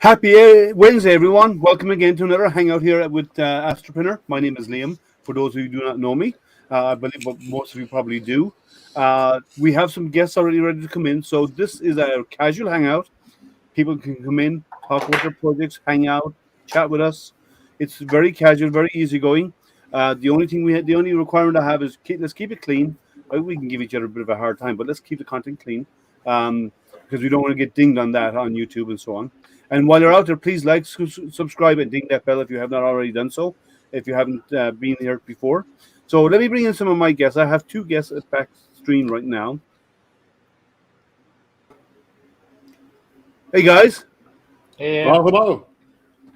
Happy Wednesday, everyone. Welcome again to another Hangout here with Astropreneur. My name is Liam, for those of you who do not know me. I believe most of you probably do. We have some guests already ready to come in, so this is a casual Hangout. People can come in, talk about their projects, hang out, chat with us. It's very casual, very easygoing. The only requirement I have is let's keep it clean. We can give each other a bit of a hard time, but let's keep the content clean because we don't want to get dinged on that on YouTube and so on. And while you're out there, please like, subscribe, and ding that bell if you have not already done so, if you haven't been here before. So let me bring in some of my guests. I have two guests at back stream right now. Hey, guys. Hey. Well, hello.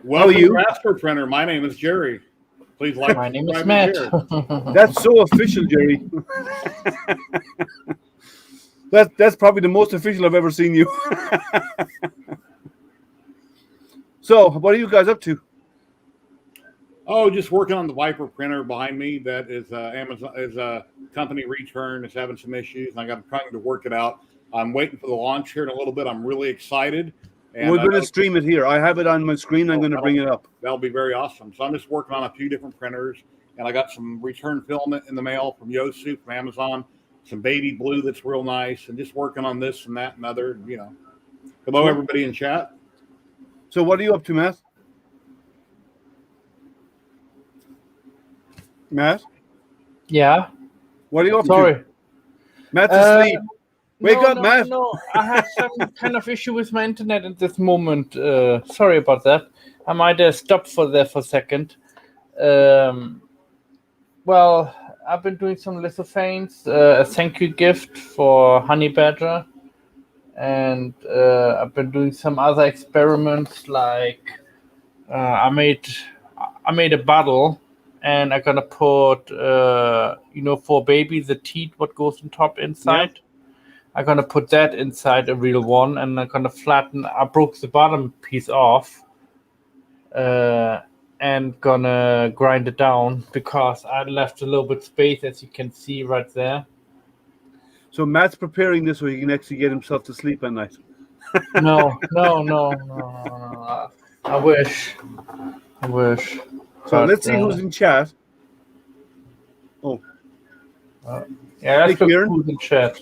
How are you? Astropreneur. My name is Jerry. Please like. My name is Matt. That's so official, Jerry. That's probably the most official I've ever seen you. So, what are you guys up to? Oh, just working on the Viper printer behind me. That is Amazon is a company return. It's having some issues, and I'm trying to work it out. I'm waiting for the launch here in a little bit. I'm really excited. And We're going to stream it here. I have it on my screen. I'm going to bring it up. That'll be very awesome. So I'm just working on a few different printers, and I got some return filament in the mail from Yosu from Amazon. Some baby blue that's real nice, and just working on this and that and other. You know. Hello, everybody in chat. So what are you up to, Matt? Matt? Yeah. What are you up Sorry. to? Matt's asleep. Wake up, Matt. No, I have some kind of issue with my internet at this moment. Sorry about that. I might stop for a second. Well, I've been doing some lithophanes, a thank you gift for Honey Badger. And I've been doing some other experiments, like I made a bottle, and I'm gonna put for baby the teat what goes on top inside. Yep. I'm gonna put that inside a real one, and I'm gonna flatten. I broke the bottom piece off, and gonna grind it down because I left a little bit space, as you can see right there. So Matt's preparing this so he can actually get himself to sleep at night. No. I wish. So let's see who's in chat. Oh. Yeah, that's Kieran. Who's in chat.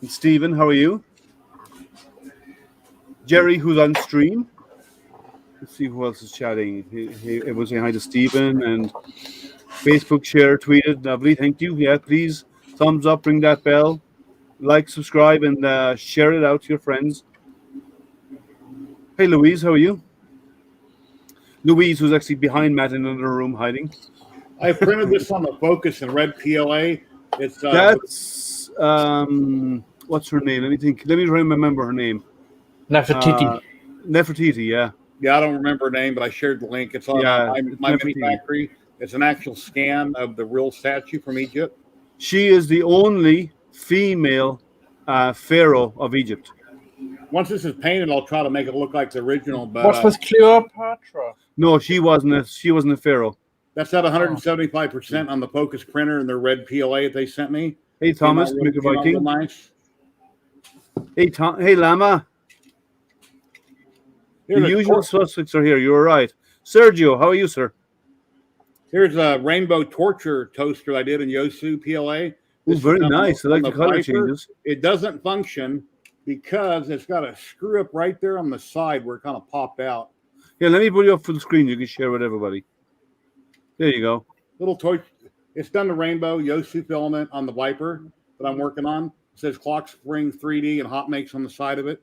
And Stephen, how are you? Jerry, who's on stream. Let's see who else is chatting. Everyone's saying hi to Stephen, and Facebook share tweeted. Lovely, thank you. Yeah, please. Thumbs up, ring that bell, like, subscribe, and share it out to your friends. Hey, Louise, how are you? Louise, who's actually behind Matt in another room hiding. I printed this on the Focus in red PLA. It's that's what's her name? Let me remember her name. Nefertiti. Nefertiti, yeah. Yeah, I don't remember her name, but I shared the link. It's on my mini factory. It's an actual scan of the real statue from Egypt. She is the only female pharaoh of Egypt. Once this is painted, I'll try to make it look like the original. But what was Cleopatra? No, she wasn't a pharaoh. That's at 175% on the Focus printer and their red PLA that they sent me. Hey, Thomas, Mr. Viking. Nice. Hey, Lama. The usual suspects are here. You're right. Sergio, how are you, sir? Here's a rainbow torture toaster I did in Yosu PLA. Oh, very nice. I like the color changes. It doesn't function because it's got a screw up right there on the side where it kind of popped out. Yeah, let me put you up for the screen. You can share with everybody. There you go. Little toy. It's done the rainbow Yosu filament on the Viper that I'm working on. It says Clock Spring 3D and Hot Makes on the side of it.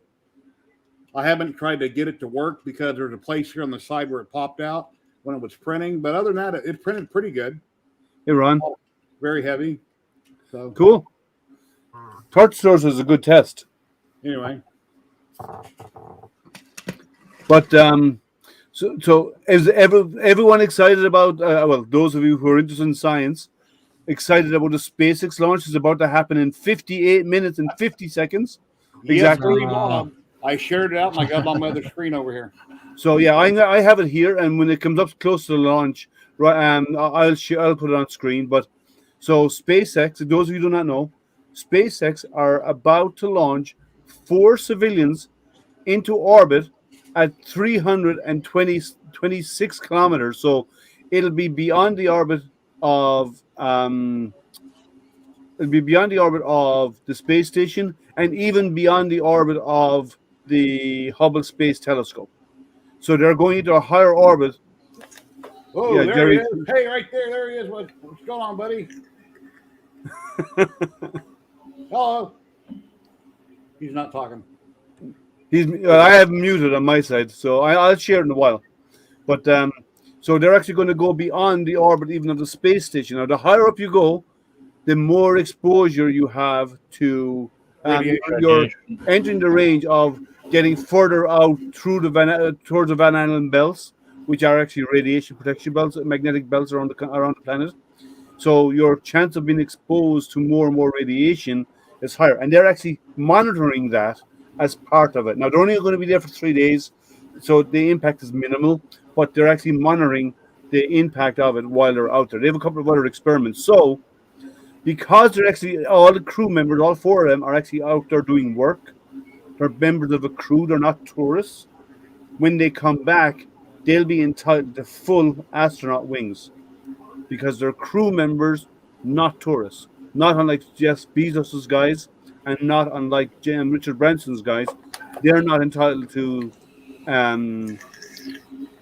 I haven't tried to get it to work because there's a place here on the side where it popped out when it was printing. But other than that, it printed pretty good. Hey, Ron. Very heavy. So cool. Tots Stores is a good test. Anyway. But so is everyone excited about, those of you who are interested in science, excited about the SpaceX launch is about to happen in 58 minutes and 50 seconds. Exactly. I shared it out and I got it on my other screen over here. So yeah, I have it here, and when it comes up close to the launch, right, I'll put it on screen. But so SpaceX, those of you who do not know, SpaceX are about to launch 4 civilians into orbit at 326 kilometers. So it'll be beyond the orbit of the space station, and even beyond the orbit of the Hubble Space Telescope. So they're going into a higher orbit. Oh, Yeah, there Jerry. he is. Hey, right there. There he is. What's going on, buddy? Hello. He's not talking. I have him muted on my side, so I'll share in a while. But so they're actually going to go beyond the orbit even of the space station. Now, the higher up you go, the more exposure you have to you're entering the range of getting further out through towards the Van Allen belts, which are actually radiation protection belts, magnetic belts around the planet. So your chance of being exposed to more and more radiation is higher, and they're actually monitoring that as part of it. Now they're only going to be there for 3 days, so the impact is minimal, but they're actually monitoring the impact of it while they're out there. They have a couple of other experiments. So because they're actually all the crew members, all 4 of them are actually out there doing work. They're members of a crew. They're not tourists. When they come back, they'll be entitled to full astronaut wings because they're crew members, not tourists. Not unlike Jeff Bezos's guys, and not unlike Richard Branson's guys. They're not entitled to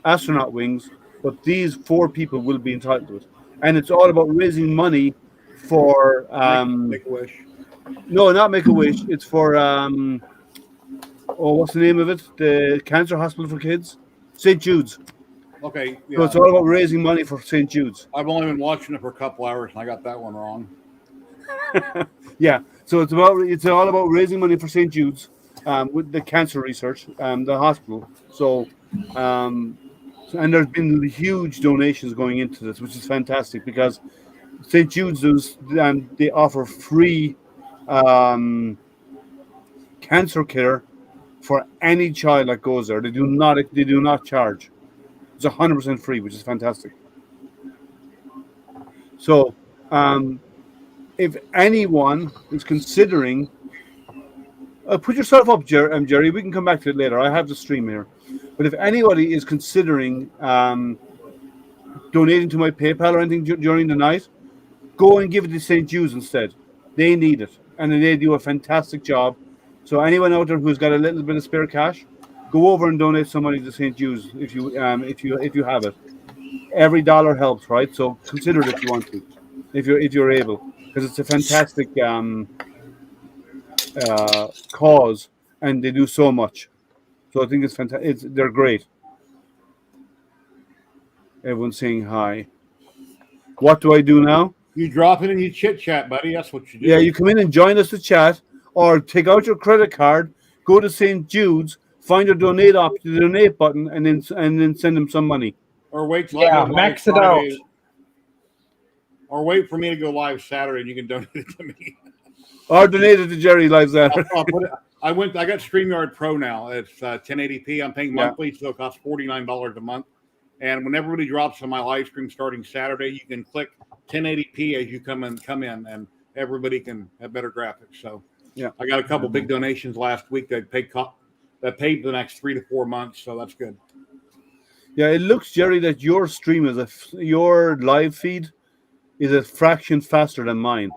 astronaut wings, but these 4 people will be entitled to it. And it's all about raising money for Make-A-Wish. No, not Make-A-Wish. It's for what's the name of it? The Cancer Hospital for Kids, St. Jude's. Okay. Yeah. So it's all about raising money for St. Jude's. I've only been watching it for a couple hours, and I got that one wrong. Yeah. So it's all about raising money for St. Jude's with the cancer research, the hospital. So. And there's been huge donations going into this, which is fantastic because St. Jude's they offer free cancer care for any child that goes there. They do not charge. It's 100% free, which is fantastic. So, if anyone is considering, put yourself up, Jerry. We can come back to it later. I have the stream here. But if anybody is considering donating to my PayPal or anything during the night, go and give it to St. Jude's instead. They need it, and they do a fantastic job. So anyone out there who's got a little bit of spare cash, go over and donate some money to St. Jude's if you have it. Every dollar helps, right? So consider it if you want to, if you're able, because it's a fantastic cause, and they do so much. So I think it's fantastic. They're great. Everyone's saying hi. What do I do now? You drop it and you chit chat, buddy. That's what you do. Yeah, you come in and join us to chat, or take out your credit card, go to St. Jude's, find your donate button, and then send them some money. Or wait till max it out. Or wait for me to go live Saturday, and you can donate it to me. Or donate it to Jerry live Saturday. I got StreamYard Pro now. It's 1080p. I'm paying monthly, so it costs $49 a month. And when everybody drops on my live stream starting Saturday, you can click 1080p as you come in, and everybody can have better graphics. So yeah, I got a couple big donations last week that paid the next 3 to 4 months. So that's good. Yeah, it looks, Jerry, that your stream your live feed is a fraction faster than mine.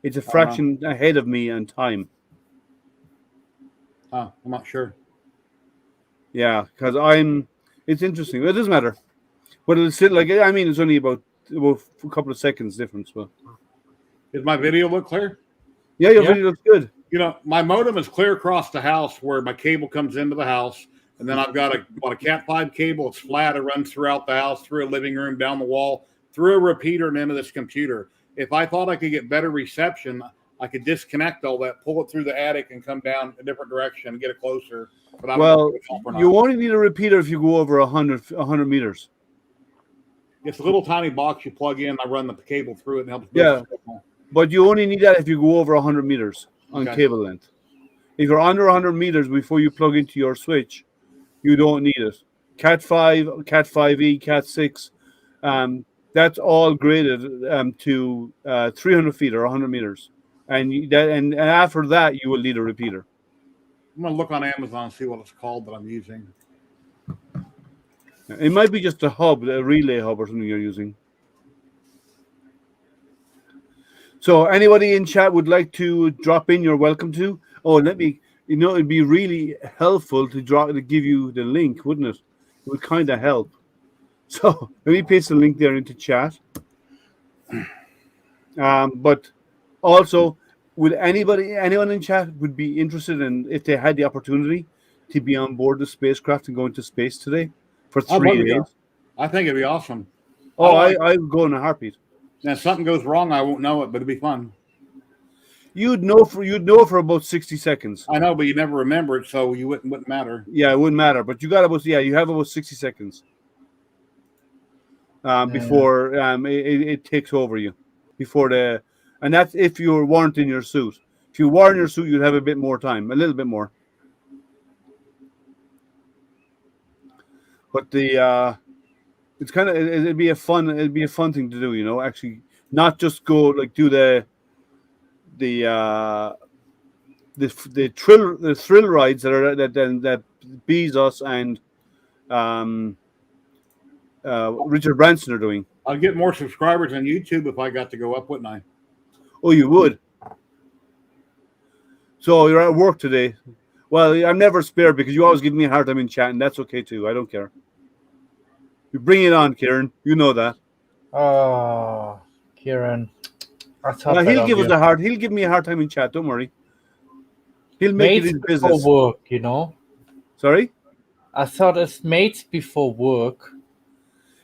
It's a fraction ahead of me in time. I'm not sure. Yeah, because it's interesting. It doesn't matter. But it's still it's only about a couple of seconds difference. But does my video look clear? Yeah, your video looks good. My modem is clear across the house where my cable comes into the house. And then I've got a Cat 5 cable. It's flat. It runs throughout the house, through a living room, down the wall, through a repeater, and into this computer. If I thought I could get better reception, I could disconnect all that, pull it through the attic, and come down a different direction and get it closer. But you only need a repeater if you go over 100 meters. It's a little tiny box you plug in. I run the cable through it and helps. Yeah, but you only need that if you go over 100 meters on cable length. If you're under 100 meters before you plug into your switch, you don't need it. Cat 5, Cat 5e, Cat 6, that's all graded to 300 feet or 100 meters. And after that, you will need a repeater. I'm gonna look on Amazon and see what it's called that I'm using. It might be just a hub, a relay hub or something you're using. So anybody in chat would like to drop in, you're welcome to. Oh, let me, it'd be really helpful to give you the link, wouldn't it? It would kind of help. So let me paste the link there into chat. But also, would anyone in chat would be interested in, if they had the opportunity to be on board the spacecraft and go into space today for 3 days? I think it'd be awesome. Oh, I would go in a heartbeat. Now, if something goes wrong, I won't know it, but it'd be fun. You'd know for about 60 seconds. I know, but you never remember it, so you wouldn't matter. Yeah, it wouldn't matter. But you have about 60 seconds before it takes over you. And that's if you weren't in your suit. If you were in your suit, you'd have a bit more time, a little bit more. But it's kind of it'd be a fun thing to do, actually, not just go like do the thrill rides that Bezos and Richard Branson are doing. I'd get more subscribers on YouTube if I got to go up, wouldn't I? Oh, you would. So you're at work today. Well, I'm never spared because you always give me a hard time in chat, and that's okay too. I don't care. You bring it on, Kieran. You know that. Oh, Kieran. He'll give me a hard time in chat. Don't worry. He'll make it his business. Before work, Sorry? I thought it's mates before work.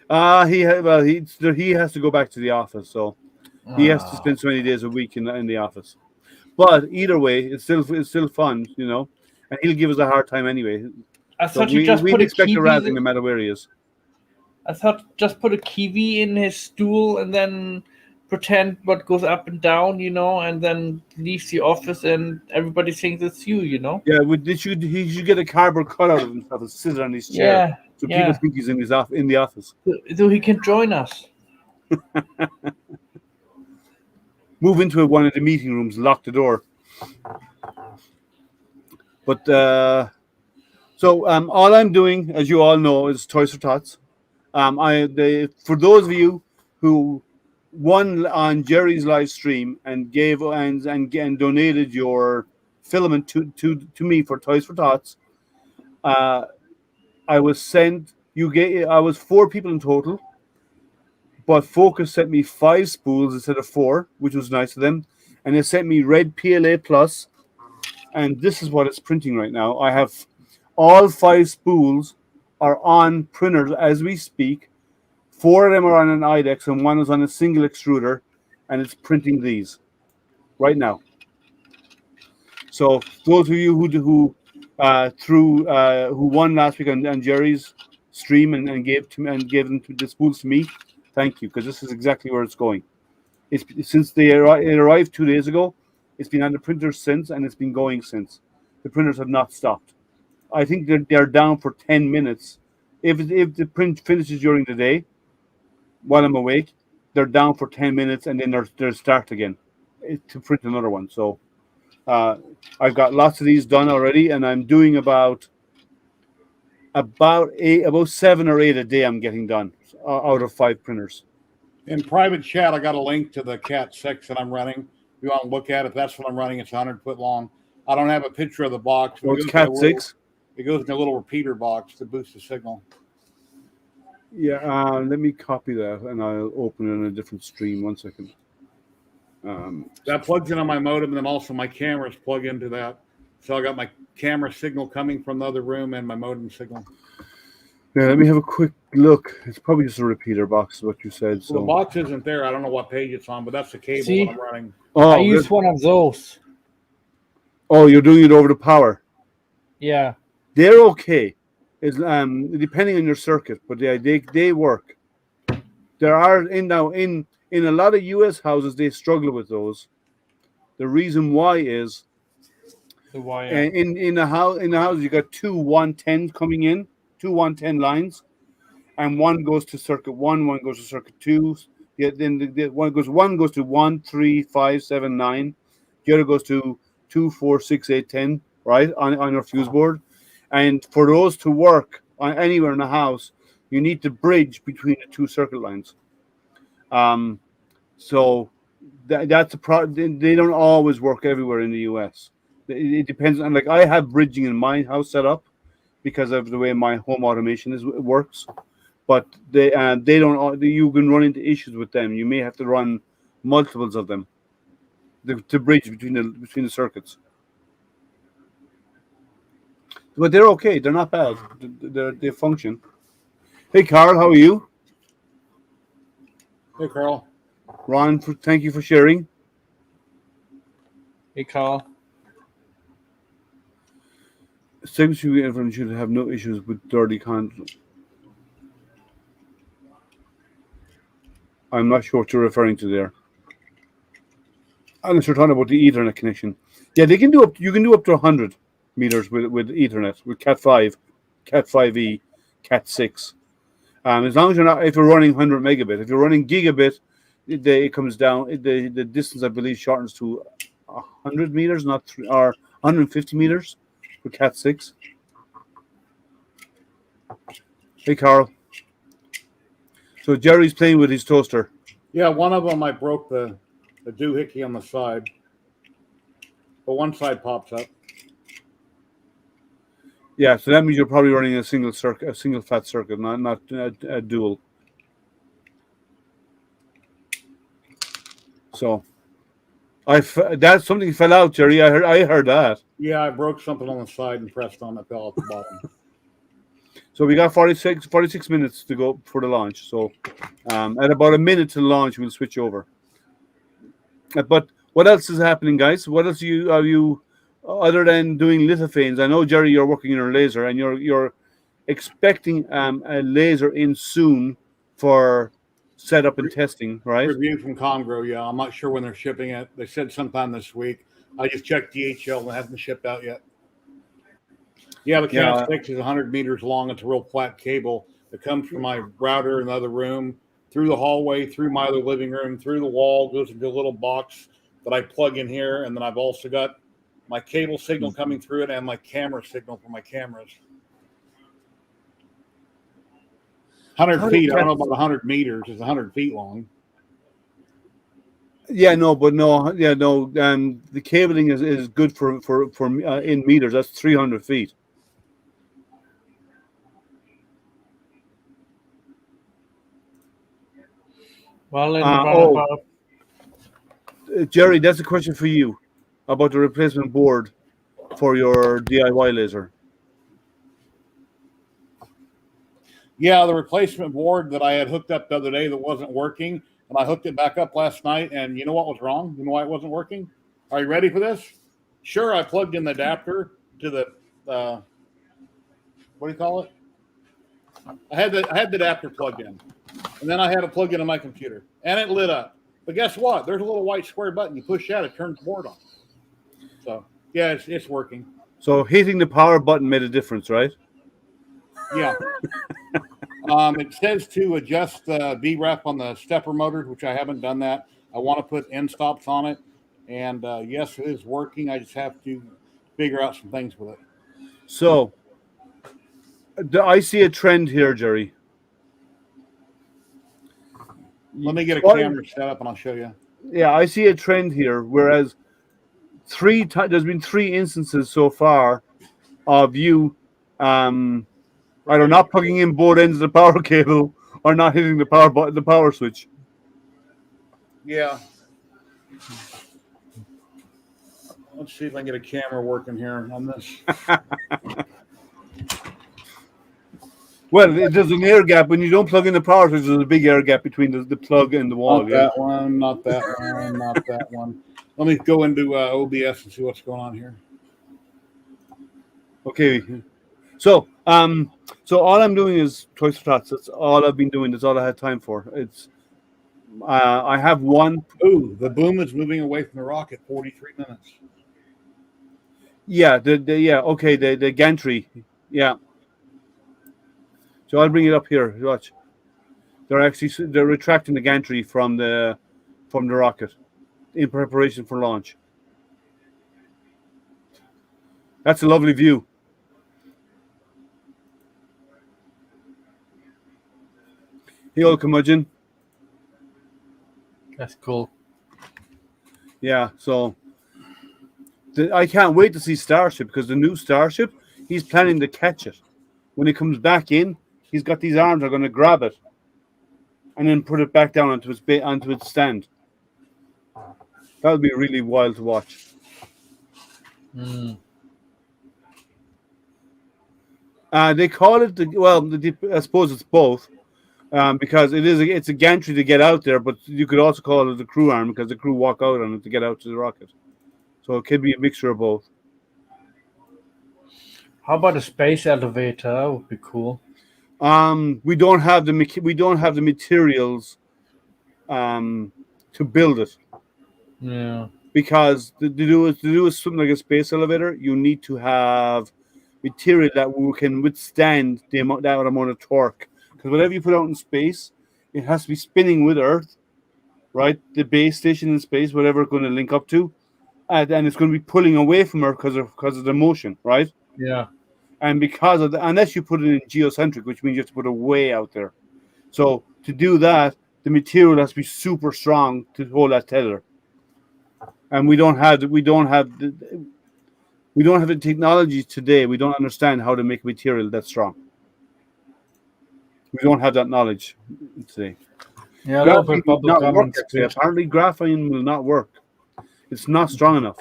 He has to go back to the office, so he has to spend so many days a week in the office. But either way, it's still fun, and he'll give us a hard time anyway. I thought you just put a expect kiwi a razzing no matter where he is. I thought just put a kiwi in his stool and then pretend what goes up and down, and then leaves the office and everybody thinks it's you, Yeah, he should get a cardboard cutout of himself and sit on his chair, so people think he's in the office. So he can join us. Move into one of the meeting rooms, lock the door. But so all I'm doing, as you all know, is Toys for Tots. For those of you who won on Jerry's live stream and gave and donated your filament to me for Toys for Tots, I was 4 people in total, but Focus sent me 5 spools instead of 4, which was nice of them, and they sent me red PLA Plus, and this is what it's printing right now. I have all 5 spools are on printers as we speak. 4 of them are on an IDEX and 1 is on a single extruder, and it's printing these right now. So those of you who won last week on Jerry's stream and gave them the spools to me, thank you, because this is exactly where it's going. Since it arrived 2 days ago, it's been on the printer since, and it's been going since. The printers have not stopped. I think they're down for 10 minutes. If the print finishes during the day, while I'm awake, they're down for 10 minutes, and then they're start again to print another one. So I've got lots of these done already, and I'm doing about 7 or 8 a day. I'm getting done out of 5 printers. In private chat, I got a link to the Cat 6 that I'm running. If you want to look at it, that's what I'm running. It's 100 foot long. I don't have a picture of the box. Oh, it's Cat 6? It goes in a little repeater box to boost the signal. Yeah, let me copy that, and I'll open it in a different stream. 1 second. That plugs in on my modem, and then also my cameras plug into that. So I got my camera signal coming from the other room and my modem signal. Yeah, let me have a quick look. It's probably just a repeater box, is what you said. So the box isn't there. I don't know what page it's on, but that's the cable that I'm running. Oh, I use one of those. Oh, you're doing it over the power. Yeah. They're okay. It's depending on your circuit, but they work. There are in a lot of US houses they struggle with those. The reason why is the wire. In the house you got 2 110 coming in, 2 110 lines, and one goes to circuit 1, one goes to circuit 2. Yeah, then one goes to 1, 3, 5, 7, 9. The other goes to 2, 4, 6, 8, 10. right, on your fuse board. And for those to work anywhere in the house, you need to bridge between the two circuit lines. So that's a problem. They don't always work everywhere in the US. It depends on, like, I have bridging in my house set up because of the way my home automation works. But they don't. You can run into issues with them. You may have to run multiples of them to bridge between the circuits. But they're okay. They're not bad. They function. Hey, Carl, how are you? Hey, Carl. Ron, thank you for sharing. Hey, Carl. Everyone should have no issues with dirty content. I'm not sure what you're referring to there. Unless you're talking about the Ethernet connection. Yeah, they can do up. You can do up to 100 meters with Ethernet, with Cat5, Cat5e, Cat6. As long as you're not, if you're running 100 megabit, if you're running gigabit, it comes down. The distance, I believe, shortens to 100 meters, or 150 meters for Cat6. Hey, Carl. So Jerry's playing with his toaster. Yeah, one of them I broke the doohickey on the side, but one side pops up. Yeah, so that means you're probably running a single fat circuit, not a dual. So, that's something fell out, Jerry. I heard that. Yeah, I broke something on the side and pressed on it, fell at the bottom. So we got 46 minutes to go for the launch. So, at about a minute to launch, we'll switch over. But what else is happening, guys? What else are you other than doing lithophanes? I know, Jerry, you're working on your laser, and you're expecting a laser in soon for setup and testing, right? Review from Congro, yeah. I'm not sure when they're shipping it. They said sometime this week. I just checked DHL and it hasn't shipped out yet. Yeah, the Cat 6 is 100 meters long. It's a real flat cable that comes from my router in the other room, through the hallway, through my other living room, through the wall, goes into a little box that I plug in here. And then I've also got my cable signal coming through it and my camera signal for my cameras. 100 feet. I don't know about 100 meters. It's 100 feet long. Yeah, no. The cabling is good for in meters. That's 300 feet. Well, Jerry, that's a question for you about the replacement board for your DIY laser. Yeah, the replacement board that I had hooked up the other day that wasn't working, and I hooked it back up last night, and you know what was wrong? You know why it wasn't working? Are you ready for this? Sure, I plugged in the adapter to the what do you call it? I had the adapter plugged in, and then I had it plugged into my computer, and it lit up. But guess what? There's a little white square button. You push that, it turns the board on. So yeah, it's working. So hitting the power button made a difference, right? Yeah. It says to adjust the VREF on the stepper motors, which I haven't done that. I want to put end stops on it, and yes, it is working. I just have to figure out some things with it. So I see a trend here, Jerry. Let me get a camera set up, and I'll show you. Yeah, I see a trend here. Whereas there's been 3 instances so far of you either not plugging in both ends of the power cable or not hitting the power button, the power switch. Yeah. Let's see if I can get a camera working here on this. Well, there's an air gap. When you don't plug in the power switch, there's a big air gap between the plug and the wall. Not that one, not that one, not that one. Let me go into OBS and see what's going on here. Okay. So all I'm doing is Toys for Tots. That's all I've been doing. That's all I had time for. It's I have one. Ooh, the boom is moving away from the rocket. 43 minutes. Yeah, the gantry. Yeah. So I'll bring it up here. Watch. They're retracting the gantry from the rocket in preparation for launch. That's a lovely view. Hey, old curmudgeon. That's cool. Yeah, so I can't wait to see Starship, because the new Starship, he's planning to catch it. When he comes back in, he's got these arms that are going to grab it and then put it back down onto its stand. That would be really wild to watch. They call it I suppose it's both, because it's a gantry to get out there, but you could also call it the crew arm, because the crew walk out on it to get out to the rocket. So it could be a mixture of both. How about a space elevator? That would be cool. We don't have the materials to build it. Yeah. Because to do something like a space elevator, you need to have material that can withstand that amount of torque. Because whatever you put out in space, it has to be spinning with Earth, right? The base station in space, whatever it's going to link up to, and it's going to be pulling away from Earth because of the motion, right? Yeah. And because of unless you put it in geocentric, which means you have to put it way out there. So to do that, the material has to be super strong to hold that tether. And we don't have the technology today. We don't understand how to make material that strong. We don't have that knowledge today. Yeah, Graphene will not work, actually. Apparently, graphene will not work. It's not strong enough.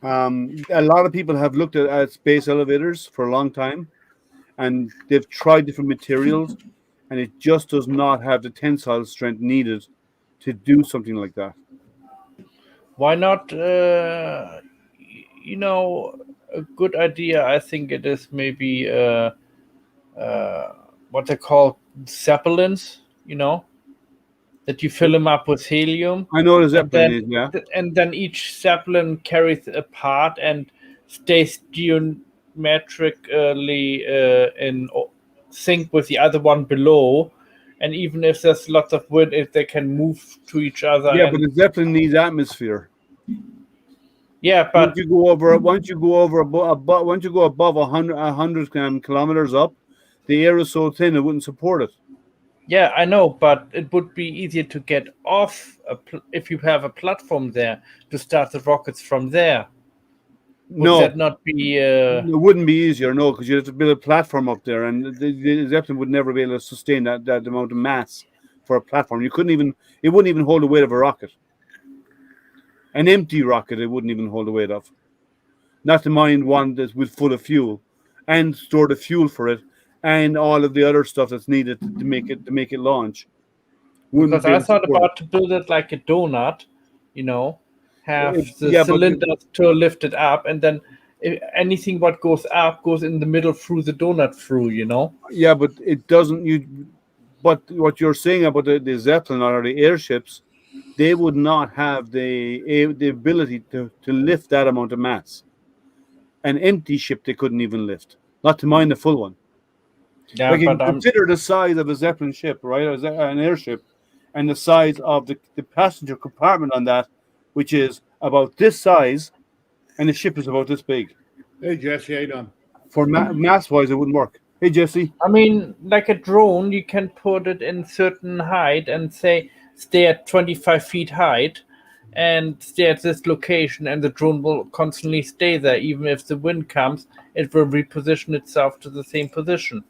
A lot of people have looked at space elevators for a long time, and they've tried different materials, and it just does not have the tensile strength needed to do something like that. Why not? A good idea. I think it is maybe what they call zeppelins. That you fill them up with helium. I know the zeppelin is, yeah. And then each zeppelin carries a part and stays geometrically in sync with the other one below. And even if there's lots of wind, if they can move to each other. Yeah, but the zeppelin needs atmosphere. Yeah, but once you go above 100 kilometers up, the air is so thin it wouldn't support it. Yeah, I know, but it would be easier to get off if you have a platform there to start the rockets from there. Would that not be? It wouldn't be easier, no, because you have to build a platform up there, and the Zeppelin would never be able to sustain that amount of mass for a platform. It wouldn't even hold the weight of a rocket. An empty rocket, it wouldn't even hold the weight of. Not to mind one that's full of fuel, and store the fuel for it, and all of the other stuff that's needed to make it launch. Because I thought about to build it like a donut, have the cylinders to lift it up, and then anything what goes up goes in the middle through the donut through, Yeah, but it doesn't. But what you're saying about the Zeppelin or the airships, they would not have the ability to lift that amount of mass. An empty ship they couldn't even lift, not to mind the full one. Yeah, but consider the size of a Zeppelin ship, right? An airship, and the size of the passenger compartment on that, which is about this size, and the ship is about this big. Hey, Jesse, how you doing? For mass-wise, it wouldn't work. Hey, Jesse. I mean, like a drone, you can put it in certain height and say stay at 25 feet height and stay at this location, and the drone will constantly stay there. Even if the wind comes, it will reposition itself to the same position.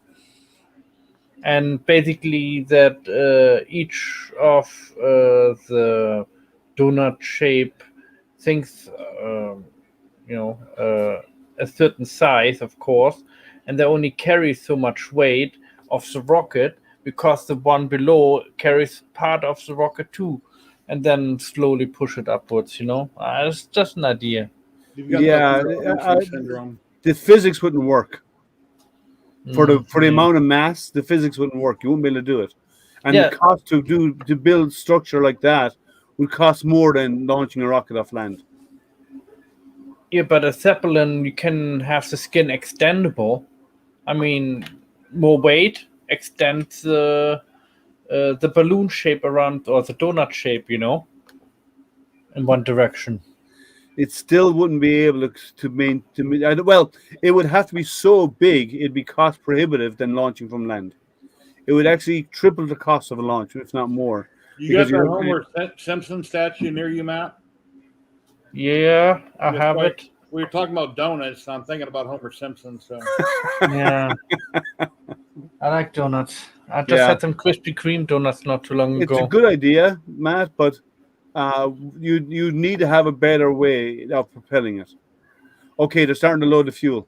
And basically that each of the donut shape things, a certain size, of course, and they only carry so much weight of the rocket because the one below carries part of the rocket too, and then slowly push it upwards. It's just an idea. Yeah, the physics wouldn't work. For the amount of mass, the physics wouldn't work. You wouldn't be able to do it, and the cost to build structure like that would cost more than launching a rocket off land. Yeah, but a Zeppelin, you can have the skin extendable. I mean, more weight extends the balloon shape around, or the donut shape, in one direction. It still wouldn't be able to well, it would have to be so big, it'd be cost prohibitive than launching from land. It would actually triple the cost of a launch, if not more. You got that Homer Simpson statue near you, Matt? Yeah, I That's have why it. We were talking about donuts. And I'm thinking about Homer Simpson. So Yeah. I like donuts. I just had some Krispy Kreme donuts not too long ago. It's a good idea, Matt, but you need to have a better way of propelling it. Okay, they're starting to load the fuel.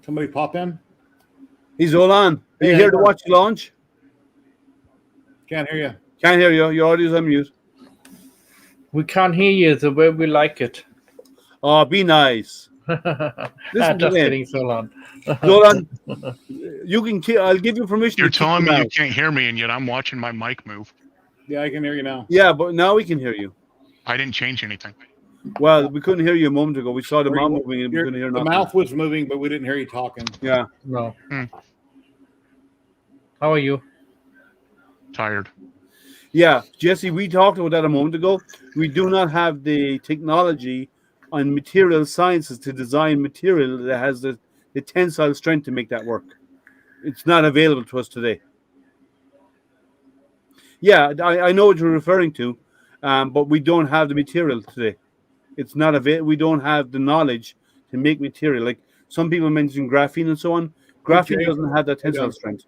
somebody pop in. He's all on. Are you here to watch the launch? Can't hear you. Can't hear you. Your audio's on mute. We can't hear you the way we like it. Oh, be nice. Just kidding, Zolan. Zolan, you can. I'll give you permission. You're telling me you can't hear me, and yet I'm watching my mic move. Yeah, I can hear you now. Yeah, but now we can hear you. I didn't change anything. Well, we couldn't hear you a moment ago. We saw the mouth moving, and we couldn't hear nothing. The mouth was moving, but we didn't hear you talking. Yeah. No. How are you? Tired. Yeah, Jesse, we talked about that a moment ago. We do not have the technology on material sciences to design material that has the tensile strength to make that work. It's not available to us today. Yeah, I know what you're referring to, but we don't have the material today. It's not available. We don't have the knowledge to make material. Like some people mention graphene and so on. Graphene doesn't have that tensile strength.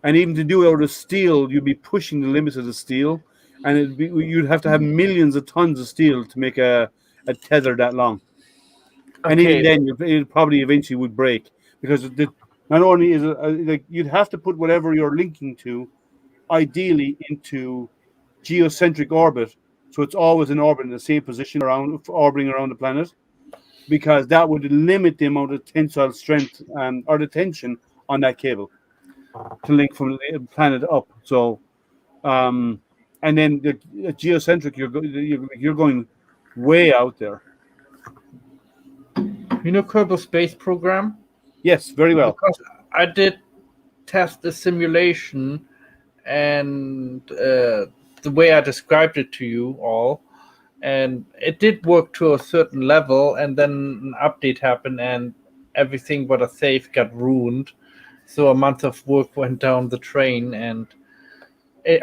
And even to do it out of steel, you'd be pushing the limits of the steel, and you'd have to have millions of tons of steel to make a tether that long. And even then, it probably eventually would break because not only is it like you'd have to put whatever you're linking to, ideally into geocentric orbit, so it's always in orbit in the same position orbiting around the planet, because that would limit the amount of tensile strength or the tension on that cable to link from the planet up. So, and then the geocentric, you're going way out there. You know Kerbal Space Program? Yes, very well. Because I did test the simulation, and the way I described it to you all, and it did work to a certain level, and then an update happened, and everything but a safe got ruined. So a month of work went down the drain, and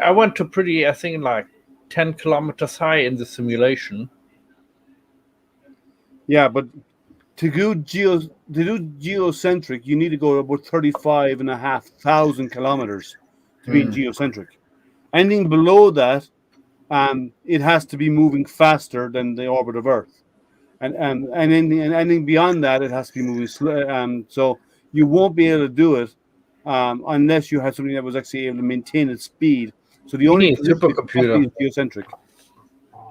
I went to I think like 10 kilometers high in the simulation. Yeah, but to do geocentric, you need to go about 35,500 kilometers to be geocentric. Anything below that, it has to be moving faster than the orbit of Earth, and anything beyond that, it has to be moving slow. So you won't be able to do it unless you had something that was actually able to maintain its speed. So the only supercomputer is geocentric.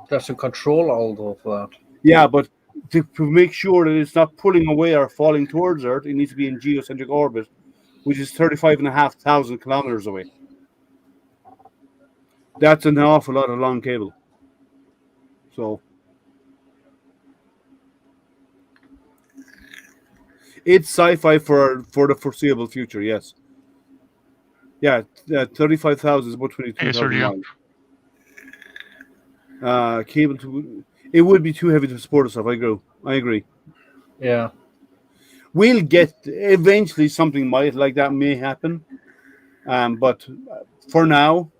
That's to control all of that. Yeah, but to make sure that it's not pulling away or falling towards Earth, it needs to be in geocentric orbit, which is 35,500 kilometers away. That's an awful lot of long cable. So it's sci-fi for the foreseeable future. Yes. Yeah, 35,000 is about 22,000 miles. Cable it would be too heavy to support us. I agree. Yeah. We'll get eventually something like that may happen, but for now,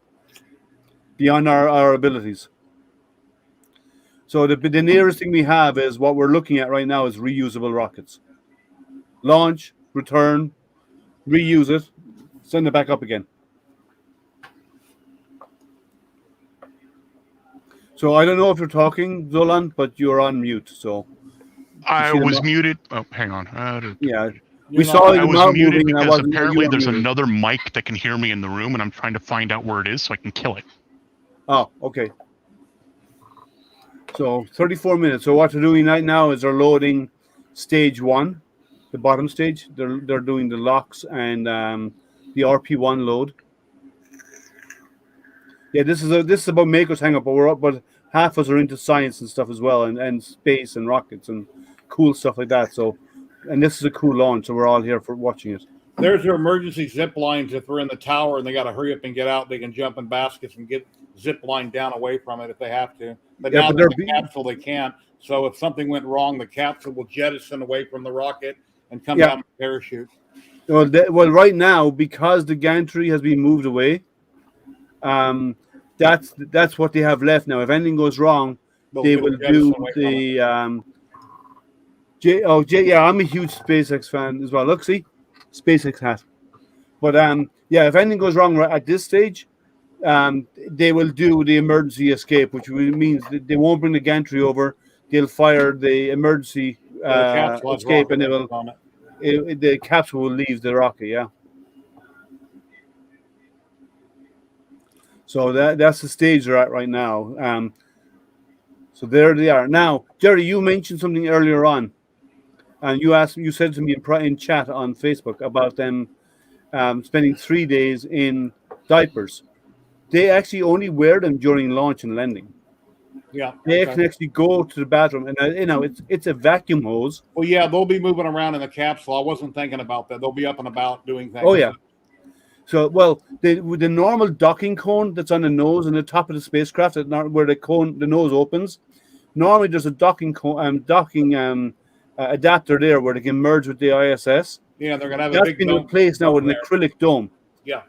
beyond our abilities. So the nearest thing we have is what we're looking at right now is reusable rockets. Launch, return, reuse it, send it back up again. So I don't know if you're talking, Zolan, but you're on mute. So I was muted. Oh, hang on. Yeah, we saw I was muted moving, because apparently there's another mic that can hear me in the room, and I'm trying to find out where it is so I can kill it. Oh, okay. So 34 minutes. So what they're doing right now is they're loading stage 1, the bottom stage. They're doing the locks and the RP1 load. Yeah, this is about Maker's Hangout, but half of us are into science and stuff as well, and space and rockets and cool stuff like that. So, and this is a cool launch, so we're all here for watching it. There's their emergency zip lines. If they're in the tower and they got to hurry up and get out, they can jump in baskets and get zip line down away from it if they have to. But Yeah, now but they're in they're the capsule, they can't. So if something went wrong, the capsule will jettison away from the rocket and come down with a parachute. Well, right now, because the gantry has been moved away, that's what they have left now. If anything goes wrong, they will do the yeah, I'm a huge SpaceX fan as well. Look, see, SpaceX hat. But yeah, if anything goes wrong right at this stage, they will do the emergency escape, which means that they won't bring the gantry over. They'll fire the emergency escape, and the capsule will leave the rocket. Yeah. So that's the stage they're at right now. So there they are. Now, Jerry, you mentioned something earlier on, and you said to me in chat on Facebook about them spending 3 days in diapers. They actually only wear them during launch and landing. Yeah, they can actually go to the bathroom, and it's a vacuum hose. Well, yeah, they'll be moving around in the capsule. I wasn't thinking about that. They'll be up and about doing things. Oh yeah. So, well, with the normal docking cone that's on the nose and the top of the spacecraft, where the nose opens, normally there's a docking adapter there where they can merge with the ISS. Yeah, they're gonna have that's a big been dome replaced now with an acrylic dome. Yeah,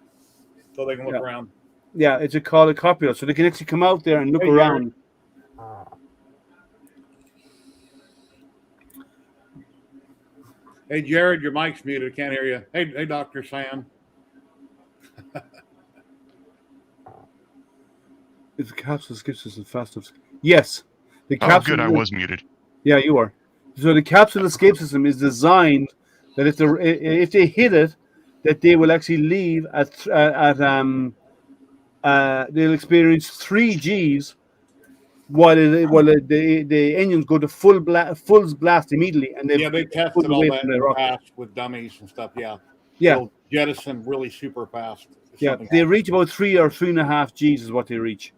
so they can look around. Yeah, it's called a copula, so they can actually come out there and look around. Hey, Jared, your mic's muted. I can't hear you. Hey, Dr. Sam. It's a capsule escape system fast enough. Yes. The capsule. Oh, good. I was muted. Yeah, you are. So the capsule escape system is designed that if they hit it, that they will actually leave they'll experience 3 Gs while the engines go to full blast immediately, and they tested all that in the past with dummies and stuff. Yeah, they'll jettison really super fast. Yeah, they reach about 3 or 3.5 Gs is what they reach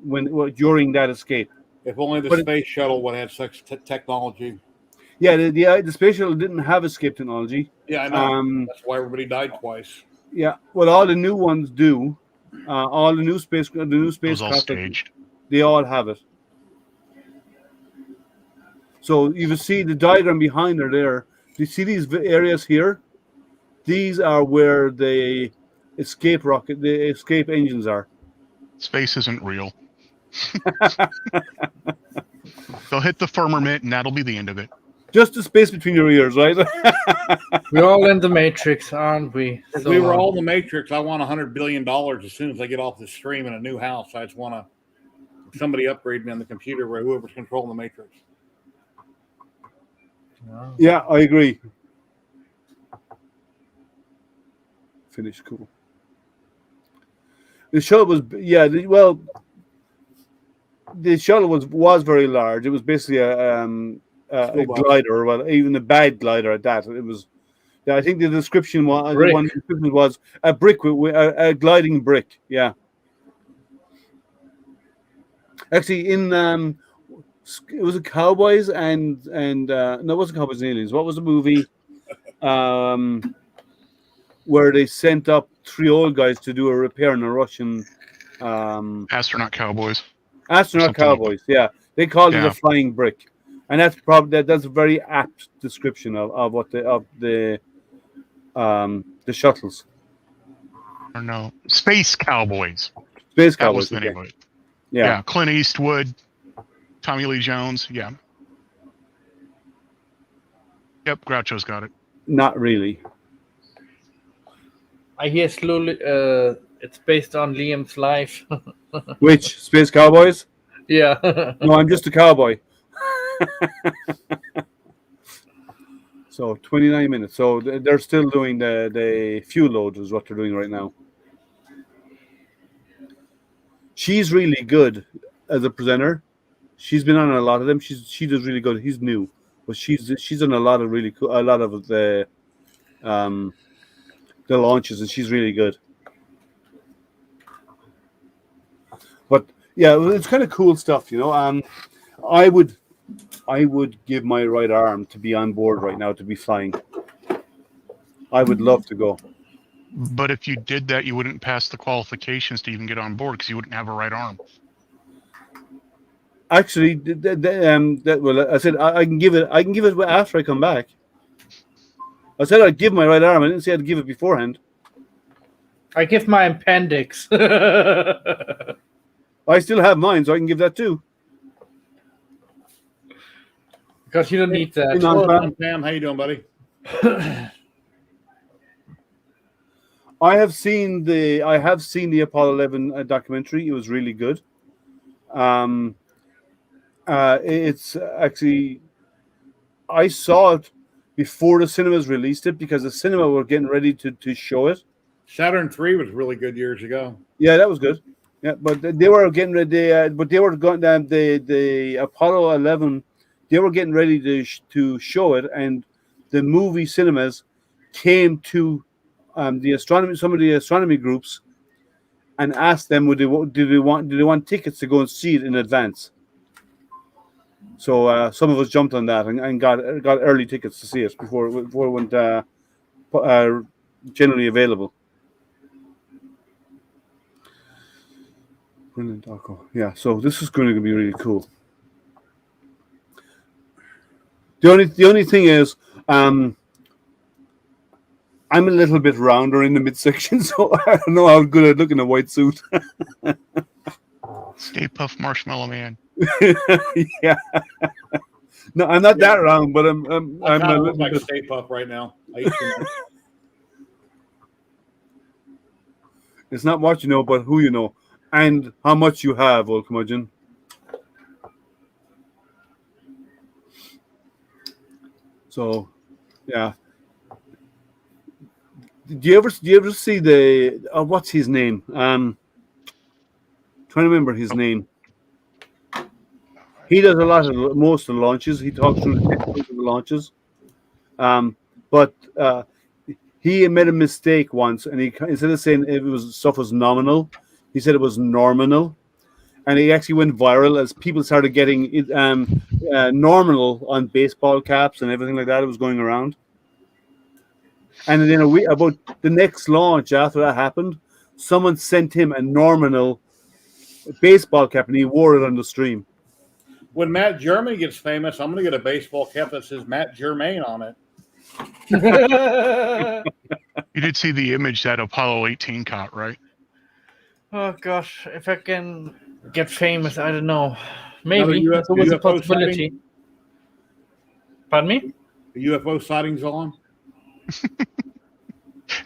during that escape. If only the space shuttle would have such technology. Yeah, the space shuttle didn't have escape technology. Yeah, I know. That's why everybody died twice. Yeah, well, all the new ones do. All the new spacecraft, they all have it. So you can see the diagram behind her there. Do you see these areas here? These are where the escape engines are. Space isn't real. They'll hit the firmament, and that'll be the end of it. Just the space between your ears, right? We're all in the Matrix, aren't we? If we were all in the Matrix, I want $100 billion as soon as I get off the stream in a new house. I just want somebody upgrade me on the computer where whoever's controlling the Matrix. Wow. Yeah, I agree. Finish cool. The shuttle was the shuttle was very large. It was basically a glider, well, even a bad glider at that. It was. Yeah, I think the description was a brick a gliding brick. Yeah. Actually, it was a Cowboys and no, it wasn't Cowboys and Aliens. What was the movie? Where they sent up 3 old guys to do a repair in a Russian Astronaut Cowboys. Astronaut Cowboys, yeah. They called it a flying brick. And that's that's a very apt description of the shuttles. Or no, Space Cowboys. Space Cowboys. That was the name of it. Yeah. Clint Eastwood, Tommy Lee Jones. Yeah. Yep, Groucho's got it. Not really. I hear slowly. It's based on Liam's life. Which Space Cowboys? Yeah. No, I'm just a cowboy. So 29 minutes. So they're still doing the fuel loads is what they're doing right now. She's really good as a presenter. She's been on a lot of them. She does really good. He's new, but she's done a lot of the launches, and she's really good. But yeah, it's kind of cool stuff, you know. I would give my right arm to be on board right now to be flying. I would love to go. But if you did that, you wouldn't pass the qualifications to even get on board because you wouldn't have a right arm. Actually, I said I can give it. I can give it after I come back. I said I'd give my right arm. I didn't say I'd give it beforehand. I give my appendix. I still have mine, so I can give that too. Because you don't need that. Hang on, Hello, Pam. Pam. How you doing, buddy? I have seen the Apollo 11 documentary. It was really good. It's actually I saw it before the cinemas released it because the cinema were getting ready to show it. Saturn 3 was really good years ago. Yeah, that was good. Yeah, but they were getting ready. But they were going the Apollo 11. They were getting ready to show it, and the movie cinemas came to some of the astronomy groups, and asked them did they want tickets to go and see it in advance. So some of us jumped on that and got early tickets to see it before it went generally available. Brilliant, Darko. Yeah, so this is going to be really cool. The only thing is, I'm a little bit rounder in the midsection, so I don't know how good I'd look in a white suit. Stay Puft Marshmallow Man. Yeah. No, I'm not that round, but I'm I a kind of look little like bit. Stay Puft right now. I eat too much. It's not what you know, but who you know, and how much you have, old curmudgeon. So, yeah. Do you ever see the what's his name? Trying to remember his name. He does most of the launches. He talks through the techniques of the launches. But he made a mistake once, and he instead of saying stuff was nominal, he said it was norminal, and he actually went viral as people started getting it norminal on baseball caps and everything like that. It was going around. And then about the next launch after that happened, someone sent him a nominal baseball cap, and he wore it on the stream. When Matt Germain gets famous, I'm going to get a baseball cap that says Matt Germain on it. You did see the image that Apollo 18 caught, right? Oh gosh, if I can get famous, I don't know. Maybe Another it's always a UFO possibility. sighting? Pardon me? The UFO sightings on?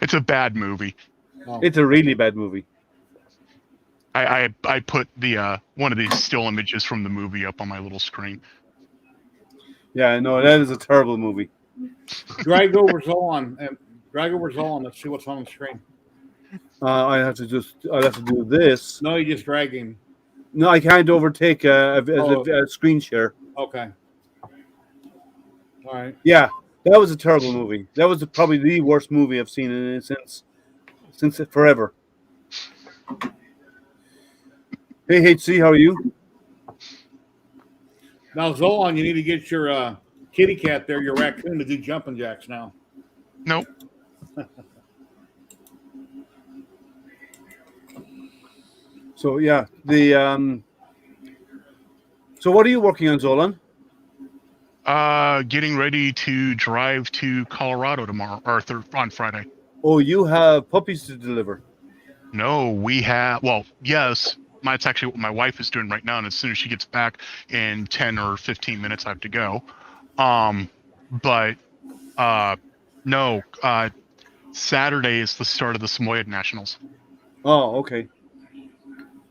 It's a bad movie. Oh. It's a really bad movie. I put the one of these still images from the movie up on my little screen. Yeah, no, that is a terrible movie. Drag over Zolon. Let's see what's on the screen. I'll have to do this. No, you just drag him. No, I can't overtake a screen share. Okay. All right. Yeah, that was a terrible movie. That was probably the worst movie I've seen in since forever. Hey, HC, how are you? Now, Zolon, you need to get your kitty cat there, your raccoon, to do jumping jacks now. Nope. So yeah, So what are you working on, Zolan? Getting ready to drive to Colorado tomorrow or on Friday. Oh, you have puppies to deliver. No, we have. Well, yes. That's actually what my wife is doing right now, and as soon as she gets back in 10 or 15 minutes, I have to go. No. Saturday is the start of the Samoyed Nationals. Oh, okay.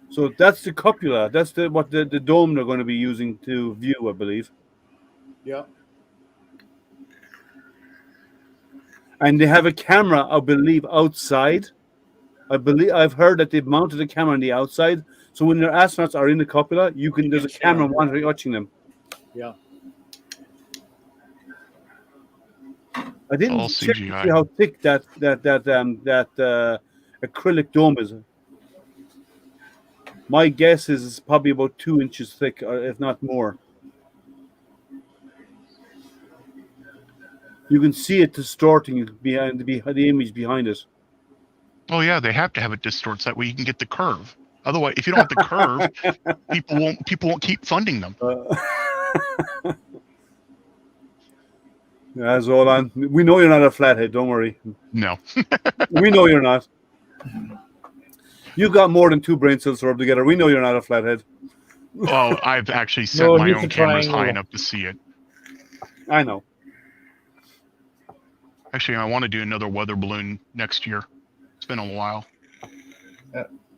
So that's the cupola. That's what the dome they're going to be using to view, I believe. Yeah. And they have a camera, I believe, outside. I've heard that they've mounted a camera on the outside, so when their astronauts are in the cupola, there's a camera watching them. Yeah. I didn't All check to CGI. see how thick that acrylic dome is. My guess is it's probably about 2 inches thick, or if not more. You can see it distorting behind the image behind it. Oh yeah, they have to have it distorts that way you can get the curve. Otherwise, if you don't have the curve, people won't keep funding them. Yeah, Zolan, we know you're not a flathead. Don't worry. No. We know you're not. You've got more than 2 brain cells to rub together. We know you're not a flathead. Oh, I've actually set No, my he's own a cameras high triangle. enough to see it. I know. Actually, I want to do another weather balloon next year. It's been a while.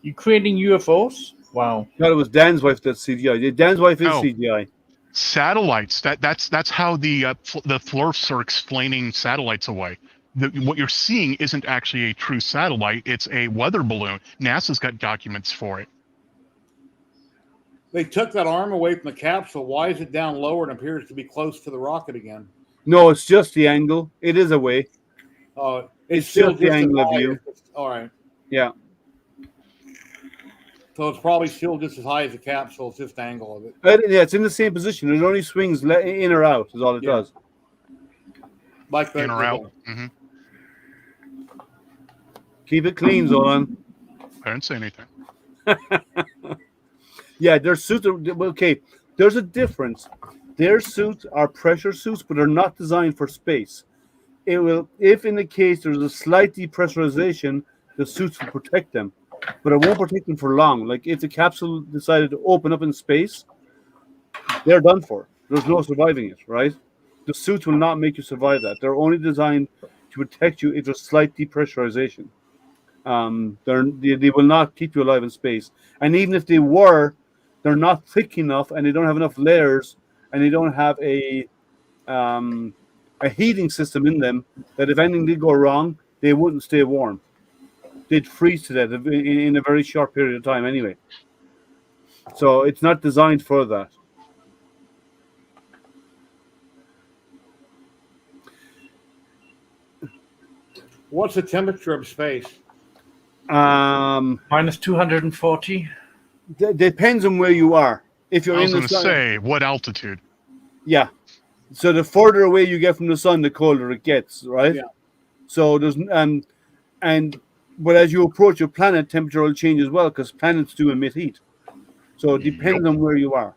You creating UFOs? Wow. No, it was Dan's wife that's CGI. Dan's wife is Oh. CGI. Satellites. That's how the Flurfs are explaining satellites away. What you're seeing isn't actually a true satellite. It's a weather balloon. NASA's got documents for it. They took that arm away from the capsule. Why is it down lower and appears to be close to the rocket again? No, it's just the angle. It is away. It's still still the just angle as of high view. as- all right. Yeah. So it's probably still just as high as the capsule. It's just the angle of it. Yeah, it's in the same position. It only swings in or out is all it Yeah. does. Like that. In or out. Mm-hmm. Keep it clean, Zolan. I didn't say anything. Yeah, their suits are okay. There's a difference. Their suits are pressure suits, but they're not designed for space. It will, if in the case there's a slight depressurization, the suits will protect them, but it won't protect them for long. Like if the capsule decided to open up in space, they're done for. There's no surviving it, right? The suits will not make you survive that. They're only designed to protect you if there's slight depressurization. They will not keep you alive in space. And even if they were, they're not thick enough, and they don't have enough layers, and they don't have a heating system in them that if anything did go wrong, they wouldn't stay warm. They'd freeze to death in a very short period of time anyway. So it's not designed for that. What's the temperature of space? Minus 240. Depends on where you are. If you're I was in going the to sun, say, what altitude? yeah. So the further away you get from the sun, the colder it gets, right? Yeah. So there's but as you approach your planet, temperature will change as well because planets do emit heat. So it depends on where you are.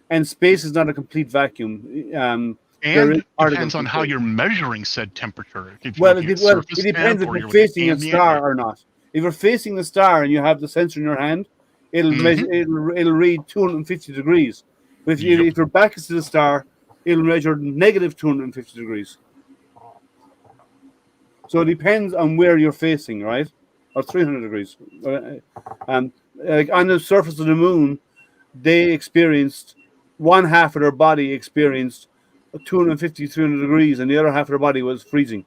And space is not a complete vacuum. And there are depends on particles how in space. you're measuring said temperature. If Well, you're it looking at surface depends temp if or you're looking at facing a ambient. star or not. If you're facing the star and you have the sensor in your hand, it'll measure, it'll read 250 degrees. But if your back is to the star, it'll measure negative 250 degrees. So it depends on where you're facing, right? Or 300 degrees. Like on the surface of the moon, they experienced one half of their body experienced 250, 300 degrees, and the other half of their body was freezing.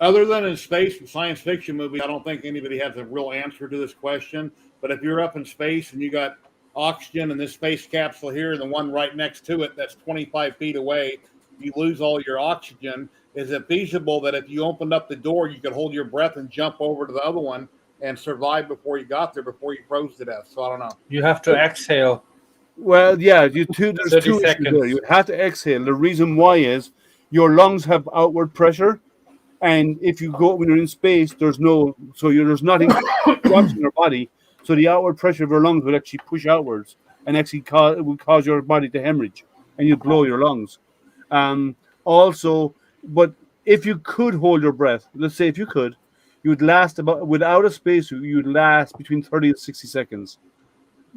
Other than in space and science fiction movies, I don't think anybody has a real answer to this question. But if you're up in space and you got oxygen in this space capsule here and the one right next to it that's 25 feet away, you lose all your oxygen. Is it feasible that if you opened up the door, you could hold your breath and jump over to the other one and survive before you got there, before you froze to death? So I don't know. You have to exhale. Well, yeah, there's 30 two issues seconds. there. You would have to exhale. The reason why is your lungs have outward pressure, and if you go when you're in space, there's nothing watching your body, so the outward pressure of your lungs will actually push outwards and actually cause your body to hemorrhage, and you blow your lungs. Also, but if you could hold your breath, let's say if you could, you would last about without a spacesuit, you'd last between 30 and 60 seconds,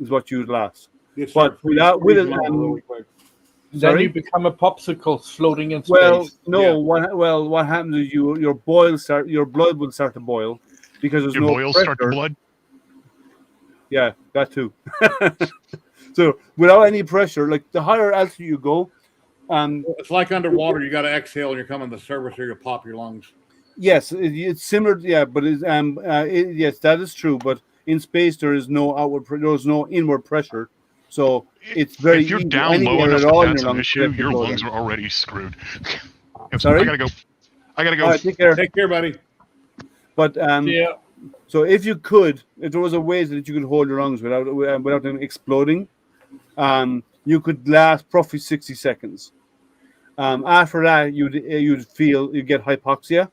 is what you would last. It's But without with it, really quick. Then Sorry? you become a popsicle floating in space. Well, no. Yeah. What happens is your blood will start to boil because there's Your no boils pressure. start to blood? Yeah, that too. So without any pressure, like the higher altitude you go, It's like underwater. You got to exhale and you're coming to the surface or you'll pop your lungs. yes, it's similar. Yeah, but yes, that is true. But in space, there is no inward pressure, so it's very. If you're easy. down low Anywhere enough at that all in that's your an lungs, issue, you have to your blow lungs them. are already screwed. Sorry? I gotta go. All right, take care. Take care, buddy. But Yeah. so if there was a way that you could hold your lungs without them exploding, you could last roughly 60 seconds. After that, you'd get hypoxia,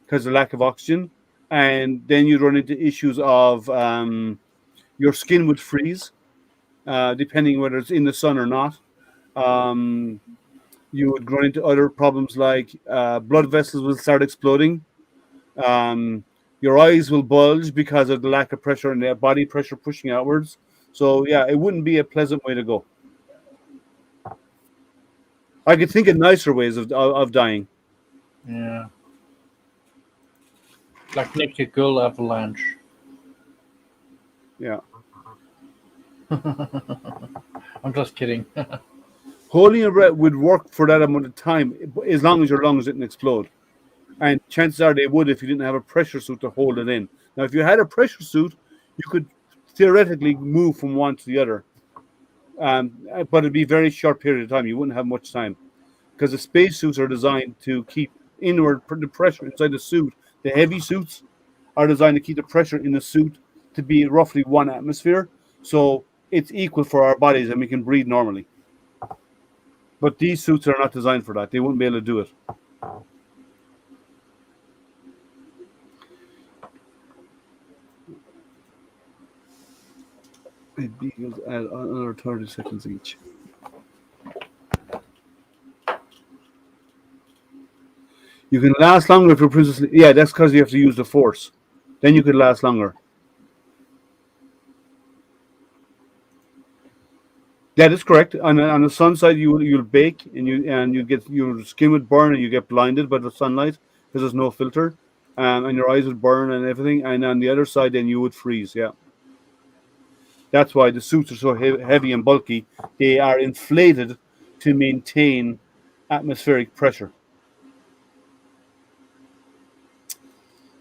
because of lack of oxygen, and then you'd run into issues of your skin would freeze, depending whether it's in the sun or not. Um, you would run into other problems like blood vessels will start exploding. Um, your eyes will bulge because of the lack of pressure and the body pressure pushing outwards. So yeah, it wouldn't be a pleasant way to go. I could think of nicer ways of dying. Yeah. Like Naked Girl Avalanche. Yeah. I'm just kidding. Holding your breath would work for that amount of time as long as your lungs didn't explode. And chances are they would if you didn't have a pressure suit to hold it in. Now, if you had a pressure suit, you could theoretically move from one to the other. But it'd be a very short period of time. You wouldn't have much time. Because the space suits are designed to keep inward the pressure inside the suit. The heavy suits are designed to keep the pressure in the suit to be roughly 1 atmosphere. So it's equal for our bodies and we can breathe normally. But these suits are not designed for that. They wouldn't be able to do it. It'd be another 30 seconds each. You can last longer if you're Princess. Yeah, that's because you have to use the force. Then you could last longer. That is correct. On the sun side, you'll bake and you get your skin would burn and you get blinded by the sunlight because there's no filter, and your eyes would burn and everything. And on the other side, then you would freeze. Yeah, that's why the suits are so heavy and bulky. They are inflated to maintain atmospheric pressure.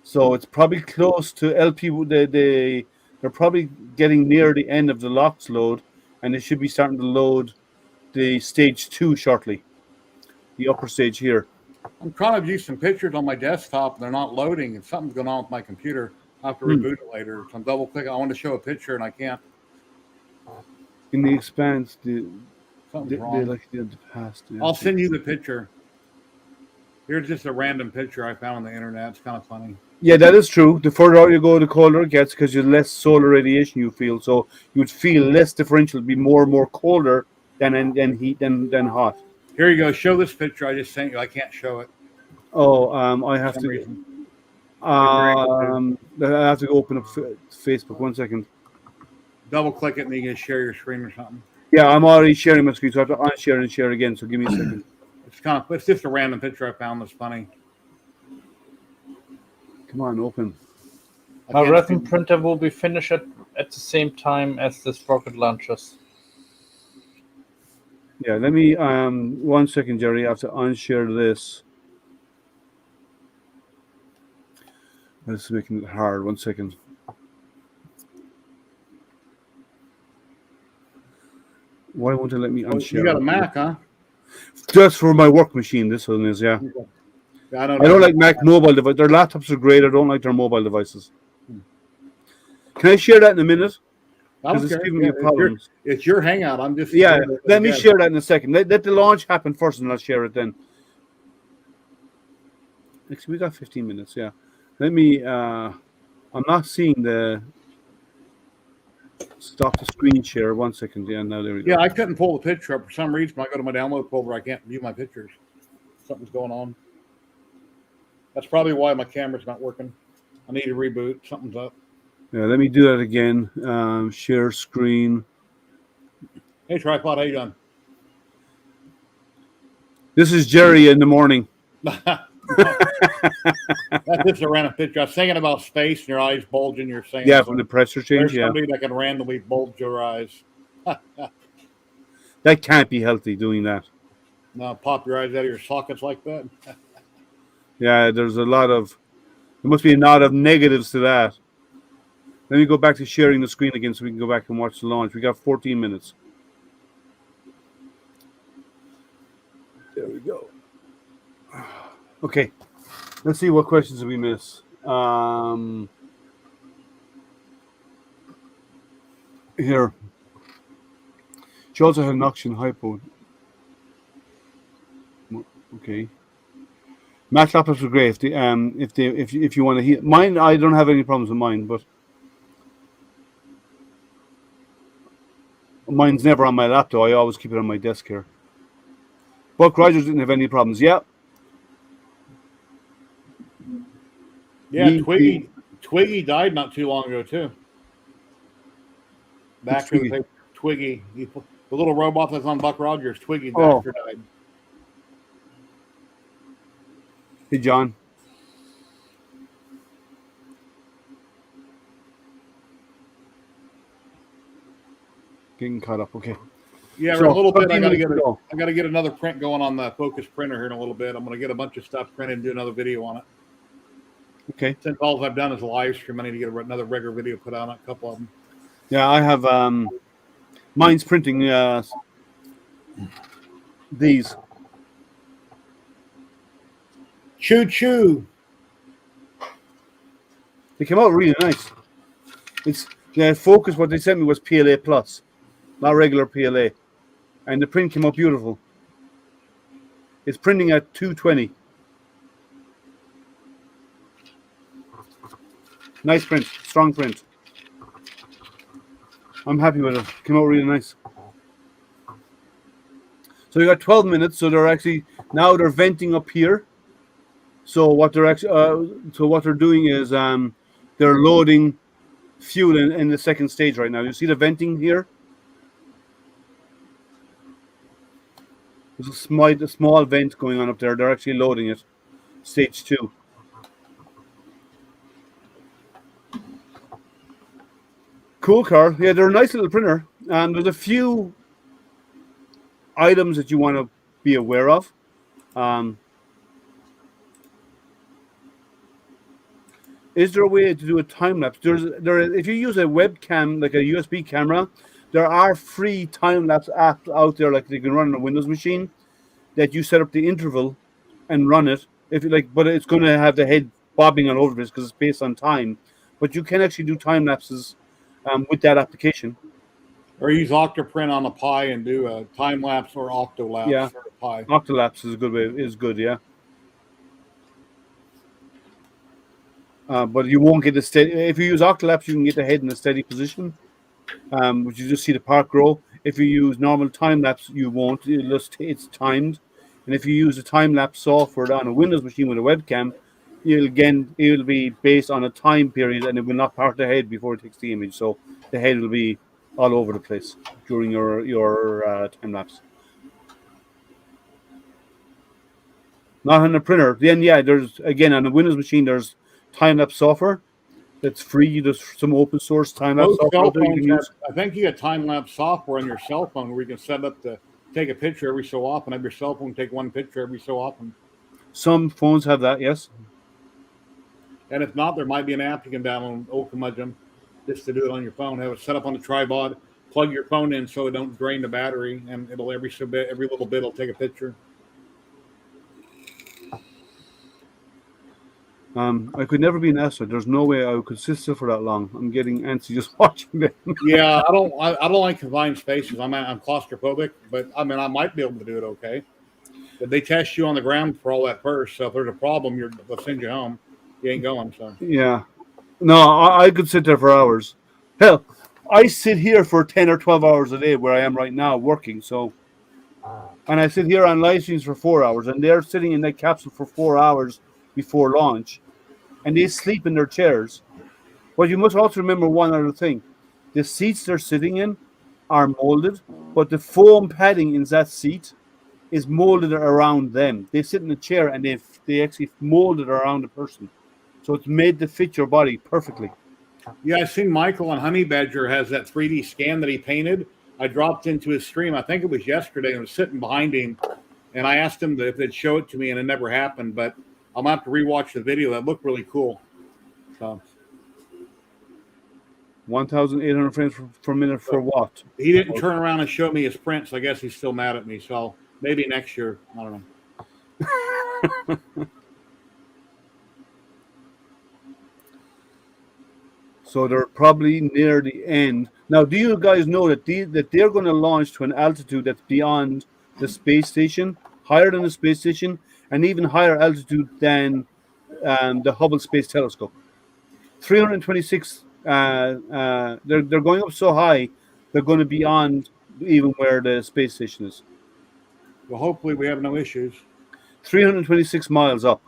So it's probably close to LP. They're probably getting near the end of the LOX load, and they should be starting to load the stage 2 shortly. The upper stage here. I'm trying to view some pictures on my desktop, and they're not loading, and something's going on with my computer. I'll have to reboot it later. So I'm double clicking. I want to show a picture, and I can't. In the Expanse, Something's wrong. like the past. I'll send you the picture. Here's just a random picture I found on the internet. It's kind of funny. Yeah, that is true. The further out you go, the colder it gets because there's less solar radiation you feel. So you would feel less differential, be more and more colder than heat than hot. Here you go. Show this picture I just sent you. I can't show it. Oh, I have For some to. reason. I have to open up Facebook. 1 second. Double click it, and then you can share your screen or something. Yeah, I'm already sharing my screen, so I have to unshare and share again. So give me a second. It's just a random picture I found that's funny. Come on, open. My resin printer will be finished at the same time as this rocket launches. Yeah, let me 1 second, Jerry. I have to unshare this. This is making it hard. 1 second. Why won't it let me unshare? You got a Mac, huh? Just for my work machine. This one is, yeah. I don't like Mac mobile devices. Their laptops are great. I don't like their mobile devices. Can I share that in a minute? Because it's giving me problems. It's your Hangout. I'm just... Yeah, let me share that in a second. Let the launch happen first, and I'll share it then. Actually, we got 15 minutes, yeah. Let me... I'm not seeing the... Stop the screen share. 1 second. Yeah, now there we go. Yeah, I couldn't pull the picture up. For some reason, when I go to my download folder, I can't view my pictures. Something's going on. That's probably why my camera's not working. I need to reboot. Something's up. Yeah, let me do that again. Share screen. Hey, Tripod, how you doing? This is Jerry in the morning. That's just a random picture. I was thinking about space and your eyes bulging. You're saying, yeah, from the pressure change. There's somebody that can randomly bulge your eyes. That can't be healthy doing that. No, pop your eyes out of your sockets like that. Yeah, there's a lot of... There must be a lot of negatives to that. Let me go back to sharing the screen again so we can go back and watch the launch. We got 14 minutes. There we go. Okay. Let's see what questions did we miss. Here. She also had an oxygen hypo. Okay. Matte laptops are great if you want to heat. Mine, I don't have any problems with mine, but mine's never on my laptop. I always keep it on my desk here. Buck Rogers didn't have any problems. Yeah. Yeah, Twiggy died not too long ago too. Back to the Twiggy, the little robot that's on Buck Rogers. Twiggy, the actor died. Hey, John. Getting caught up. Okay. Yeah, so, in a little bit. I gotta get another print going on the Focus printer here in a little bit. I'm gonna get a bunch of stuff printed and do another video on it. Okay. Since all I've done is a live stream, I need to get another regular video put out on a couple of them. Yeah, I have mine's printing these. Choo choo. They came out really nice. It's Focus. What they sent me was PLA Plus, not regular PLA, and the print came out beautiful. It's printing at 220. Nice print, strong print. I'm happy with it. Came out really nice. So you got 12 minutes. So they're actually now they're venting up here. So what they're doing is they're loading fuel in the second stage right now. You see the venting here? There's a small vent going on up there. They're actually loading it. Stage 2. Cool car. Yeah, they're a nice little printer. There's a few items that you want to be aware of. Is there a way to do a time lapse? If you use a webcam, like a USB camera, there are free time lapse apps out there, like you can run on a Windows machine, that you set up the interval and run it. If you like, but it's going to have the head bobbing all over this because it's based on time. But you can actually do time lapses with that application. Or use Octoprint on a Pi and do a time lapse or Octolapse. Yeah, for a Pi. Octolapse is a good way. Is good, yeah. But you won't get the steady. If you use Octolapse, you can get the head in a steady position, which you just see the part grow. If you use normal time lapse, you won't. It's timed, and if you use the time lapse software on a Windows machine with a webcam, it'll be based on a time period, and it will not part the head before it takes the image. So the head will be all over the place during your time lapse. Not on a printer. Then there's again on a Windows machine. There's time lapse software that's free. There's some open source time lapse software that you can use. I think you got time lapse software on your cell phone where you can set up to take a picture every so often. Have your cell phone take one picture every so often. Some phones have that, yes. And if not, there might be an app you can download, Okamudgem, just to do it on your phone. Have it set up on the tripod. Plug your phone in so it don't drain the battery, and it'll every little bit it'll take a picture. I could never be an astronaut. There's no way I could sit still for that long. I'm getting antsy just watching them. Yeah, I don't like confined spaces. I'm claustrophobic, but I mean I might be able to do it okay. But they test you on the ground for all that first. So if there's a problem, they'll send you home. You ain't going. So yeah, no, I could sit there for hours. Hell, I sit here for 10 or 12 hours a day where I am right now working. So, and I sit here on live streams for 4 hours, and they're sitting in that capsule for 4 hours before launch. And they sleep in their chairs. But you must also remember one other thing. The seats they're sitting in are molded, but the foam padding in that seat is molded around them. They sit in a chair and they actually molded around the person. So it's made to fit your body perfectly. Yeah, I've seen Michael on Honey Badger has that 3D scan that he painted. I dropped into his stream, I think it was yesterday, and was sitting behind him. And I asked him if they'd show it to me, and it never happened. But I'm going to have to rewatch the video. That looked really cool. So, 1,800 frames per minute for what? He didn't turn around and show me his prints. I guess he's still mad at me. So maybe next year. I don't know. So they're probably near the end. Now, do you guys know that they're going to launch to an altitude that's beyond the space station, higher than the space station, and even higher altitude than the Hubble Space Telescope. 326. They're going up so high, they're going to be beyond even where the space station is. Well, hopefully we have no issues. 326 miles up.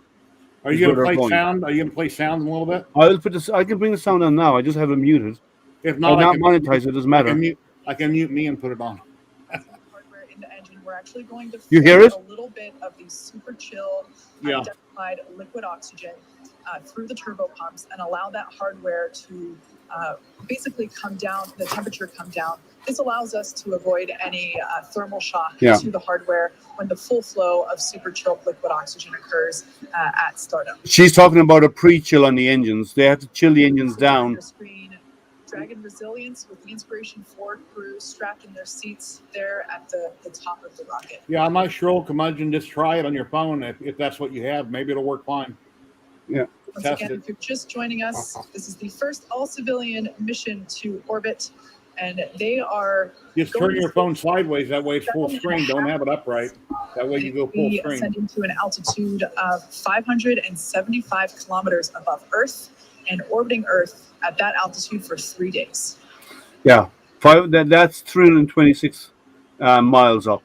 Are you going to play sound? Are you going to play sound in a little bit? I'll put this. I can bring the sound on now. I just have it muted. If not, I'll not monetize it. Doesn't matter. I can mute me and put it on. Hardware in the engine. We're actually going to you hear it? A little bit of the super chill, identified liquid oxygen through the turbo pumps and allow that hardware to basically come down, the temperature come down. This allows us to avoid any thermal shock to the hardware when the full flow of super chilled liquid oxygen occurs at startup. She's talking about a pre-chill on the engines. They have to chill the engines down. Your screen, Dragon Resilience with the Inspiration 4 crew strapped in their seats there at the top of the rocket. Yeah, I'm not sure, Curmudgeon. Just try it on your phone if that's what you have. Maybe it'll work fine. Yeah. Once again, if you're just joining us, this is the first all-civilian mission to orbit, and they are just turn your phone sideways. That way it's full screen. Don't have it upright. That way you go full screen. Ascending to an altitude of 575 kilometers above Earth and orbiting Earth at that altitude for 3 days. Yeah, that's 326 miles up.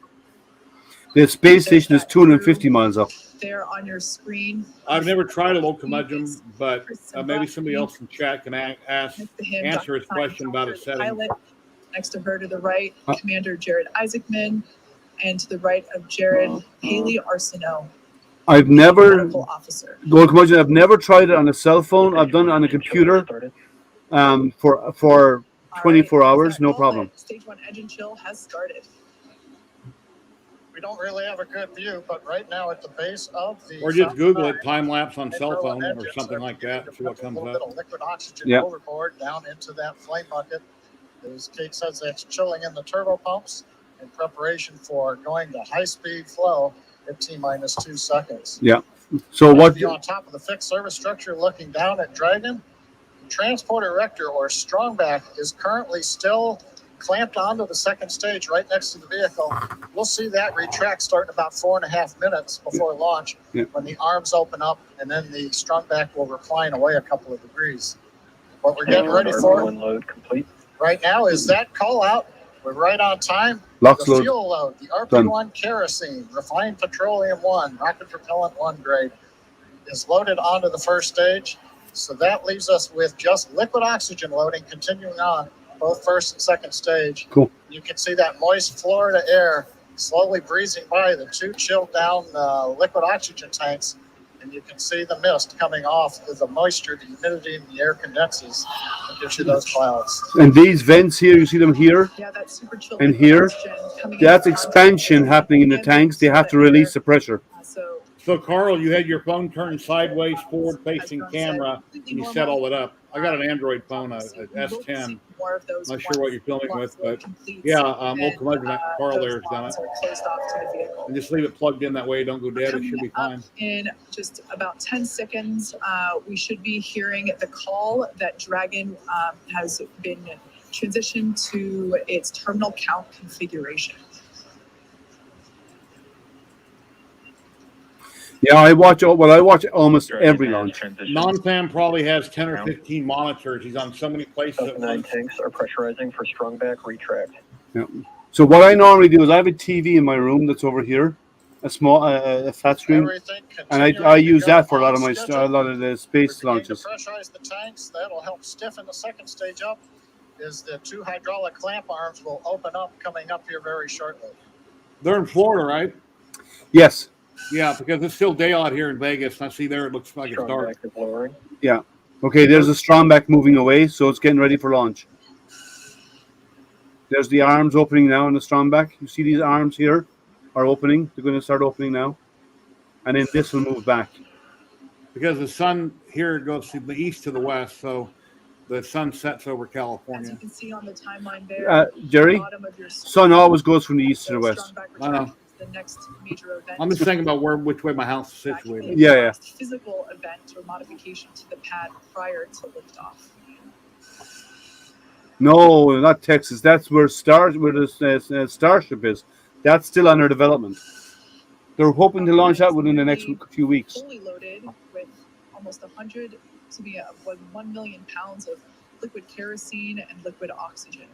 The space station is 250 miles up. There on your screen. I've never tried a low curmudgeon, but maybe somebody else in chat can answer his question about his setting. Pilot. Next to her to the right, Commander Jared Isaacman, and to the right of Jared, Haley Arsenault. I've never, officer. Gold Curmudgeon, I've never tried it on a cell phone. I've done it on a computer for 24 hours, no problem. Stage 1 engine chill has started. We don't really have a good view, but right now at the base of the... Or just Google it, time lapse on cell phone or something like that, see what comes up. A little bit of liquid oxygen overboard down into that flame bucket. As Kate says, that's chilling in the turbo pumps in preparation for going to high-speed flow at T-minus 2 seconds. Yeah. So what? On top of the fixed service structure looking down at Dragon, the transporter erector or strongback is currently still clamped onto the second stage right next to the vehicle. We'll see that retract starting about 4.5 minutes before launch when the arms open up and then the strongback will recline away a couple of degrees. What we're getting ready for right now is that call out. We're right on time. The fuel load, the RP1 kerosene, refined petroleum 1, rocket propellant 1 grade is loaded onto the first stage. So that leaves us with just liquid oxygen loading continuing on both first and second stage. Cool. You can see that moist Florida air slowly breezing by the 2 chilled down liquid oxygen tanks, and you can see the mist coming off as the moisture, the humidity, and the air condenses and gives you those clouds. And these vents here, you see them here that's super chill and here. That's expansion happening in the tanks. They have to release the pressure. So, Carl, you had your phone turned sideways, forward-facing camera, and you set all it up. I got an Android phone, a S10. I'm not sure what you're filming with, but yeah, old Curmudgeon, Carl there has done it. And just leave it plugged in that way. Don't go dead. It should be fine. In just about 10 seconds, we should be hearing the call that Dragon has been transitioned to its terminal count configuration. Yeah, I watch almost every launch. Non-fan probably has 10 or 15 monitors. He's on so many places at once. Tanks are pressurizing for strongback retract. Yeah. So what I normally do is I have a TV in my room that's over here, a small, a flat screen, and I use that for a lot of the space launches. To pressurize the tanks, that'll help stiffen the second stage up. Is the 2 hydraulic clamp arms will open up coming up here very shortly. They're in Florida, right? Yes. Yeah, because it's still daylight here in Vegas. I see there it looks like it's dark. Yeah. Okay, there's a strongback moving away, so it's getting ready for launch. There's the arms opening now in the strongback. You see these arms here are opening. They're going to start opening now. And then this will move back. Because the sun here goes from the east to the west, so the sun sets over California. As you can see on the timeline there, Jerry, sun always goes from the east to the west. I know. The next major event. I'm just thinking about which way my house is situated. Yeah. Physical event or modification to the pad prior to liftoff. No, not Texas. That's where the Starship is. That's still under development. They're hoping to launch that within the next few weeks. Fully loaded with almost 1 million pounds of liquid kerosene and liquid oxygen.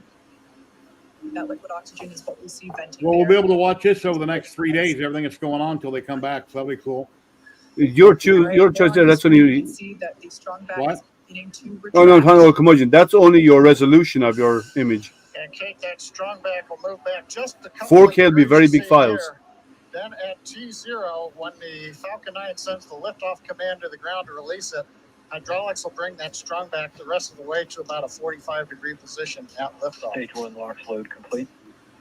That liquid oxygen is what we see venting. Well, we'll be there. able to watch this over the next 3 days. Everything that's going on until they come back. So that'll be cool. Your choice there. That's only. You can see that the strong back What? is beginning to Oh no, retract. no, commotion. That's only your resolution of your image. And Kate, that strong back will move back just a couple 4K will be of very degrees big you see files. here. Then at T0, when the Falcon 9 sends the liftoff command to the ground to release it, hydraulics will bring that strong back the rest of the way to about a 45-degree position at liftoff. Stage 1 locks load complete.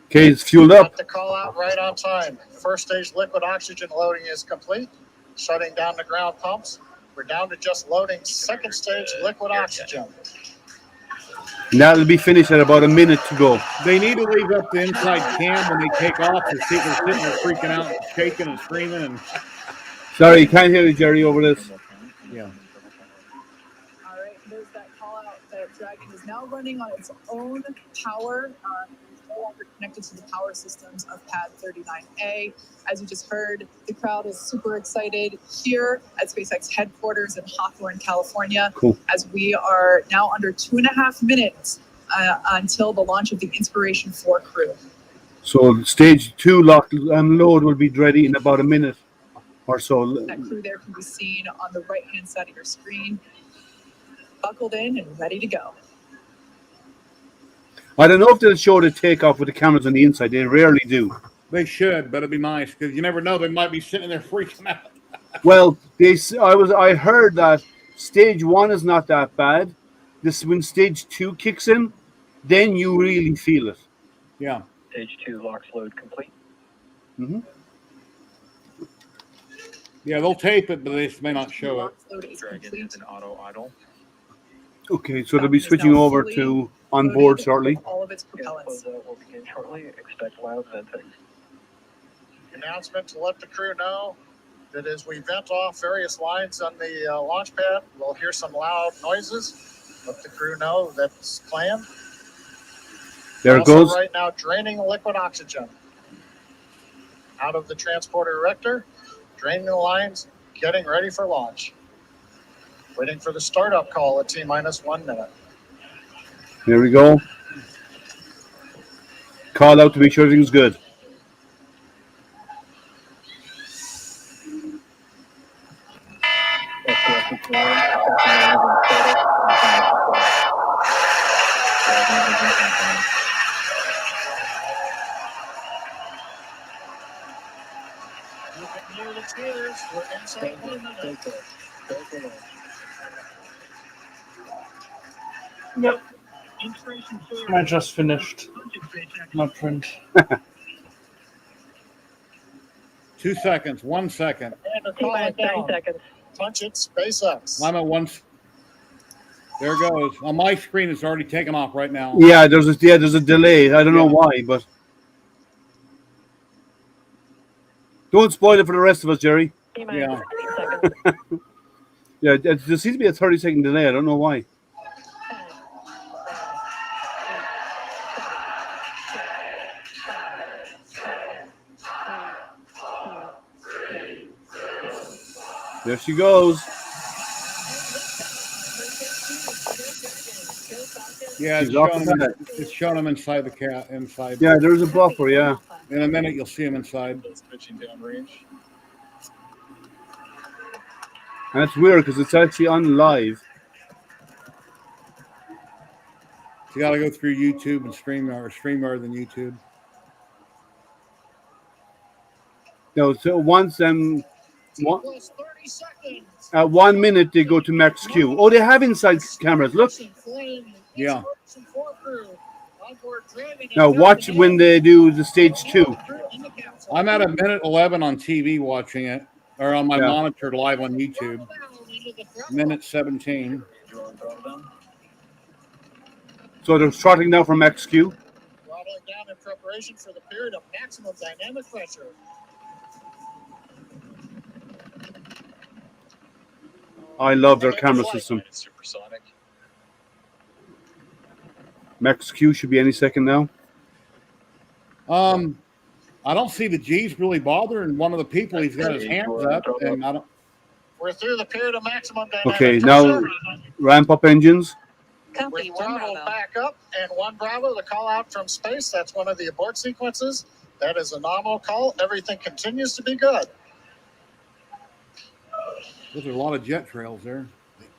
Okay, it's fueled Got up. the call out right on time. First stage liquid oxygen loading is complete. Shutting down the ground pumps. We're down to just loading second stage liquid oxygen. And that'll be finished at about a minute to go. They need to leave up the inside cam when they take off. There's people sitting there freaking out, and shaking and screaming. And Sorry, can't hear you, Jerry, over this. yeah, All right, there's that call out that Dragon is now running on its own power. It's no longer connected to the power systems of Pad 39A. As you just heard, the crowd is super excited here at SpaceX headquarters in Hawthorne, California, Cool. as we are now under 2.5 minutes until the launch of the Inspiration 4 crew. So stage 2 lock and load will be ready in about a minute or so. That crew there can be seen on the right-hand side of your screen, buckled in and ready to go. I don't know if they'll show the takeoff with the cameras on the inside. They rarely do. they should, but it'd be nice because you never know. They might be sitting there freaking out. Well, I heard that stage 1 is not that bad. When stage 2 kicks in, then you really feel it. Yeah. Stage 2 locks load complete. Mm-hmm. Yeah, they'll tape it, but they just may not show it. Load is Dragon complete. is an auto idle. Okay, so they'll be switching over to on board shortly. All of its Gas propellants. closeout will begin shortly. Expect loud venting. Announcement to let the crew know that as we vent off various lines on the launch pad, we'll hear some loud noises. Let the crew know that's planned. There it Also goes. right now draining liquid oxygen out of the transporter erector, draining the lines, getting ready for launch. Waiting for the startup call at T-minus 1 minute. There we go. Call out to make sure everything's good. SOS is warm. Falcon 9 is in startup. Dragon is in countdown. You can hear the cheers. We're inside 1 minute. Take care. Go for launch. Yep. Inspiration I just finished my print. 2 seconds. 1 second. And they're calling down. seconds. Punch it, SpaceX. I'm at 1. There it goes. On my screen, it's already taken off right now. Yeah, there's a delay. I don't know why, but don't spoil it for the rest of us, Jerry. Yeah. Yeah, there seems to be a 30-second delay. I don't know why. There she goes. Yeah, She's off the net. it's showing them inside the cat. Inside. Yeah, there's a buffer. Yeah. In a minute, you'll see them inside. It's pitching downrange. And it's weird because it's actually on live. You got to go through YouTube and StreamYard than YouTube. No, so once Plus 30 seconds. at 1 minute they go to max Q. Oh, they have inside cameras. Look. Yeah. Now watch when they do the stage 2. I'm at a minute 11 on TV watching it, or on my Yeah. monitor live on YouTube. Minute 17. So they're starting now from max Q. Throttling down in preparation for the period of maximum dynamic pressure. I love their camera system. Supersonic. Max Q should be any second now. I I don't see the G's really bothering one of the people. He's got his hands up, and I don't. We're through the period of maximum dynamic Okay, pressure. now ramp up engines. With throttle back up and 1 Bravo, the call out from space. That's one of the abort sequences. That is a nominal call. Everything continues to be good. There's a lot of jet trails there.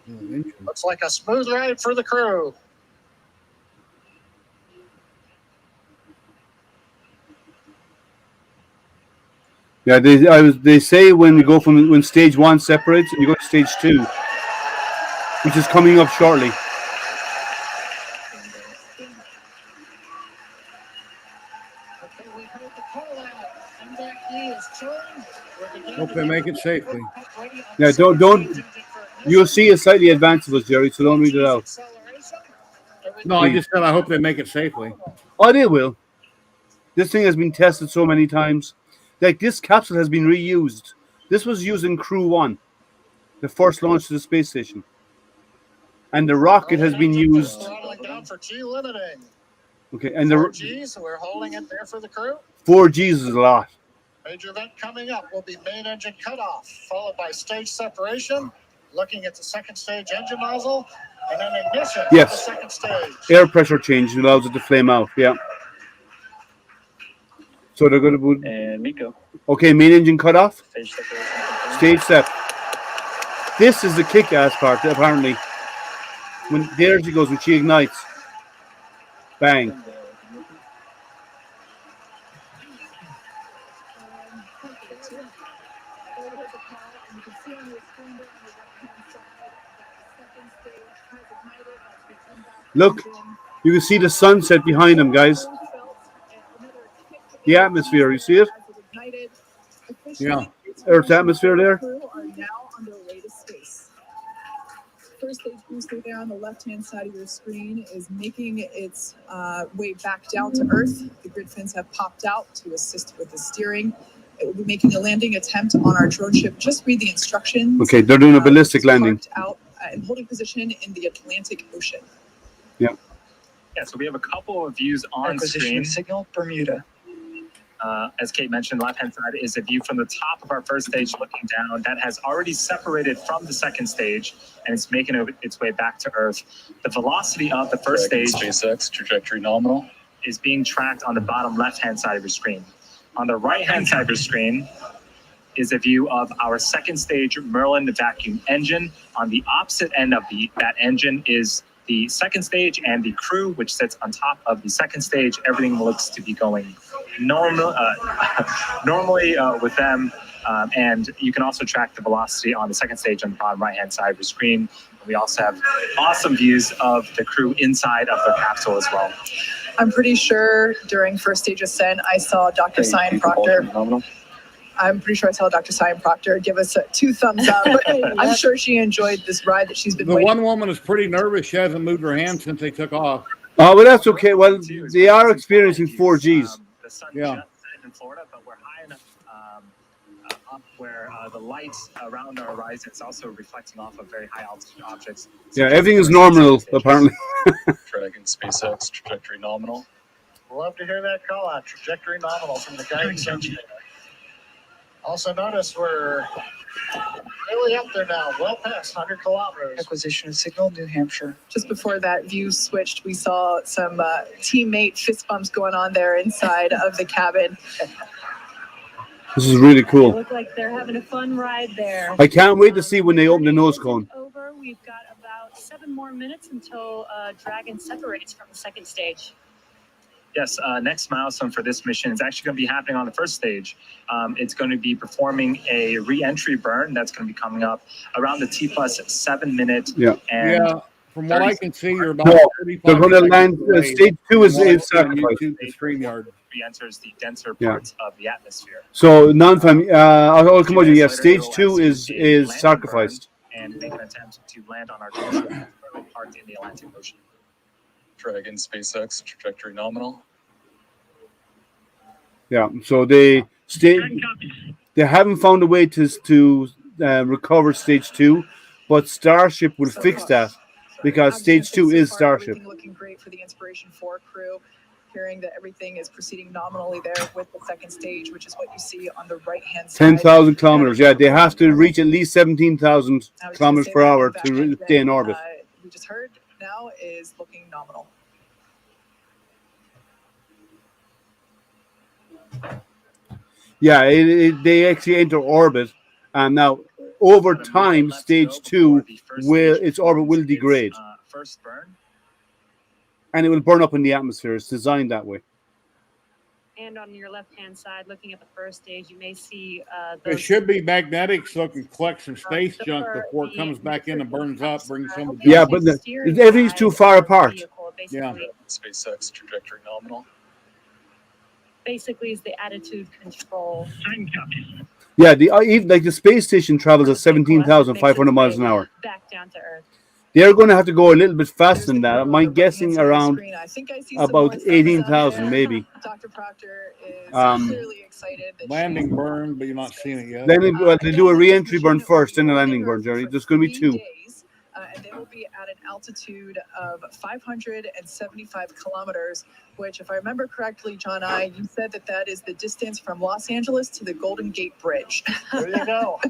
Looks like a smooth ride for the crew. Yeah, they say when we go from when stage 1 separates and you go to stage 2, which is coming up shortly. Okay, we heard the call out. MDAC is turned. Hope they make it safely. Yeah, don't. You'll see a slightly advanced of us, Jerry, so don't read it out. No, I just said I hope they make it safely. Oh, they will. This thing has been tested so many times. Like, this capsule has been reused. This was used in Crew 1, the first launch to the space station. And the rocket has been used. Throttling down for G limiting. Okay, and 4 the Gs, so we're holding it there for the crew. 4 Gs is a lot. Major event coming up will be main engine cutoff, followed by stage separation, looking at the second stage engine nozzle, and then ignition of the Yes. second stage. Air pressure change allows it to flame out. Yeah. So they're going to put. And Miko. Okay, main engine cut off. Stage separation. Stage set. This is the kick-ass part, apparently. When there she goes, when she ignites. Bang. Look, you can see the sunset behind them, guys. The atmosphere, you see it? Yeah. Earth's atmosphere there. Are now on their way to space. First stage booster there on the left-hand side of your screen is making its way back down to Earth. The grid fins have popped out to assist with the steering. It will be making a landing attempt on our drone ship. Just read the instructions. Okay, they're doing a ballistic landing. Parked out in holding position in the Atlantic Ocean. Yeah. Yeah, so we have a couple of views on screen. Signal, Bermuda. As Kate mentioned, left-hand side is a view from the top of our first stage looking down. That has already separated from the second stage, and it's making its way back to Earth. The velocity of the first stage SpaceX, trajectory nominal. is being tracked on the bottom left-hand side of your screen. On the right-hand side of your screen is a view of our second stage Merlin vacuum engine. On the opposite end of that engine is the second stage and the crew, which sits on top of the second stage. Everything looks to be going normally with them. And you can also track the velocity on the second stage on the bottom right-hand side of your screen. We also have awesome views of the crew inside of the capsule as well. I'm pretty sure during first stage ascent, I saw Dr. Cyan Proctor. I'm pretty sure I saw Dr. Cyan Proctor give us 2 thumbs up. I'm sure she enjoyed this ride that she's been The waiting. one woman is pretty nervous. She hasn't moved her hand since they took off. Oh, well, that's okay. Well, they are experiencing 4 Gs. The sun Yeah. just set in Florida, but we're high enough up where the light around our horizon is also reflecting off of very high altitude objects. Yeah, everything is nominal, apparently. Dragon, SpaceX, trajectory nominal. Love to hear that call out, trajectory nominal from the guidance engineer. Also notice we're really up there now, well past 100 kilometers. Acquisition of signal, New Hampshire. Just before that view switched, we saw some teammate fist bumps going on there inside of the cabin. This is really They cool. look like they're having a fun ride there. I can't wait to see when they open the nose cone. Over. We've got about 7 more minutes until Dragon separates from the second stage. Yes, next milestone for this mission is actually going to be happening on the first stage. It's going to be performing a re-entry burn that's going to be coming up around the T+7 minute. Yeah. And Yeah, from what I can see, you're about No, 35 They're going to seconds land. away Stage 2 is from what I see on sacrifice. YouTube, the StreamYard. re-enters the denser Yeah. parts of the atmosphere. So non-fam. I'll come on. Yeah, Minutes later, stage it'll 2 actually is be a landing burn sacrificed. and make an attempt to land on our drone ship parked in the Atlantic Ocean. Dragon, SpaceX, trajectory nominal. Yeah. So they haven't found a way to recover stage 2, but Starship will fix that because stage 2 is Starship. Everything looking great for the Inspiration 4 crew. hearing that everything is proceeding nominally there with the second stage, which is what you see on the right-hand side. 10,000 kilometers. Yeah, they have to reach at least 17,000 I was gonna kilometers say per that hour back to engine, stay in orbit. We just heard now is looking nominal. Yeah, they actually enter orbit, and now over time, stage 2 its orbit will degrade, First burn. and it will burn up in the atmosphere. It's designed that way. And on your left-hand side, looking at the first stage, you may see It those should be magnetic so it can collect some space junk before it comes back in and burns up, brings some of the Yeah, but everything's too far apart. Yeah. SpaceX trajectory nominal. Basically is the attitude control. Yeah, even like the space station travels at 17,500 miles an hour. Back down to Earth. They're going to have to go a little bit faster than that. I'm guessing around about 18,000, maybe. Dr. Proctor is clearly excited. Landing burn, but you're not seeing it yet. Then they do a re-entry burn first, then a landing burn, Jerry. There's going to be 2. And they will be at an altitude of 575 kilometers, which, if I remember correctly, John, you said that is the distance from Los Angeles to the Golden Gate Bridge. There you go.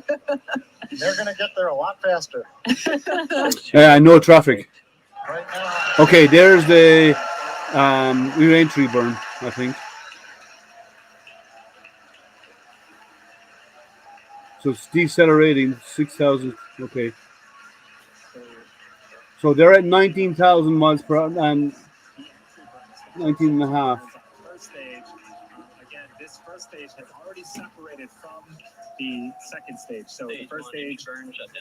They're going to get there a lot faster. Yeah, no traffic. Right now. Okay, there's the re-entry burn, I think. So it's decelerating 6,000. Okay. So they're at 19,000 miles per hour and 19 and a half. First stage, again, this first stage has already separated from the second stage. So the first stage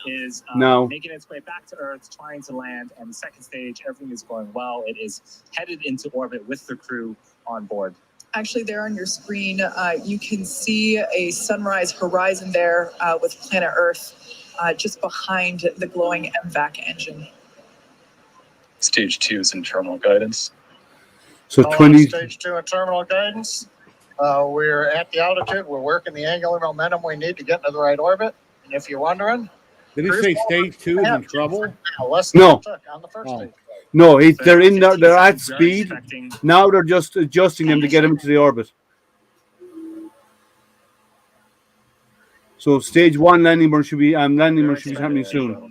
is making its way back to Earth, trying to land, and the second stage, everything is going well. It is headed into orbit with the crew on board. Actually, there on your screen, you can see a sunrise horizon there with planet Earth just behind the glowing MVAC engine. Stage 2 is in terminal guidance. So 20. Stage 2 in terminal guidance. We're at the altitude. We're working the angular momentum we need to get into the right orbit. And if you're wondering, did he say stage 2 is in trouble? No. On the first stage. No, they're in there. They're at speed. Now they're just adjusting them to get them into the orbit. So stage 1 landing burn should be happening soon.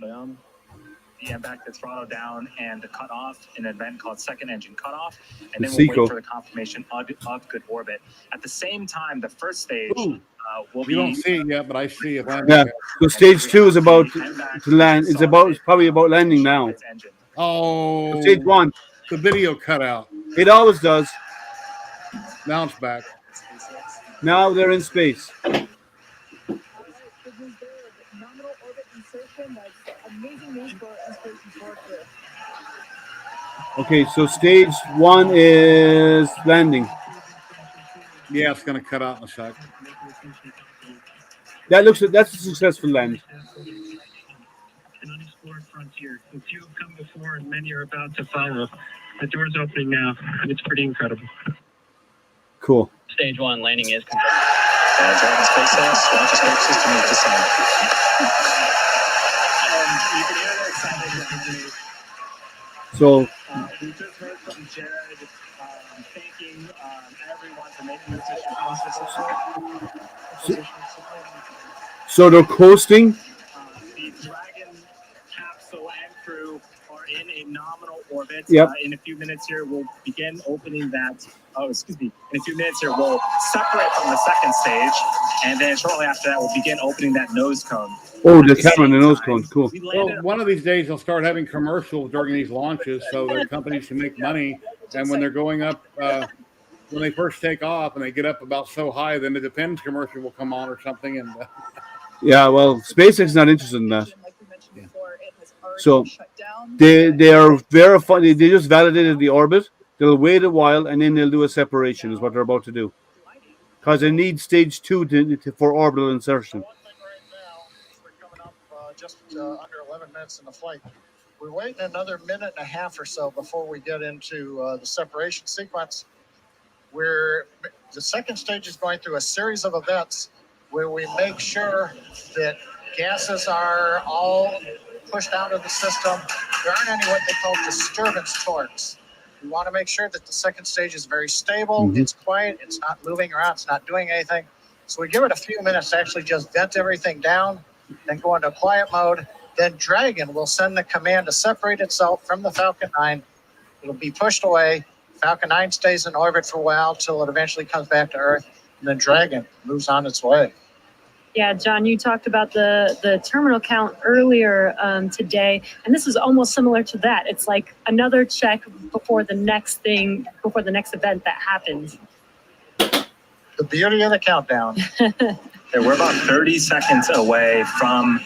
The back to throttle down and the cutoff in an event called second engine cutoff, and then we'll wait for the confirmation of good orbit. At the same time, the first stage will be. You don't see it yet, but I see it. Yeah. So stage 2 is about to land. It's probably about landing now. Oh, stage 1. The video cut out. It always does. Now it's back. Now they're in space. Okay, so stage 1 is landing. Yeah, it's going to cut out in a sec. That's a successful land. An unexplored frontier. A few have come before, and many are about to follow. The door's opening now, and it's pretty incredible. Cool. Stage 1 landing is complete. Dragon SpaceX, launch escape system is disarmed. You can hear the excitement. So. We just heard from Jared thanking everyone for making this mission possible. So they're coasting. The Dragon capsule and crew are in a nominal orbit. Yep. In a few minutes here, we'll begin opening that. In a few minutes here, we'll separate from the second stage, and then shortly after that, we'll begin opening that nose cone. Oh, the camera and the nose cone. Cool. Well, one of these days they'll start having commercials during these launches so their companies can make money. And when they're going up, when they first take off and they get up about so high, then the Depends commercial will come on or something. And yeah, well, SpaceX is not interested in that. So they are verifying. They just validated the orbit. They'll wait a while and then they'll do a separation. Is what they're about to do. Because they need stage 2 for orbital insertion. Just under 11 minutes in the flight. We're waiting another minute and a half or so before we get into the separation sequence, where the second stage is going through a series of events where we make sure that gases are all pushed out of the system. There aren't any what they call disturbance torques. We want to make sure that the second stage is very stable. It's quiet. It's not moving around. It's not doing anything. So we give it a few minutes to actually just vent everything down, then go into quiet mode. Then Dragon will send the command to separate itself from the Falcon 9. It'll be pushed away. Falcon 9 stays in orbit for a while till it eventually comes back to Earth. And then Dragon moves on its way. Yeah, John, you talked about the terminal count earlier today, and this is almost similar to that. It's like another check before the next thing, before the next event that happens. The beauty of the countdown. Okay, we're about 30 seconds away from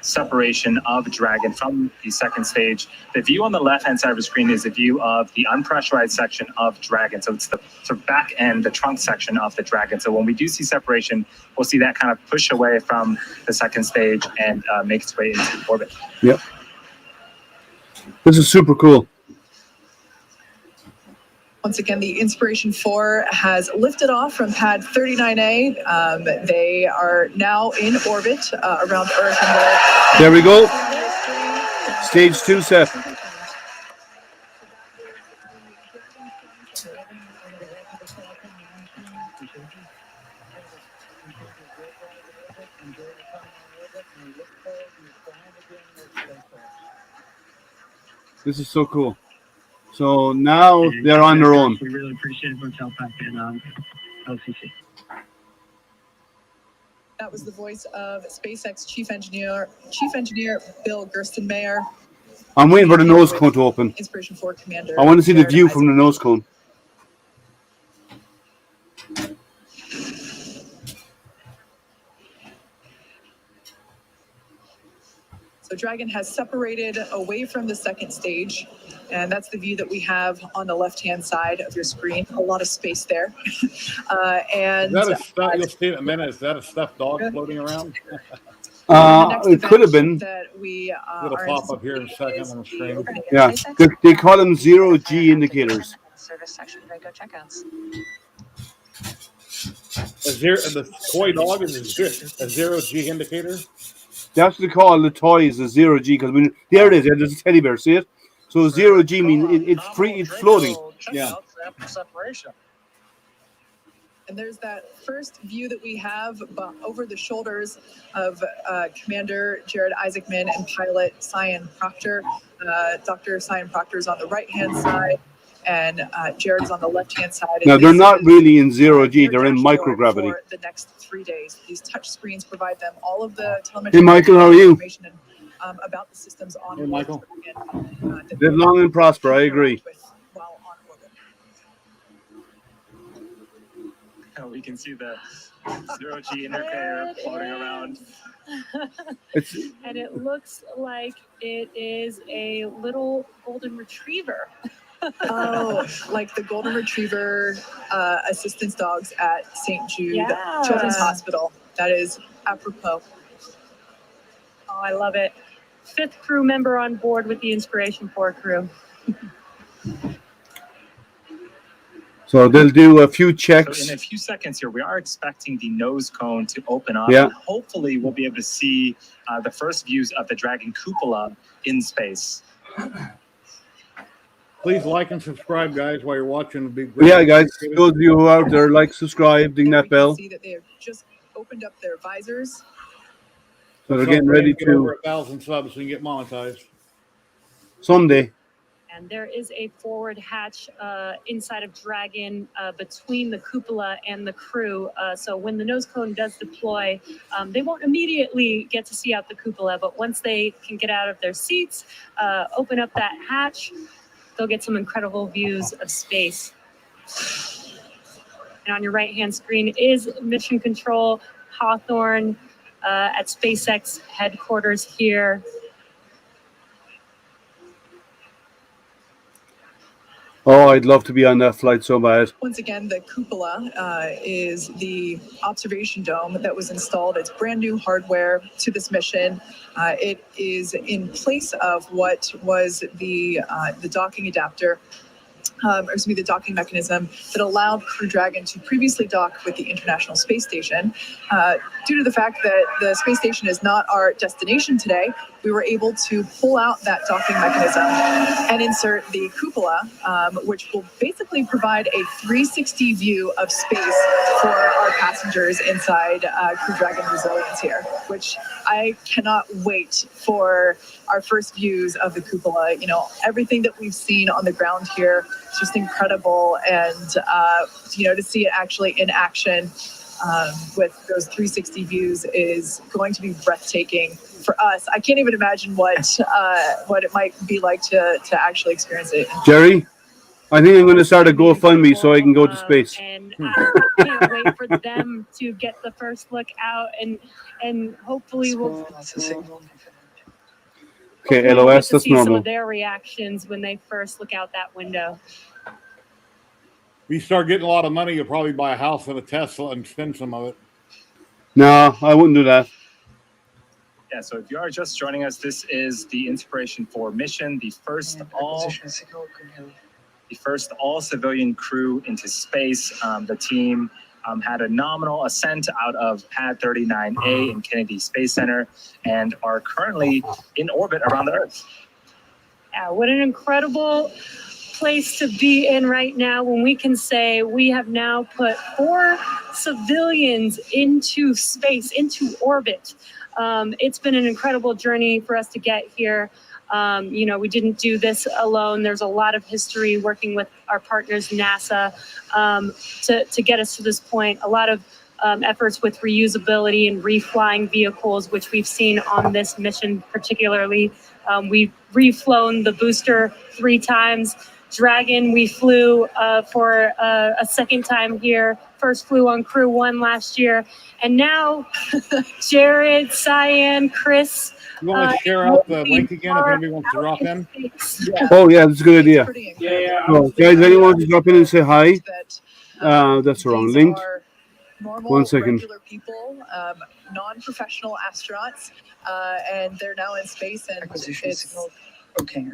separation of Dragon from the second stage. The view on the left-hand side of the screen is a view of the unpressurized section of Dragon. So it's the sort of back end, the trunk section of the Dragon. So when we do see separation, we'll see that kind of push away from the second stage and make its way into orbit. Yep. This is super cool. Once again, the Inspiration 4 has lifted off from pad 39A. They are now in orbit around Earth. And there we go. Stage 2 set. This is so cool. So now they're on their own. We really appreciate everyone's help back in LCC. that was the voice of SpaceX Chief Engineer Bill Gerstenmayer. I'm waiting for the nose cone to open. Inspiration 4 Commander. I want to see the view from the nose cone. So Dragon has separated away from the second stage, and that's the view that we have on the left-hand side of your screen. A lot of space there. And is that a stuffed, you'll see in a minute, is that a stuffed dog floating around? It could have been. That we, it'll pop up here in a second on the screen. Yeah, they call them zero-G indicators. Service section, go checkouts. The toy dog is a zero-G indicator? That's what they call the toys, the zero-G, because there it is, there's a teddy bear, see it? So zero-G means it's free, it's floating. Yeah. Separation. And there's that first view that we have over the shoulders of Commander Jared Isaacman and pilot Cyan Proctor. Dr. Cyan Proctor is on the right-hand side, and Jared's on the left-hand side. Now, they're not really in zero-G, they're in microgravity. For the next 3 days. These touch screens provide them all of the telemetry. Hey, Michael, how are you? Information about the systems on Hey, Michael. Live long and prosper, I agree. While on orbit. We can see the zero-G indicator floating around. And it looks like it is a little golden retriever. Oh, like the golden retriever assistance dogs at St. Jude Yeah. Children's Hospital. That is apropos. Oh, I love it. 5th crew member on board with the Inspiration 4 crew. So they'll do a few So checks. in a few seconds here, we are expecting the nose cone to open up. Yeah. And hopefully, we'll be able to see the first views of the Dragon cupola in space. Please like and subscribe, guys, while you're watching. It'd be great. Yeah, guys, those of you who are out there, like, subscribe, ding that We can bell. see that they have just opened up their visors. So they're getting ready Get over to 1,000 subs so you can get monetized. someday. And there is a forward hatch inside of Dragon between the cupola and the crew. So when the nose cone does deploy, they won't immediately get to see out the cupola, but once they can get out of their seats, open up that hatch, they'll get some incredible views of space. And on your right-hand screen is Mission Control Hawthorne at SpaceX headquarters here. Oh, I'd love to be on that flight so bad. Once again, the cupola is the observation dome that was installed. It's brand new hardware to this mission. It is in place of what was the docking adapter, the docking mechanism that allowed Crew Dragon to previously dock with the International Space Station. Due to the fact that the space station is not our destination today, we were able to pull out that docking mechanism and insert the cupola, which will basically provide a 360 view of space for our passengers inside Crew Dragon Resilience here, which I cannot wait for our first views of the cupola. You know, everything that we've seen on the ground here is just incredible, and you know, to see it actually in action with those 360 views is going to be breathtaking for us. I can't even imagine what it might be like to actually experience it. Jerry, I think I'm going to start a GoFundMe so I can go to space. And I can't wait for them to get the first look out, and hopefully we'll Okay, LOS, that's see some normal. of their reactions when they first look out that window. If you start getting a lot of money, you'll probably buy a house and a Tesla and spend some of it. No, I wouldn't do that. Yeah, so if you are just joining us, this is the Inspiration 4 mission, the first all civilian crew into space. The team had a nominal ascent out of Pad 39A in Kennedy Space Center and are currently in orbit around the Earth. Yeah, what an incredible place to be in right now when we can say we have now put 4 civilians into space, into orbit. It's been an incredible journey for us to get here. You know, we didn't do this alone. There's a lot of history working with our partners, NASA, to get us to this point. A lot of efforts with reusability and reflying vehicles, which we've seen on this mission particularly. We've reflown the booster 3 times. Dragon, we flew for a second time here. First flew on Crew 1 last year. And now Jared, Cyan, Chris. You want to share out the link again if anybody wants to drop in? Yeah. Oh, yeah, that's a good idea. Yeah. Oh, guys, anyone wants to drop in and say hi? That's the wrong link. Normal, 1 second. regular people, non-professional astronauts, and they're now in space. And it's okay.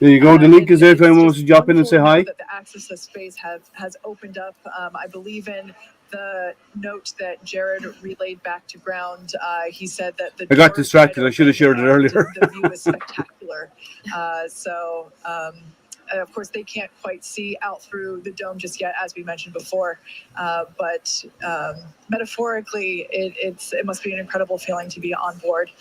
There you go. The link is there if anyone wants to drop in and say hi. that the access to space has opened up. I believe in the note that Jared relayed back to ground. He said that the I got doors distracted. wide I should have shared it open, earlier. The view is spectacular. Of course, they can't quite see out through the dome just yet, as we mentioned before. But metaphorically, it must be an incredible feeling to be on board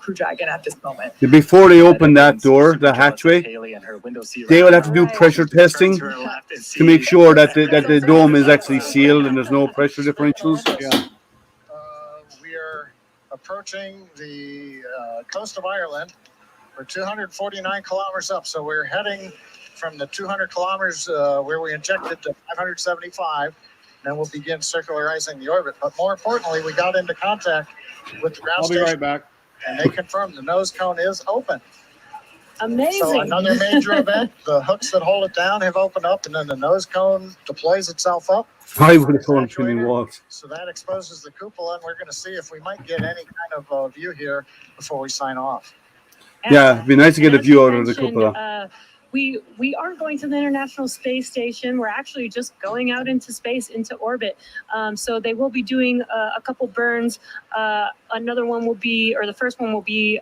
Crew Dragon at this moment. Before they open that door, the hatchway, they will have to do pressure testing to make sure that the dome is actually sealed and there's no pressure differentials. Yeah. We are approaching the coast of Ireland. We're 249 kilometers up, so we're heading from the 200 kilometers where we injected to 575. Then we'll begin circularizing the orbit. But more importantly, we got into contact with the ground I'll be station, right back. and they confirmed the nose cone is open. Amazing. So another major event, the hooks that hold it down have opened up, and then the nose cone deploys itself up. I would have thought it walks. So that exposes the cupola, and we're going to see if we might get any kind of view here before we sign off. Yeah, it'd be nice to get a view out of the mentioned, cupola. We aren't going to the International Space Station. We're actually just going out into space, into orbit. So they will be doing a couple burns. Another one will be, or the first one will be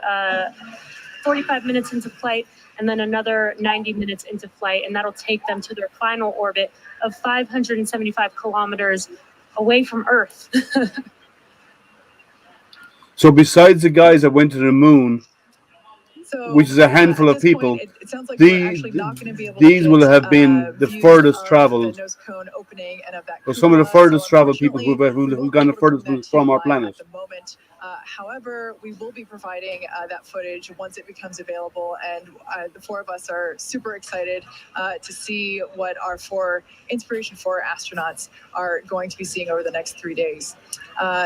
45 minutes into flight, and then another 90 minutes into flight. And that'll take them to their final orbit of 575 kilometers away from Earth. So besides the guys that went to the moon, which is a handful of people, It sounds like these we're actually not going to be able these to will get, have been the views furthest of traveled. the nose cone opening and of that Or some of the cupola. furthest So traveled people unfortunately, who've gone the furthest from our planet. at the moment. However, we will be providing that footage once it becomes available, and the 4 of us are super excited to see what our 4 Inspiration 4 astronauts are going to be seeing over the next 3 days.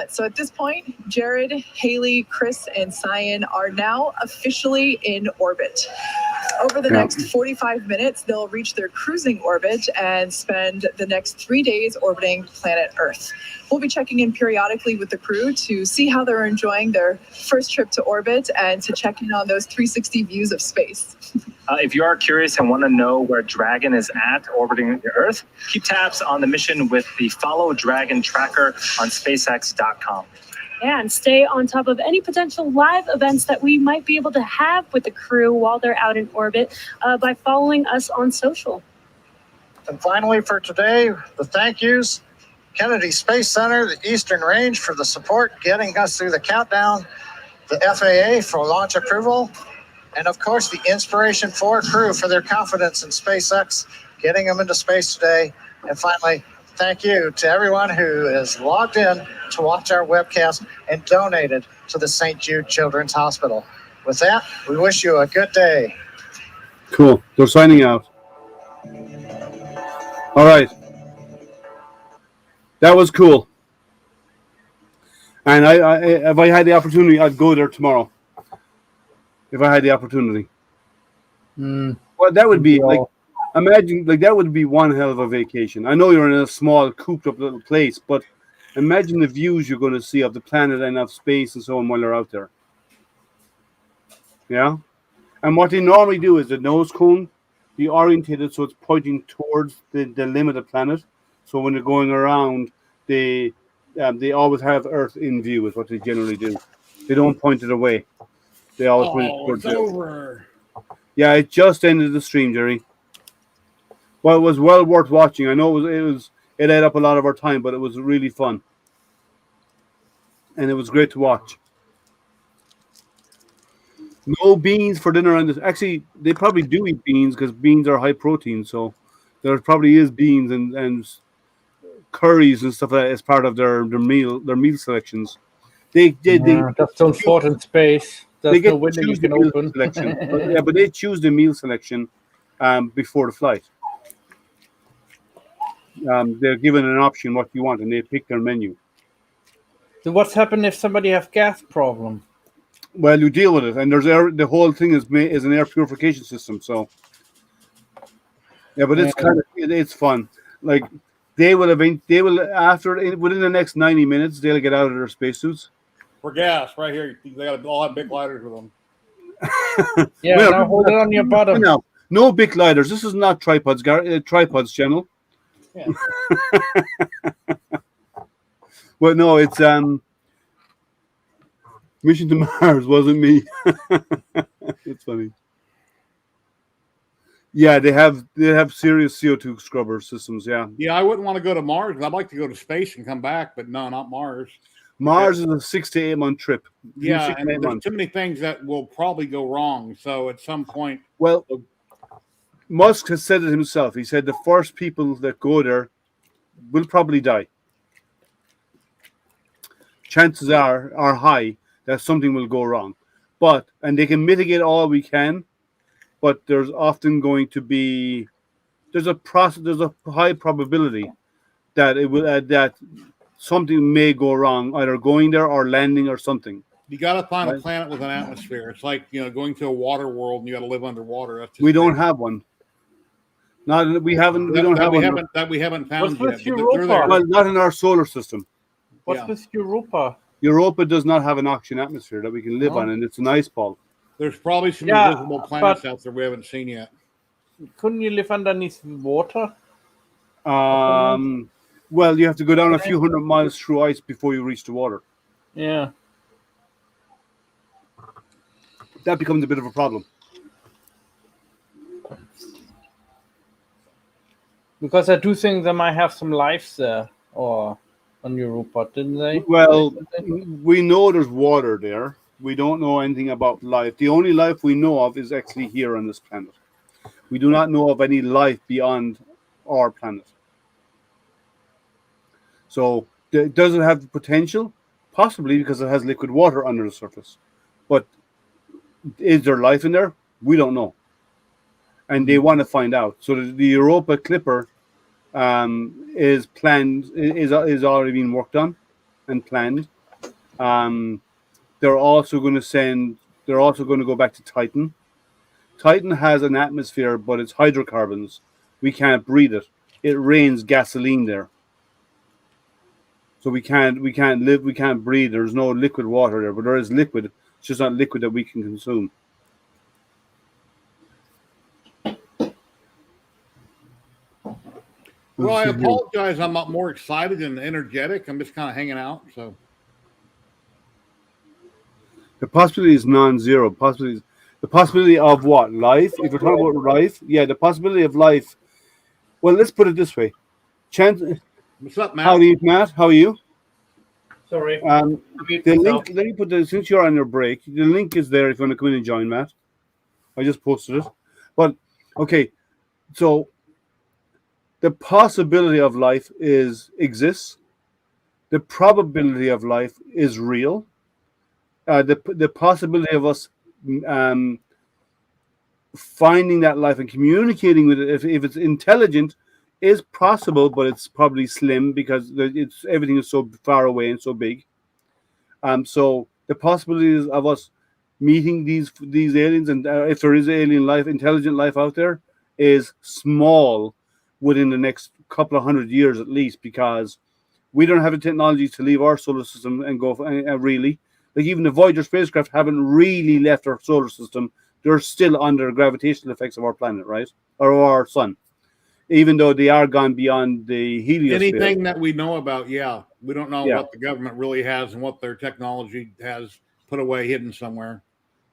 So at this point, Jared, Haley, Chris, and Cyan are now officially in orbit. Over the next 45 minutes, they'll reach their cruising orbit and spend the next 3 days orbiting planet Earth. We'll be checking in periodically with the crew to see how they're enjoying their first trip to orbit and to check in on those 360 views of space. If you are curious and want to know where Dragon is at orbiting the Earth, keep tabs on the mission with the Follow Dragon tracker on SpaceX.com. Yeah, and stay on top of any potential live events that we might be able to have with the crew while they're out in orbit by following us on social. And finally, for today, the thank yous. Kennedy Space Center, the Eastern Range for the support getting us through the countdown, the FAA for launch approval, and of course the Inspiration 4 crew for their confidence in SpaceX, getting them into space today. And finally, thank you to everyone who is logged in to watch our webcast and donated to the St. Jude Children's Hospital. With that, we wish you a good day. Cool. They're signing out. All right. That was cool. And I if I had the opportunity, I'd go there tomorrow. If I had the opportunity. Well, that would be like, imagine, like, that would be one hell of a vacation. I know you're in a small, cooped up little place, but imagine the views you're going to see of the planet and of space and so on while you're out there. Yeah? And what they normally do is the nose cone be orientated so it's pointing towards the limit of the planet. So when they're going around, they always have Earth in view, is what they generally do. They don't point it away. They always point it towards it's over. Yeah, it just ended the stream, Jerry. Well, it was well worth watching. I know it ate up a lot of our time, but it was really fun. And it was great to watch. No beans for dinner on this. Actually, they probably do eat beans because beans are high protein. So there probably is beans and curries and stuff like that as part of their meal selections. They that's so important in space. There's no window you can open. But they choose the meal selection before the flight. They're given an option what you want, and they pick their menu. So what's happened if somebody has gas problem? Well, you deal with it, and there's air. The whole thing is an air purification system. So, yeah, but it's it's fun. Like within the next 90 minutes they'll get out of their spacesuits. For gas, right here, they got all have big lighters with them. Now hold it on your bottom. No big lighters. This is not tripods. Tripods channel. Yeah. Well, no, it's Mission to Mars wasn't me. It's funny. Yeah, they have serious CO2 scrubber systems. Yeah. Yeah, I wouldn't want to go to Mars. I'd like to go to space and come back, but no, not Mars. Mars is a 6 to 8 month trip. Yeah, and there's too many things that will probably go wrong. So at some point, well, Musk has said it himself. He said the first people that go there will probably die. Chances are high that something will go wrong, and they can mitigate all we can, but there's often going to be there's a high probability that it will that something may go wrong, either going there or landing or something. You got to find a planet with an atmosphere. It's like going to a water world and you got to live underwater. We don't have one. We haven't found yet. Well, not in our solar system. What's with Europa? Europa does not have an oxygen atmosphere that we can live on, and it's an ice ball. There's probably some invisible planets out there we haven't seen yet. Couldn't you live underneath water? Well, you have to go down a few hundred miles through ice before you reach the water. Yeah. That becomes a bit of a problem. Because I do think they might have some life there, or on Europa, didn't they? Well, we know there's water there. We don't know anything about life. The only life we know of is actually here on this planet. We do not know of any life beyond our planet. So, does it have the potential? Possibly, because it has liquid water under the surface. But is there life in there? We don't know. And they want to find out. So the Europa Clipper is already being worked on and planned. They're also going to go back to Titan. Titan has an atmosphere, but it's hydrocarbons. We can't breathe it. It rains gasoline there. So we can't breathe. There's no liquid water there, but there is liquid. It's just not liquid that we can consume. Well, I apologize. I'm not more excited and energetic. I'm just kind of hanging out. So The possibility is non-zero. The possibility of what? Life? If you're talking about life, yeah, the possibility of life. Well, let's put it this way. Chance. What's up, Matt? Howdy, Matt. How are you? Sorry. The link. Let me put the, since you're on your break, the link is there if you want to come in and join, Matt. I just posted it. But okay, so the possibility of life exists. The probability of life is real. The possibility of us finding that life and communicating with it, if it's intelligent, is possible, but it's probably slim because everything is so far away and so big. So the possibilities of us meeting these aliens, and if there is alien life, intelligent life out there, is small within the next couple of 100 years at least, because we don't have the technology to leave our solar system and go really. Like even the Voyager spacecraft haven't really left our solar system. They're still under gravitational effects of our planet, right? Or our sun. Even though they are gone beyond the heliosphere. Anything that we know about, yeah. We don't know what the government really has and what their technology has put away hidden somewhere.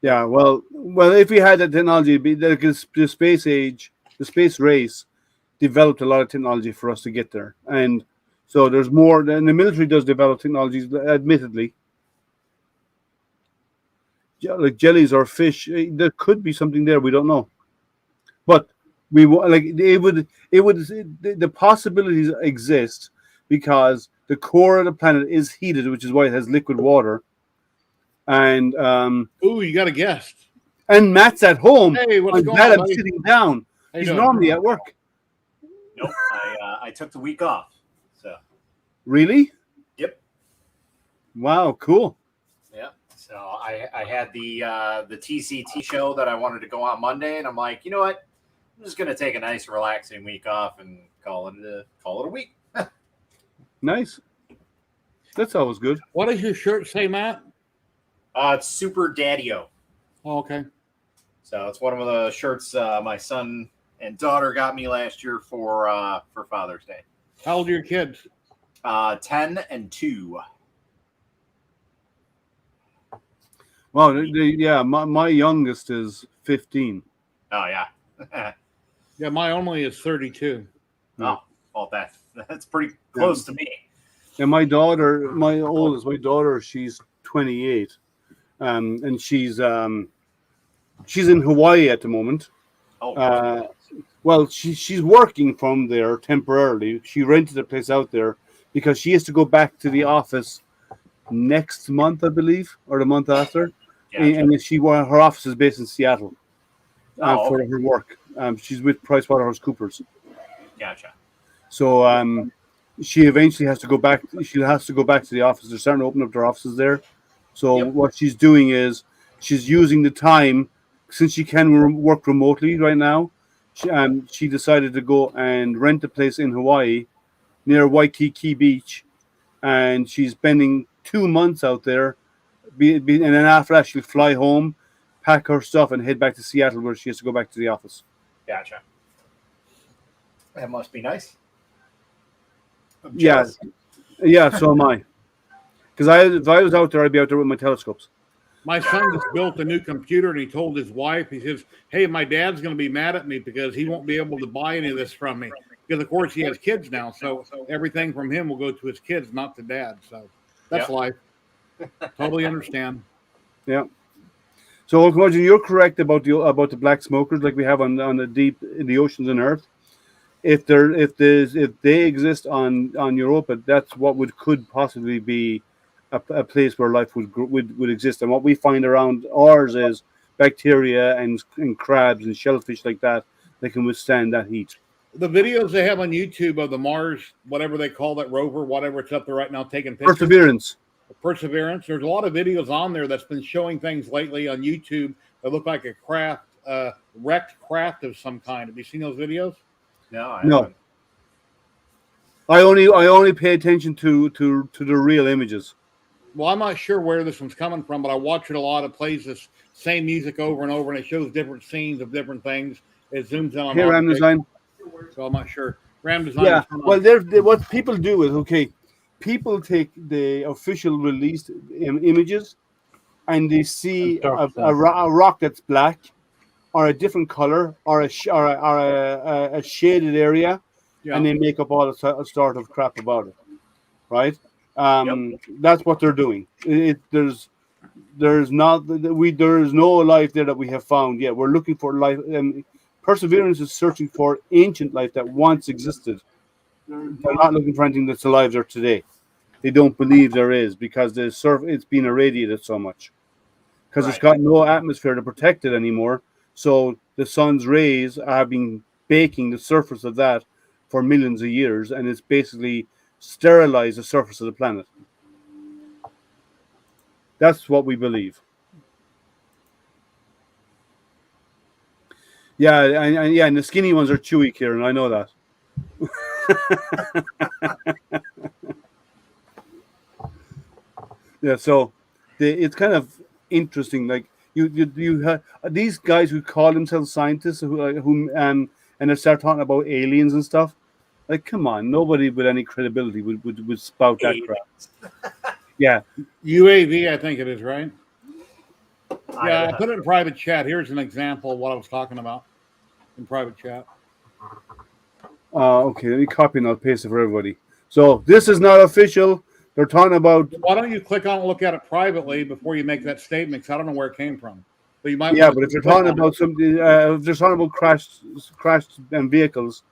Yeah, well, if we had that technology, the space age, the space race developed a lot of technology for us to get there. And so there's more, and the military does develop technologies, admittedly. Like jellies or fish, there could be something there, we don't know. But the possibilities exist because the core of the planet is heated, which is why it has liquid water. And ooh, you got a guest. And Matt's at home. Hey, what's I'm going glad on, I'm buddy? sitting down. How you He's doing? normally at work. Nope, I took the week off. So Really? Yep. Wow, cool. Yeah. So I had the TCT show that I wanted to go on Monday, and I'm like, you know what? I'm just gonna take a nice relaxing week off and call it a week. Nice. That's always good. What does your shirt say, Matt? It's Super Daddy-O. Oh, okay. So it's one of the shirts my son and daughter got me last year for Father's Day. How old are your kids? 10 and 2. Wow, yeah, my youngest is 15. Oh yeah. Yeah, my only is 32. Oh, well, that's pretty close to me. And my daughter, she's 28, and she's in Hawaii at the moment. Oh. Well, she's working from there temporarily. She rented a place out there because she has to go back to the office next month, I believe, or the month after. Gotcha. And her office is based in Seattle for her work. She's with PricewaterhouseCoopers. Gotcha. So she eventually has to go back. She has to go back to the office. They're starting to open up their offices there. So what she's doing is she's using the time, since she can work remotely right now. She decided to go and rent a place in Hawaii near Waikiki Beach, and she's spending 2 months out there. And then after that, she'll fly home, pack her stuff, and head back to Seattle, where she has to go back to the office. Gotcha. That must be nice. Yeah, so am I. Because if I was out there, I'd be out there with my telescopes. My son just built a new computer, and he told his wife, he says, hey, my dad's going to be mad at me because he won't be able to buy any of this from me. Because, of course, he has kids now, so everything from him will go to his kids, not to dad. So that's life. Totally understand. Yeah. So, Roger, you're correct about the black smokers like we have on the deep in the oceans and Earth. If they exist on Europa, that's what could possibly be a place where life would exist. And what we find around ours is bacteria and crabs and shellfish like that can withstand that heat. The videos they have on YouTube of the Mars, whatever they call that rover, whatever it's up there right now, taking pictures. Perseverance. There's a lot of videos on there that's been showing things lately on YouTube that look like a wrecked craft of some kind. Have you seen those videos? No. I only pay attention to the real images. Well, I'm not sure where this one's coming from, but I watch it a lot. It plays this same music over and over, and it shows different scenes of different things. It zooms in on Ram Design. So I'm not sure. Ram Design. Yeah. Well, what people do is, people take the official released images and they see Dark a rock that's black, or a different color, or a shaded area, Yeah. and they make up all a sort of crap about it, right? That's what they're doing. There's not there is no life there that we have found yet. We're looking for life. Perseverance is searching for ancient life that once existed. They're not looking for anything that's alive there today. They don't believe there is because it's been irradiated so much. Because it's got no atmosphere to protect it anymore. So the sun's rays have been baking the surface of that for millions of years, and it's basically sterilized the surface of the planet. That's what we believe. Yeah, and the skinny ones are chewy, Kieran. I know that. Yeah, so it's kind of interesting. Like you have these guys who call themselves scientists and they start talking about aliens and stuff. Like, come on, nobody with any credibility would spout that crap. Yeah, UAV, I think it is, right? Yeah, I put it in private chat. Here's an example of what I was talking about in private chat. Okay, let me copy and I'll paste it for everybody. So this is not official. They're talking about. Why don't you click on and look at it privately before you make that statement? Because I don't know where it came from. But you might. Yeah, but if they're talking about something, if they're talking about crashed vehicles.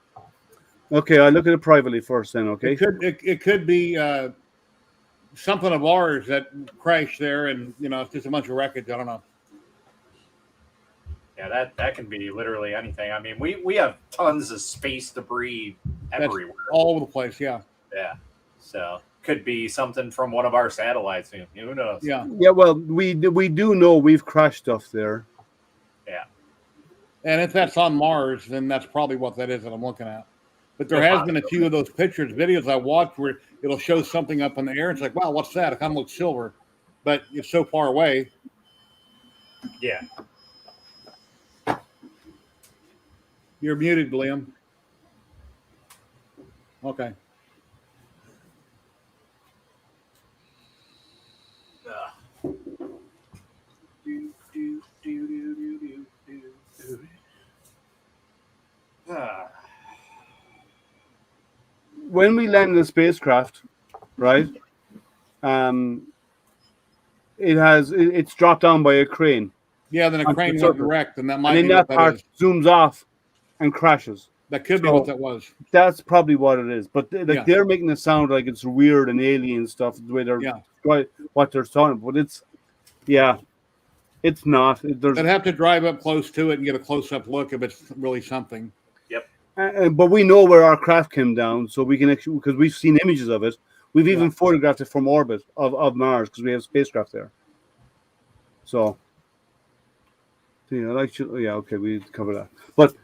Okay, I'll look at it privately first. Then, okay. It could be something of ours that crashed there, and it's just a bunch of wreckage. I don't know. Yeah, that can be literally anything. I mean, we have tons of space debris everywhere, all over the place. Yeah. Yeah. So could be something from one of our satellites. Who knows? Yeah. Yeah. Well, we do know we've crashed stuff there. Yeah. And if that's on Mars, then that's probably what that is that I'm looking at. But there has been a few of those videos I watched where it'll show something up in the air. It's like, wow, what's that? It kind of looks silver, but it's so far away. Yeah. You're muted, Liam. Okay. When we land the spacecraft, right? It's dropped down by a crane. Yeah, then a crane went direct, and that might be what that is. Zooms off and crashes. That could be what that was. That's probably what it is. But they're making it sound like it's weird and alien stuff the way they're what they're talking. But it's not. They'd have to drive up close to it and get a close-up look if it's really something. Yep. But we know where our craft came down, so we can actually, because we've seen images of it. We've even photographed it from orbit of Mars because we have spacecraft there. So, okay, we covered that. But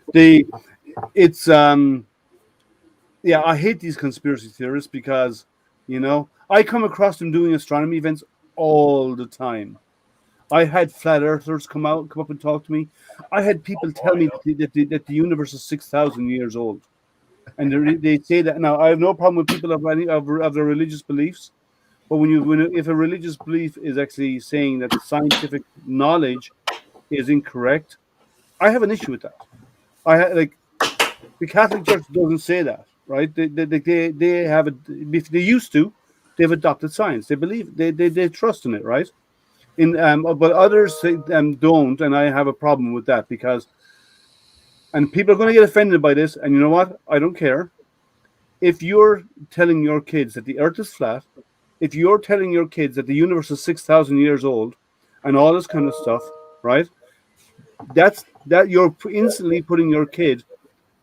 I hate these conspiracy theorists because, I come across them doing astronomy events all the time. I had flat earthers come up and talk to me. I had people tell me that the universe is 6,000 years old. And they say that. Now, I have no problem with people of their religious beliefs. But if a religious belief is actually saying that the scientific knowledge is incorrect, I have an issue with that. The Catholic Church doesn't say that, right? They have if they used to, they've adopted science. They believe they trust in it, right? But others don't, and I have a problem with that because, and people are going to get offended by this, and you know what? I don't care. If you're telling your kids that the Earth is flat, if you're telling your kids that the universe is 6,000 years old, and all this kind of stuff, right? That you're instantly putting your kid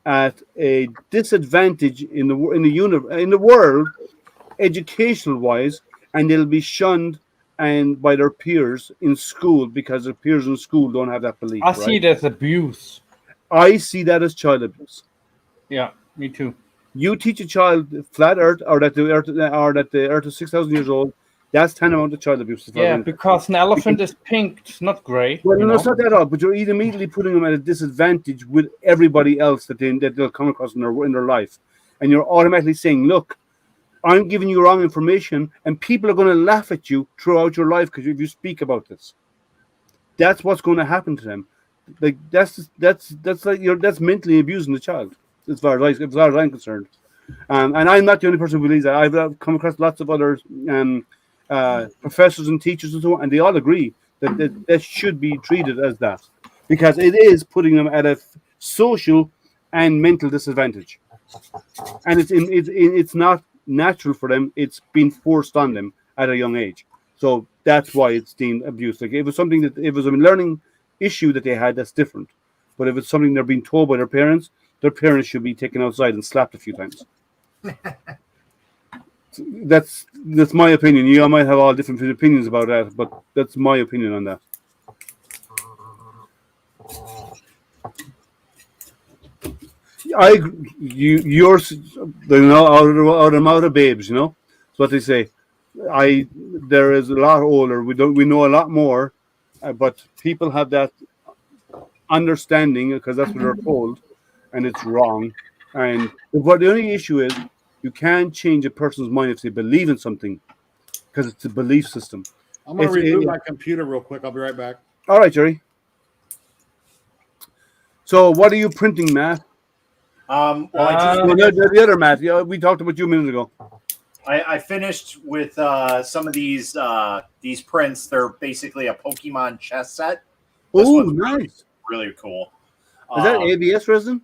at a disadvantage in the world, educational wise, and they'll be shunned and by their peers in school because their peers in school don't have that belief. I see it as abuse. I see that as child abuse. Yeah, me too. You teach a child flat Earth or that the Earth is 6,000 years old. That's tantamount to child abuse. Yeah, because an elephant is pink, it's not grey. Well, no, it's not that at all. But you're immediately putting them at a disadvantage with everybody else that they'll come across in their life, and you're automatically saying, "Look, I'm giving you wrong information, and people are going to laugh at you throughout your life because if you speak about this, that's what's going to happen to them. Like that's like that's mentally abusing the child, as far as I'm concerned. And I'm not the only person who believes that. I've come across lots of other professors and teachers and so on, and they all agree that should be treated as that because it is putting them at a social and mental disadvantage, and it's not natural for them. It's been forced on them at a young age, so that's why it's deemed abuse. Like if it was something that if it was a learning issue that they had, that's different. But if it's something they're being told by their parents should be taken outside and slapped a few times. That's my opinion. You might have all different opinions about that, but that's my opinion on that. Yours, out of babes, you know. That's what they say. There is a lot older. We know a lot more, but people have that understanding because that's what they're told, and it's wrong. And what the only issue is, you can't change a person's mind if they believe in something, because it's a belief system. I'm going to reboot my computer real quick. I'll be right back. All right, Jerry. So, what are you printing, Matt? The other Matt. Yeah, we talked about you a minute ago. I finished with some of these prints. They're basically a Pokemon chess set. Oh, nice! Really cool. Is that ABS resin?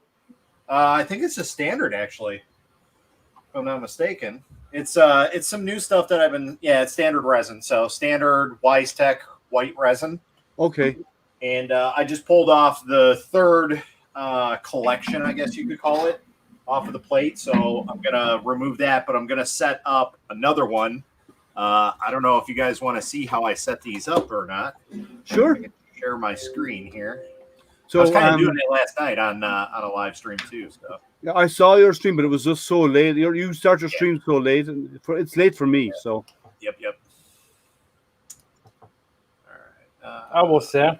I think it's a standard, actually. If I'm not mistaken. It's some new stuff that I've been. Yeah, it's standard resin. So standard Wise Tech white resin. Okay. And I just pulled off the third collection, I guess you could call it, off of the plate. So I'm going to remove that, but I'm going to set up another one. I don't know if you guys want to see how I set these up or not. Sure. I can share my screen here. So I was kind of doing it last night on a live stream too. So yeah, I saw your stream, but it was just so late. You start your stream so late, and it's late for me. So. Yep. All right. I was there.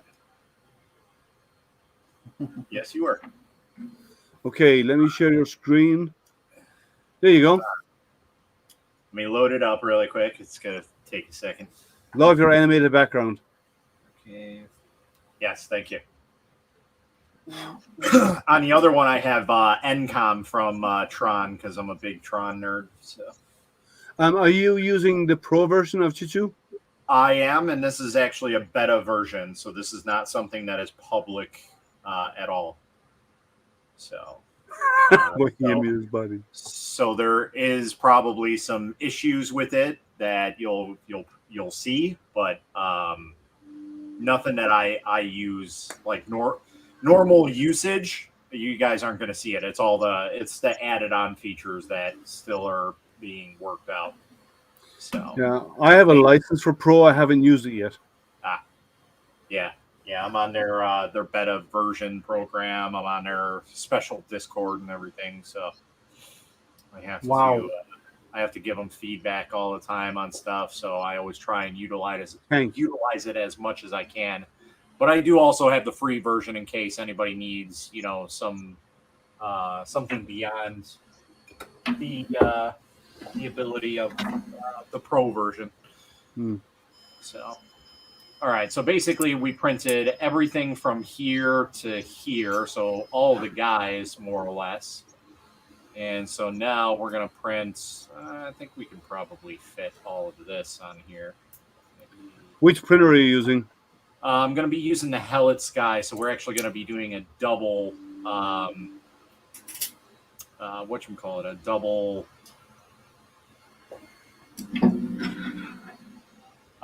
Yes, you were. Okay, let me share your screen. There you go. Let me load it up really quick. It's going to take a second. Love your animated background. Okay. Yes, thank you. On the other one, I have NCOM from Tron because I'm a big Tron nerd. So. Are you using the Pro version of Chichu? I am, and this is actually a beta version, so this is not something that is public at all. So, so there is probably some issues with it that you'll see, but nothing that I use like normal usage. You guys aren't going to see it. It's the added on features that still are being worked out. So yeah, I have a license for Pro. I haven't used it yet. Yeah, I'm on their beta version program. I'm on their special Discord and everything. So I have to give them feedback all the time on stuff. So I always try and utilize it as much as I can. But I do also have the free version in case anybody needs, some something beyond the ability of the Pro version. So. All right, so basically we printed everything from here to here, so all the guys, more or less. And so now we're going to print, I think we can probably fit all of this on here. Which printer are you using? I'm going to be using the Hellet Sky, so we're actually going to be doing a double,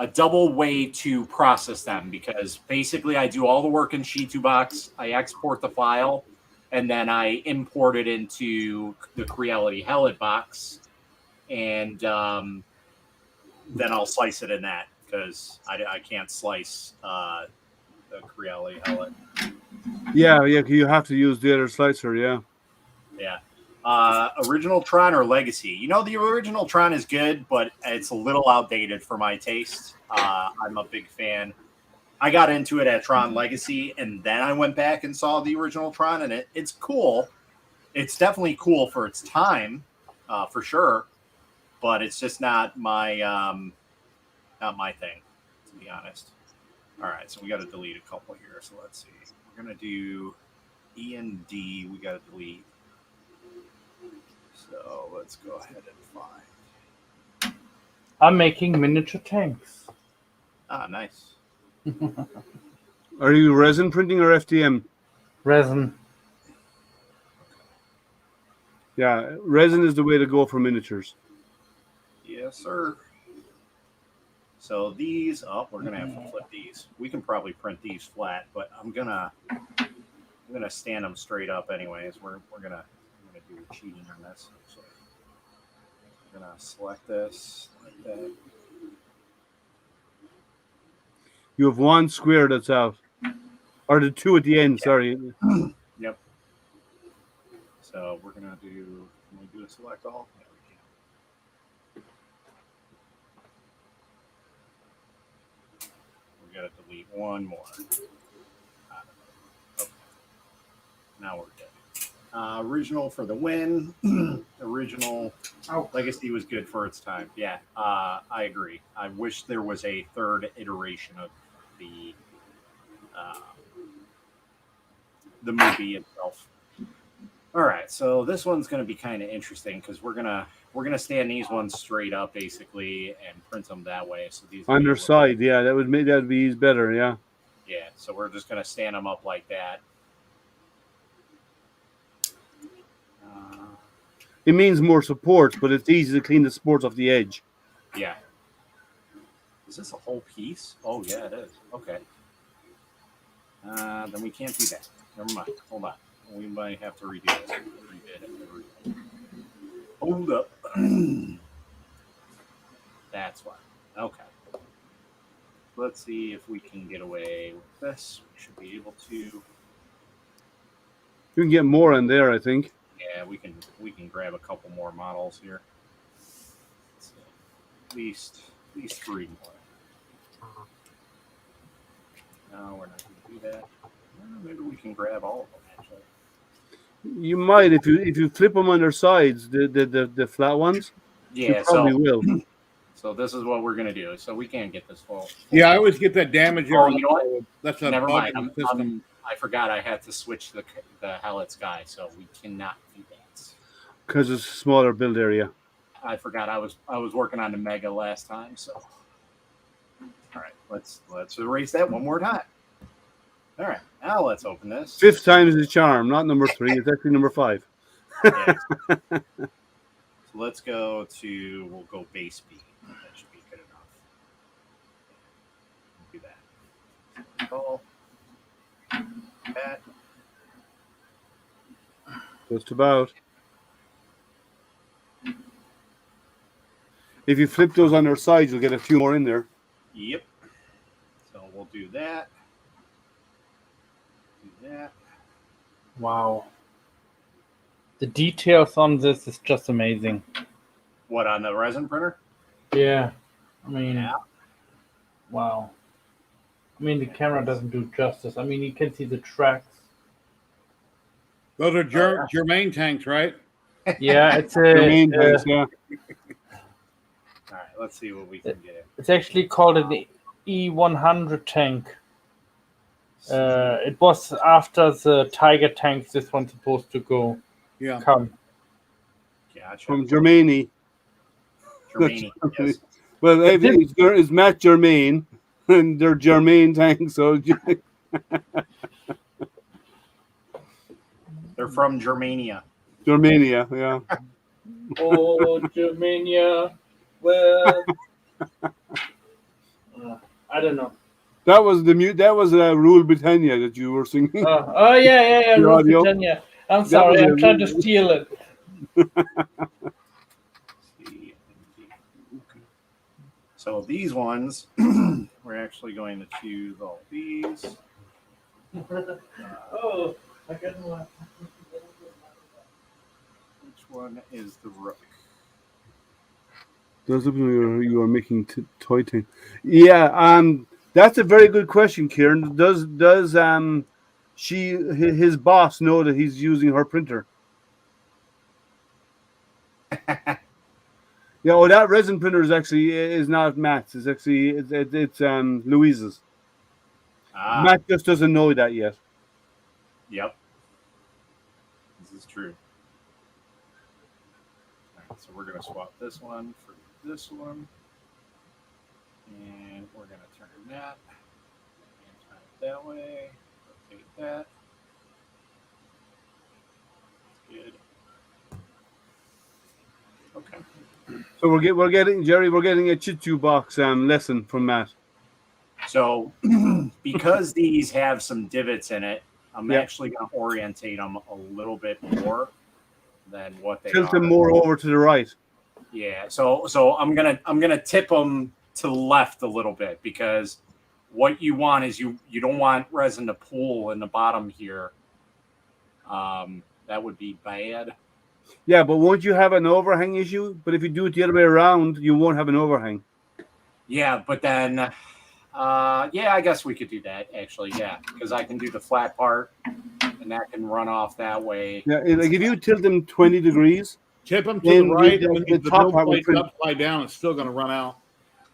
a double way to process them, because basically I do all the work in Shitu Box, I export the file, and then I import it into the Creality Hellet Box, and then I'll slice it in that, because I can't slice the Creality Hellet. Yeah, you have to use the other slicer, yeah. Yeah. Original Tron or Legacy? The original Tron is good, but it's a little outdated for my taste. I'm a big fan. I got into it at Tron Legacy, and then I went back and saw the original Tron, and it's cool. It's definitely cool for its time, for sure. but it's just not my thing, to be honest. All right, so we got to delete a couple here. So let's see. We're gonna do E and D. We got to delete. So let's go ahead and find. I'm making miniature tanks. Ah, nice. Are you resin printing or FDM? Resin. Yeah, resin is the way to go for miniatures. Yes, sir. So these, we're gonna have to flip these. We can probably print these flat, but I'm gonna stand them straight up anyways. We're gonna do cheating on this. So we're gonna select this like that. You have one square that's out, or the two at the end. Sorry. Yep. So we're gonna do. Can we do a select all? Yeah, we can. We gotta delete one more. Okay. Now we're good. Original for the win. Original Legacy was good for its time. Yeah, I agree. I wish there was a third iteration of the movie itself. All right, so this one's going to be kind of interesting because we're gonna stand these ones straight up basically and print them that way. So these Underside, yeah, that would be better, yeah. Yeah, so we're just gonna stand them up like that. It means more support, but it's easy to clean the supports off the edge. Yeah. Is this a whole piece? Oh yeah, it is. Okay. Then we can't do that. Never mind. Hold on. We might have to redo this. Hold up. That's why. Okay. Let's see if we can get away with this. We should be able to. You can get more in there, I think. Yeah, we can grab a couple more models here. So at least 3 more. No, we're not going to do that. Maybe we can grab all of them actually. You might if you flip them on their sides, the flat ones. Yeah, you probably will. So this is what we're going to do. So we can't get this full. Yeah, I always get that damage. Oh, you know what? That's a Never bug mind. in the system. I forgot I had to switch the Hellet's guy, so we cannot do that. Because it's a smaller build area. I forgot I was working on the Mega last time, so all right, let's erase that one more time. All right, now let's open this. 5th time is the charm, not number 3. It's actually number 5. Yeah. So let's go to we'll go base B. That should be good enough. Do that. Call. That. Just about. If you flip those on their sides, you'll get a few more in there. Yep. So we'll do that. Do that. Wow. The details on this is just amazing. What, on the resin printer? Yeah. I mean, Yeah. Wow. I mean, the camera doesn't do justice. I mean, you can see the tracks. Those are Germain tanks, right? Yeah, it's a. Germain tanks, yeah. All right, let's see what we can get. It's actually called an E100 tank. It was after the Tiger tanks. This one's supposed to go. Yeah. Come. Gotcha. From Germany. Germany, yes. Well, it's Matt Germain, and they're Germain tanks, so. They're from Germania. Germania, yeah. Oh, Germania. Well, I don't know. That was Rule Britannia that you were singing. Oh yeah, The Rule audio. Britannia. I'm sorry, I'm trying to steal it. So these ones, we're actually going to choose all these. Oh, I got one. Which one is the Rook? Those of you are making toy tank. Yeah, that's a very good question, Kieran. Does his boss know that he's using her printer? Yeah, oh, that resin printer is not Matt's. It's actually it's Louise's. Ah, Matt just doesn't know that yet. yep. This is true. All right, so we're going to swap this one for this one. And we're going to turn that. And turn it that way. Rotate that. That's good. Okay. So we're getting Jerry. We're getting a Chitu box lesson from Matt. So because these have some divots in it, I'm Yeah. actually going to orientate them a little bit more than what they Tilt are. them more over to the right. Yeah. So I'm gonna tip them to the left a little bit, because what you want is you don't want resin to pool in the bottom here. That would be bad. Yeah, but won't you have an overhang issue? But if you do it the other way around, you won't have an overhang. Yeah, but then, yeah, I guess we could do that actually. Yeah, because I can do the flat part, and that can run off that way. Yeah, like if you tilt them 20 degrees, Tip them to then the right, the and the top middle part will plate's print. upside down. It's still going to run out.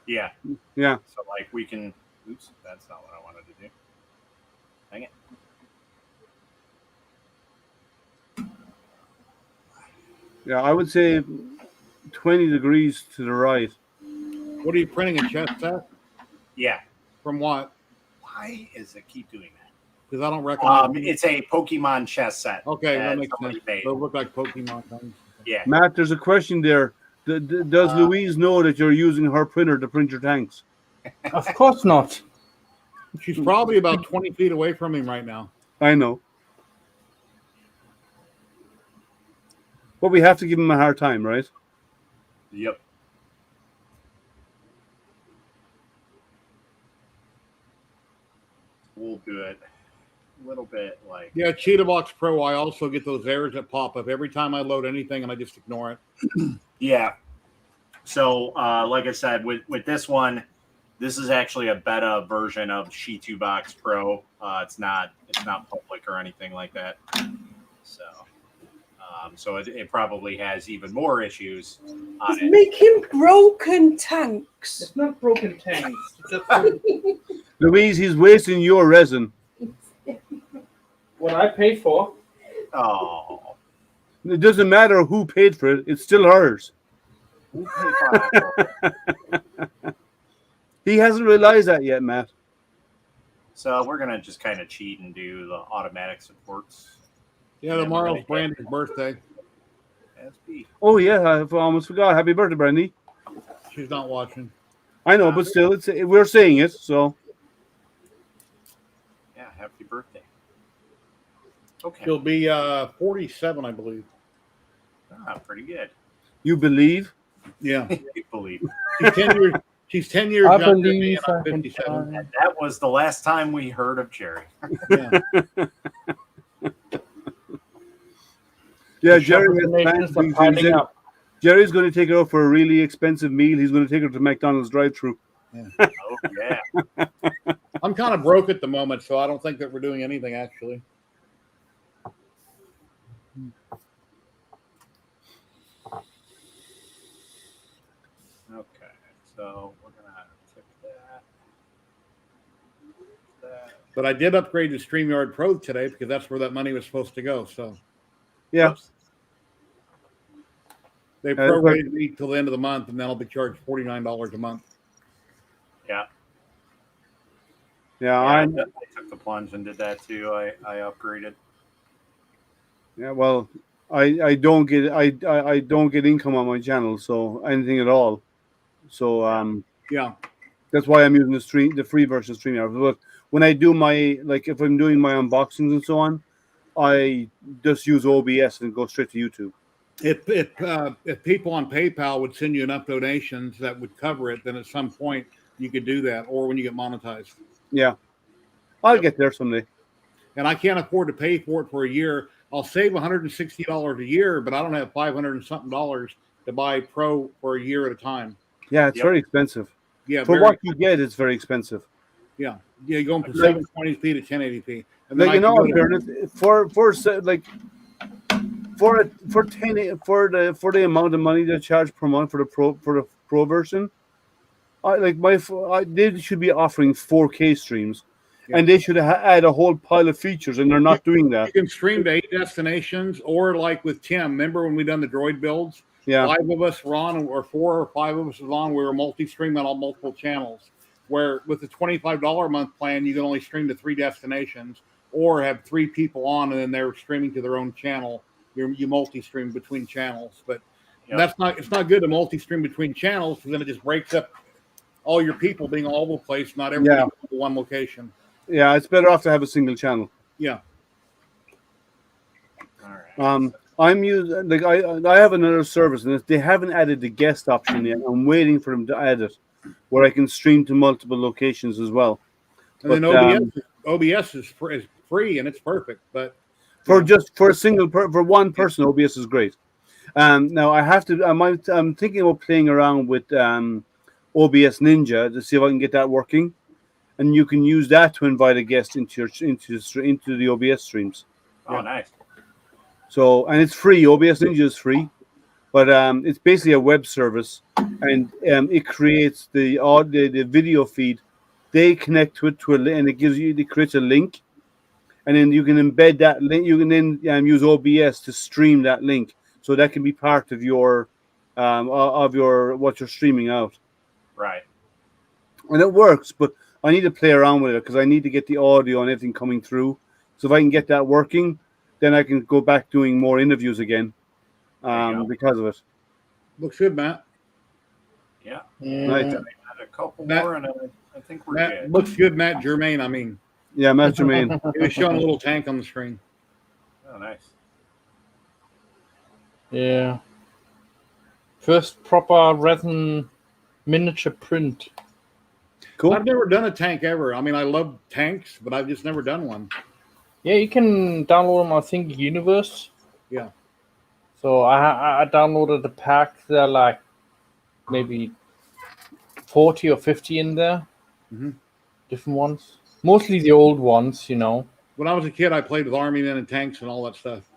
Yeah. Yeah. So like we can. Oops, that's not what I wanted to do. Dang it. Yeah, I would say 20 degrees to the right. What are you printing, a chest set? Yeah. From what? Why is it keep doing that? Because I don't recognize. It's a Pokemon chess set. Okay, that makes somebody sense. made. Those look like Pokemon things. Yeah. Matt, there's a question there. Does Louise know that you're using her printer to print your tanks? Of course not. She's probably about 20 feet away from him right now. I know. But we have to give him a hard time, right? Yep. We'll do it a little bit like. Yeah, Cheetah Box Pro, I also get those errors that pop up every time I load anything, and I just ignore it. Yeah. So, like I said, with this one, this is actually a beta version of Cheetah Box Pro. It's not public or anything like that. So it probably has even more issues on it. Making broken tanks. It's not broken tanks. Louise, he's wasting your resin. What I paid for. Oh. It doesn't matter who paid for it. It's still hers. Who paid for it? He hasn't realized that yet, Matt. So we're going to just kind of cheat and do the automatic supports. Yeah, tomorrow's Brandy's birthday. SB. Oh, yeah, I almost forgot. Happy birthday, Brandy. She's not watching. I know, but still, we're saying it, so. Yeah, happy birthday. Okay. She'll be 47, I believe. Pretty good. You believe? Yeah. You believe. She's 10 years I younger than me, believe and I'm I can 57. fly. And that was the last time we heard of Jerry. Yeah. Yeah, The Jerry shopping has donations plans are piling up. Jerry's going to take her out for a really expensive meal. He's going to take her to McDonald's drive-thru. Oh, yeah. I'm kind of broke at the moment, so I don't think that we're doing anything, actually. Okay, so we're going to tip that. But I did upgrade to StreamYard Pro today because that's where that money was supposed to go. So Yeah. Oops. they prorated me till the end of the month, and then I'll be charged $49 a month. Yeah. Yeah, I took the plunge and did that too. I upgraded. Yeah, well, I don't get income on my channel, so anything at all. So Yeah. that's why I'm using the free version of StreamYard. But when I do if I'm doing my unboxings and so on, I just use OBS and go straight to YouTube. If people on PayPal would send you enough donations that would cover it, then at some point you could do that, or when you get monetized. Yeah, I'll get there someday. And I can't afford to pay for it for a year. I'll save $160 a year, but I don't have $500 and something to buy Pro for a year at a time. Yeah, it's very expensive. Yeah, for what you get, it's very expensive. Yeah, you're going from 720p to 1080p. And then in fairness, for for the amount of money they charge per month for the pro version, they should be offering 4K streams, and they should add a whole pile of features, and they're not doing that. You can stream to 8 destinations, or like with Tim. Remember when we done the droid builds? Yeah. 5 of us were on, or 4 or 5 of us was on. We were multi-streaming on multiple channels. Where with the $25 a month plan, you can only stream to 3 destinations, or have 3 people on, and then they're streaming to their own channel. You multi-stream between channels, but it's not good to multi-stream between channels, because then it just breaks up all your people being all over the place, not everybody in one location. Yeah, it's better off to have a single channel. Yeah. All right. I'm using I have another service, and they haven't added the guest option yet. I'm waiting for them to add it, where I can stream to multiple locations as well. And then OBS is free, and it's perfect. But for one person, OBS is great. Now I'm thinking about playing around with OBS Ninja to see if I can get that working, and you can use that to invite a guest into the OBS streams. Oh, nice. So, and it's free. OBS Ninja is free, but it's basically a web service, and it creates the video feed. They connect to it and it creates a link, and then you can embed that link. You can then use OBS to stream that link, so that can be part of your what you're streaming out. Right. And it works, but I need to play around with it because I need to get the audio and everything coming through. So if I can get that working, then I can go back doing more interviews again because of it. Looks good, Matt. Yeah. Right. I had a couple more, and I think we're good. Looks good, Matt Germain. I mean. Yeah, Matt Germain. He was showing a little tank on the screen. Oh, nice. Yeah. First proper resin miniature print. Cool. I've never done a tank ever. I mean, I love tanks, but I've just never done one. Yeah, you can download them, I think, Universe. Yeah. So I downloaded the pack. There are like maybe 40 or 50 in there. Mm-hmm. Different ones. Mostly the old ones, you know. When I was a kid, I played with army men and tanks and all that stuff.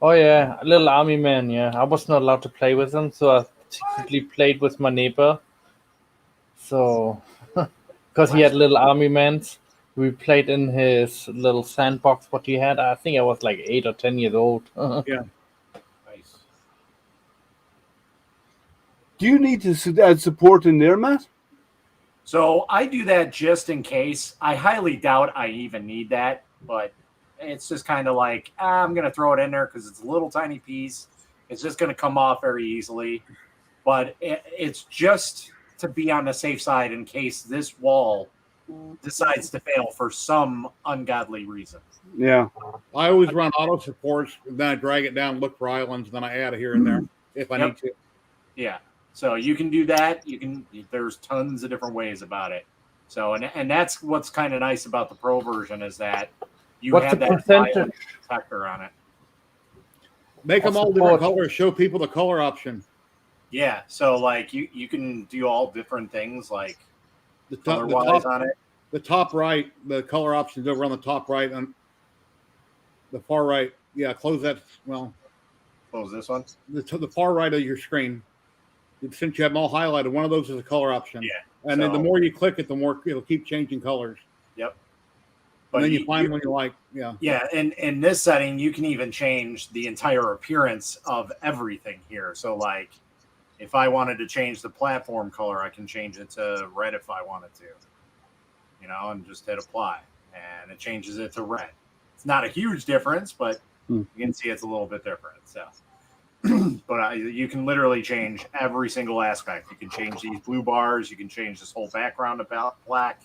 Oh, yeah. A little army man, yeah. I was not allowed to play with them, so I secretly played with my neighbor. So, because he had little army men, we played in his little sandbox, what he had. I think I was like 8 or 10 years old. Yeah. Nice. Do you need to add support in there, Matt? So I do that just in case. I highly doubt I even need that, but it's just kind of like, I'm going to throw it in there because it's a little tiny piece. It's just going to come off very easily. But it's just to be on the safe side in case this wall decides to fail for some ungodly reason. Yeah. I always run auto supports, then I drag it down, look for islands, then I add it here and there if I need to. Yeah. So you can do that. There's tons of different ways about it. So, and that's what's kind of nice about the Pro version is that you have that percentage protector on it. Make them all different colors. Show people the color option. Yeah. So like you can do all different things like the color-wise on it. The top right, the color options over on the top right, on the far right. Yeah, close that. Well, close this one. The far right of your screen. Since you have them all highlighted, one of those is a color option. Yeah. And then the more you click it, the more it'll keep changing colors. Yep. But and then you find one you like. Yeah. Yeah. And in this setting, you can even change the entire appearance of everything here. So like if I wanted to change the platform color, I can change it to red if I wanted to, you know, and just hit apply and it changes it to red. It's not a huge difference, but you can see it's a little bit different. So. But you can literally change every single aspect. You can change these blue bars. You can change this whole background about black.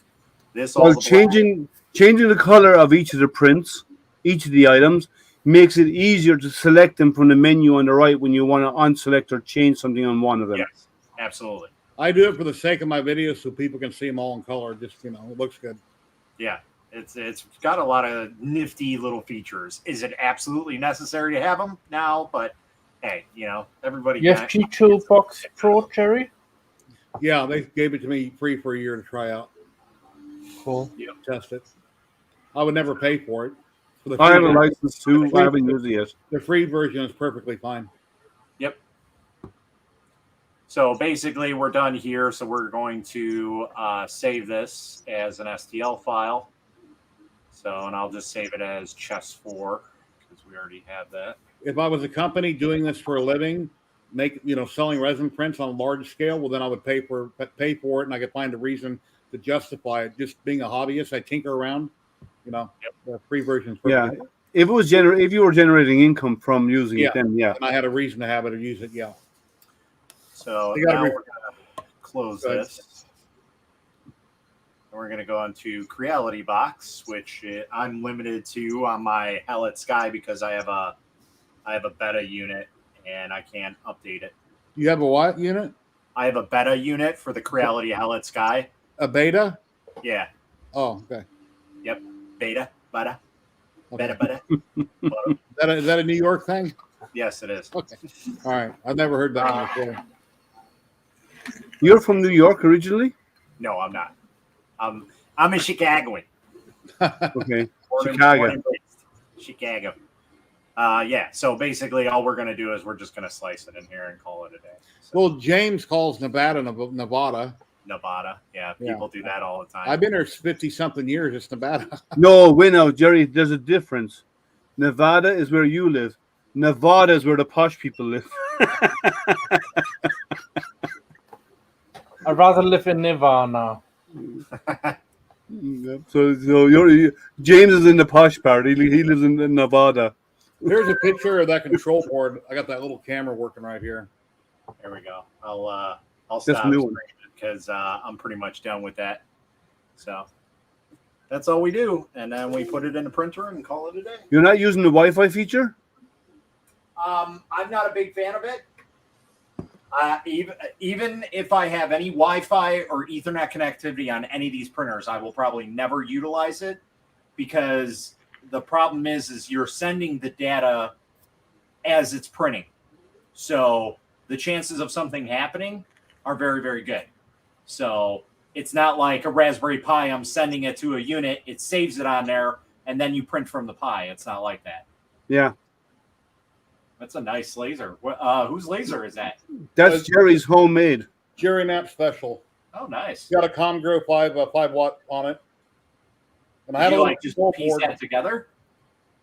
Changing the color of each of the prints, each of the items, makes it easier to select them from the menu on the right when you want to unselect or change something on one of them. Yes, absolutely. I do it for the sake of my videos so people can see them all in color. Just, you know, it looks good. Yeah, it's got a lot of nifty little features. Is it absolutely necessary to have them now? But hey, you know, everybody. You have G2 Box Pro, Jerry? Yeah, they gave it to me free for a year to try out. Cool. Test it. I would never pay for it. For the I have a free- license too. I haven't used it yet. The free version is perfectly fine. Yep. So basically, we're done here. So we're going to save this as an STL file. So, and I'll just save it as chess4 because we already have that. If I was a company doing this for a living, selling resin prints on a large scale, well, then I would pay for it, and I could find a reason to justify it. Just being a hobbyist, I tinker around. The free version. Yeah. If you were generating income from using it, then yeah. And I had a reason to have it or use it. Yeah. So now we're going to close this. And we're going to go into Creality Box, which I'm limited to on my Hellet Sky because I have a beta unit and I can't update it. You have a what unit? I have a beta unit for the Creality Hellet Sky. A beta? Yeah. Oh, okay. Yep. Beta. Okay. Beta. Is that a New York thing? Yes, it is. Okay. All right. I've never heard that one before. You're from New York originally? No, I'm not. I'm a Chicagoan. Okay. Chicago. Yeah. So basically, all we're going to do is we're just going to slice it in here and call it a day. So, Well, James calls Nevada Nevada. Nevada. Yeah. People do that all the time. I've been there 50-something years. It's Nevada. No, wait now, Jerry, there's a difference. Nevada is where you live. Nevada is where the posh people live. I'd rather live in Nirvana. So James is in the posh part. He lives in Nevada. Here's a picture of that control board. I got that little camera working right here. There we go. I'll That's stop a new one. because I'm pretty much done with that. So that's all we do, and then we put it in the printer and call it a day. You're not using the Wi-Fi feature? I'm not a big fan of it. Even if I have any Wi-Fi or Ethernet connectivity on any of these printers, I will probably never utilize it because the problem is you're sending the data as it's printing. So the chances of something happening are very, very good. So it's not like a Raspberry Pi. I'm sending it to a unit. It saves it on there, and then you print from the Pi. It's not like that. Yeah. That's a nice laser. Whose laser is that? That's Jerry's homemade. Jerry Knapp special. Oh, nice. Got a Comgrow 5 watt on it. And I had Did a you little just control piece board. that together?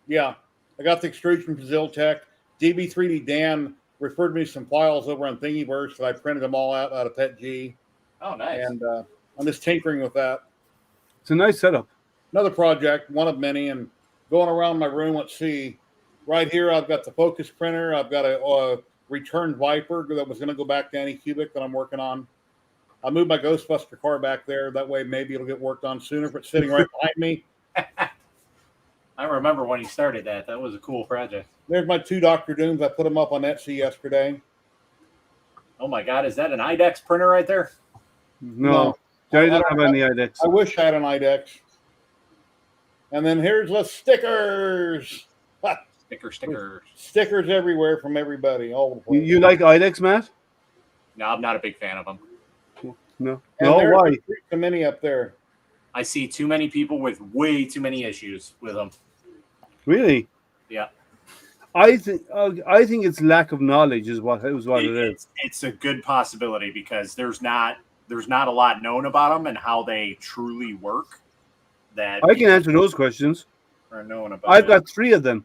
Yeah. I got the extrusion from Ziltech. DB3D Dan referred me some files over on Thingiverse that I printed them all out of PETG. Oh, nice. And I'm just tinkering with that. It's a nice setup. Another project, one of many, and going around my room, let's see. Right here, I've got the Focus printer. I've got a returned Viper that was going to go back to Anycubic that I'm working on. I moved my Ghostbuster car back there. That way, maybe it'll get worked on sooner. But sitting right behind me. I remember when he started that. That was a cool project. There's my 2 Dr. Dooms. I put them up on Etsy yesterday. Oh, my God. Is that an IDEX printer right there? No. Jerry doesn't have any IDEX. I wish I had an IDEX. And then here's the stickers. Stickers. Stickers everywhere from everybody. All the place. You like IDEX, Matt? No, I'm not a big fan of them. No. And No, there's why? too many up there. I see too many people with way too many issues with them. Really? Yeah. I think it's lack of knowledge is what it is. It's a good possibility because there's not a lot known about them and how they truly work. That I can answer those questions. Are known about. I've got 3 of them.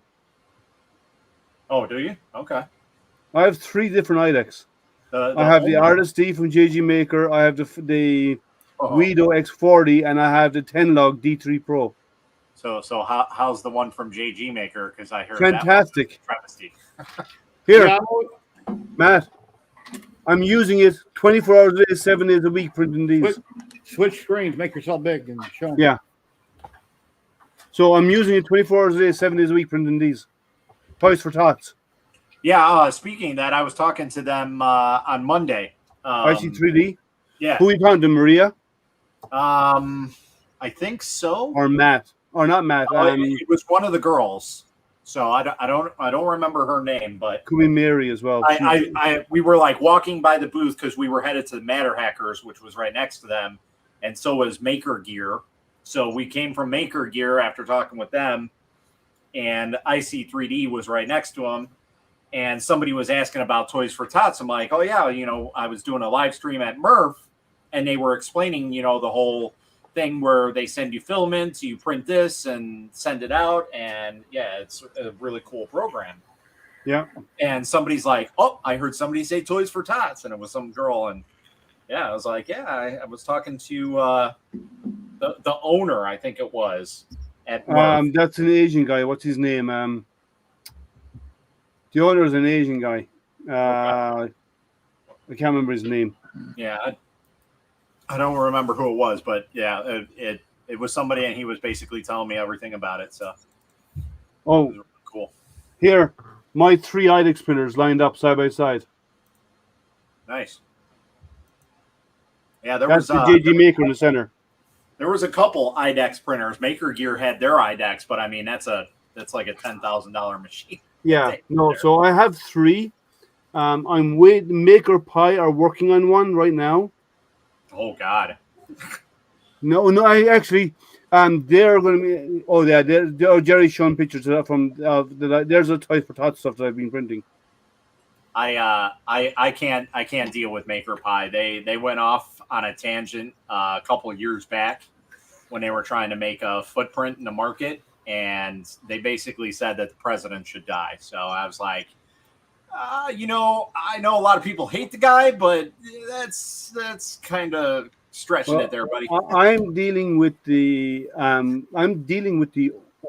Oh, do you? Okay. I have 3 different IDEX. I have the Artist D from JG Maker. I have the Guido X40, and I have the 10-log D3 Pro. So how's the one from JG Maker? Because I heard fantastic. That was travesty. Here, Matt, I'm using it 24 hours a day, 7 days a week printing these. Switch screens, make yourself big, and show them. Yeah. So I'm using it 24 hours a day, 7 days a week printing these. Toys for Tots. Yeah. Speaking of that, I was talking to them on Monday. IC3D. Yeah. Who we found? Maria. I think so. Or Matt. Or not Matt. It was one of the girls. So I don't remember her name, but could be Mary as well. We were like walking by the booth because we were headed to the Matter Hackers, which was right next to them, and so was Maker Gear. So we came from Maker Gear after talking with them, and IC3D was right next to him. And somebody was asking about Toys for Tots. I'm like, oh yeah, I was doing a live stream at Murph, and they were explaining, the whole thing where they send you filaments, you print this and send it out, and yeah, it's a really cool program. Yeah. And somebody's like, oh, I heard somebody say Toys for Tots, and it was some girl, and yeah, I was like, yeah, I was talking to the owner, I think it was at Murph. That's an Asian guy. What's his name? The owner is an Asian guy. I can't remember his name. Yeah, I don't remember who it was, but yeah, it was somebody, and he was basically telling me everything about it. So, it was really cool. Here, my 3 IDEX printers lined up side by side. Nice. Yeah, That's the JG Maker in the center. There was a couple IDEX printers. Maker Gear had their IDEX, but I mean that's like a $10,000 machine. Yeah, no. So I have 3. I'm Maker Pi are working on one right now. Oh God. No. I actually, they're going to be. Oh yeah, Jerry's showing pictures of that from. There's a Toys for Tots stuff that I've been printing. I can't deal with Maker Pi. They went off on a tangent a couple of years back when they were trying to make a footprint in the market, and they basically said that the president should die. So I was like, I know a lot of people hate the guy, but that's kind of stretching it there, buddy. I'm dealing with with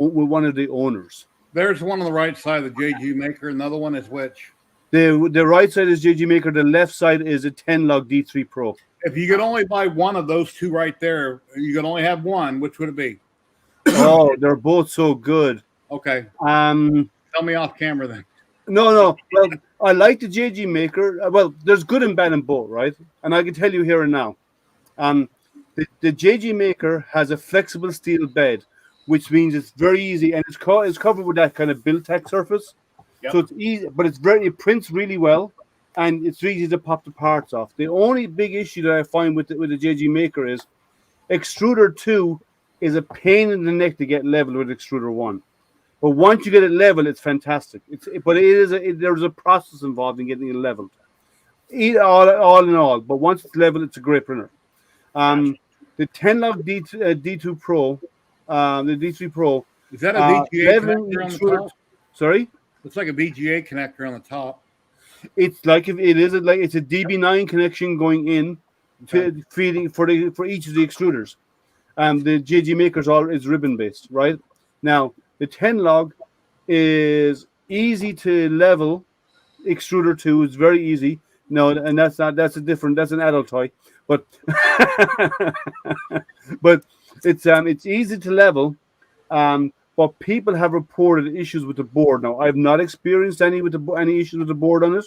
one of the owners. There's one on the right side of the JG Maker. Another one is which? The right side is JG Maker. The left side is a 10-log D3 Pro. If you could only buy one of those 2 right there, you could only have one. Which would it be? Oh, they're both so good. Okay. Tell me off camera then. No. Well, I like the JG Maker. Well, there's good and bad in both, right? And I can tell you here and now. The JG Maker has a flexible steel bed, which means it's very easy, and it's covered with that kind of Build-Tech surface. Yep. So it's easy, but it prints really well, and it's easy to pop the parts off. The only big issue that I find with the JG Maker is Extruder 2 is a pain in the neck to get level with Extruder 1. But once you get it level, it's fantastic. There's a process involved in getting it leveled. All in all, but once it's level, it's a great printer. The 10-log D2 Pro, the D3 Pro. Is that a VGA connector on the top? Sorry? Looks like a VGA connector on the top. It's like it's a DB9 connection going in to feeding for each of the extruders. The JG Maker's is ribbon based, right? Now the 10-log is easy to level. Extruder 2 is very easy. No, and that's an adult toy, but but it's easy to level. But people have reported issues with the board. Now, I've not experienced any issues with the board on it.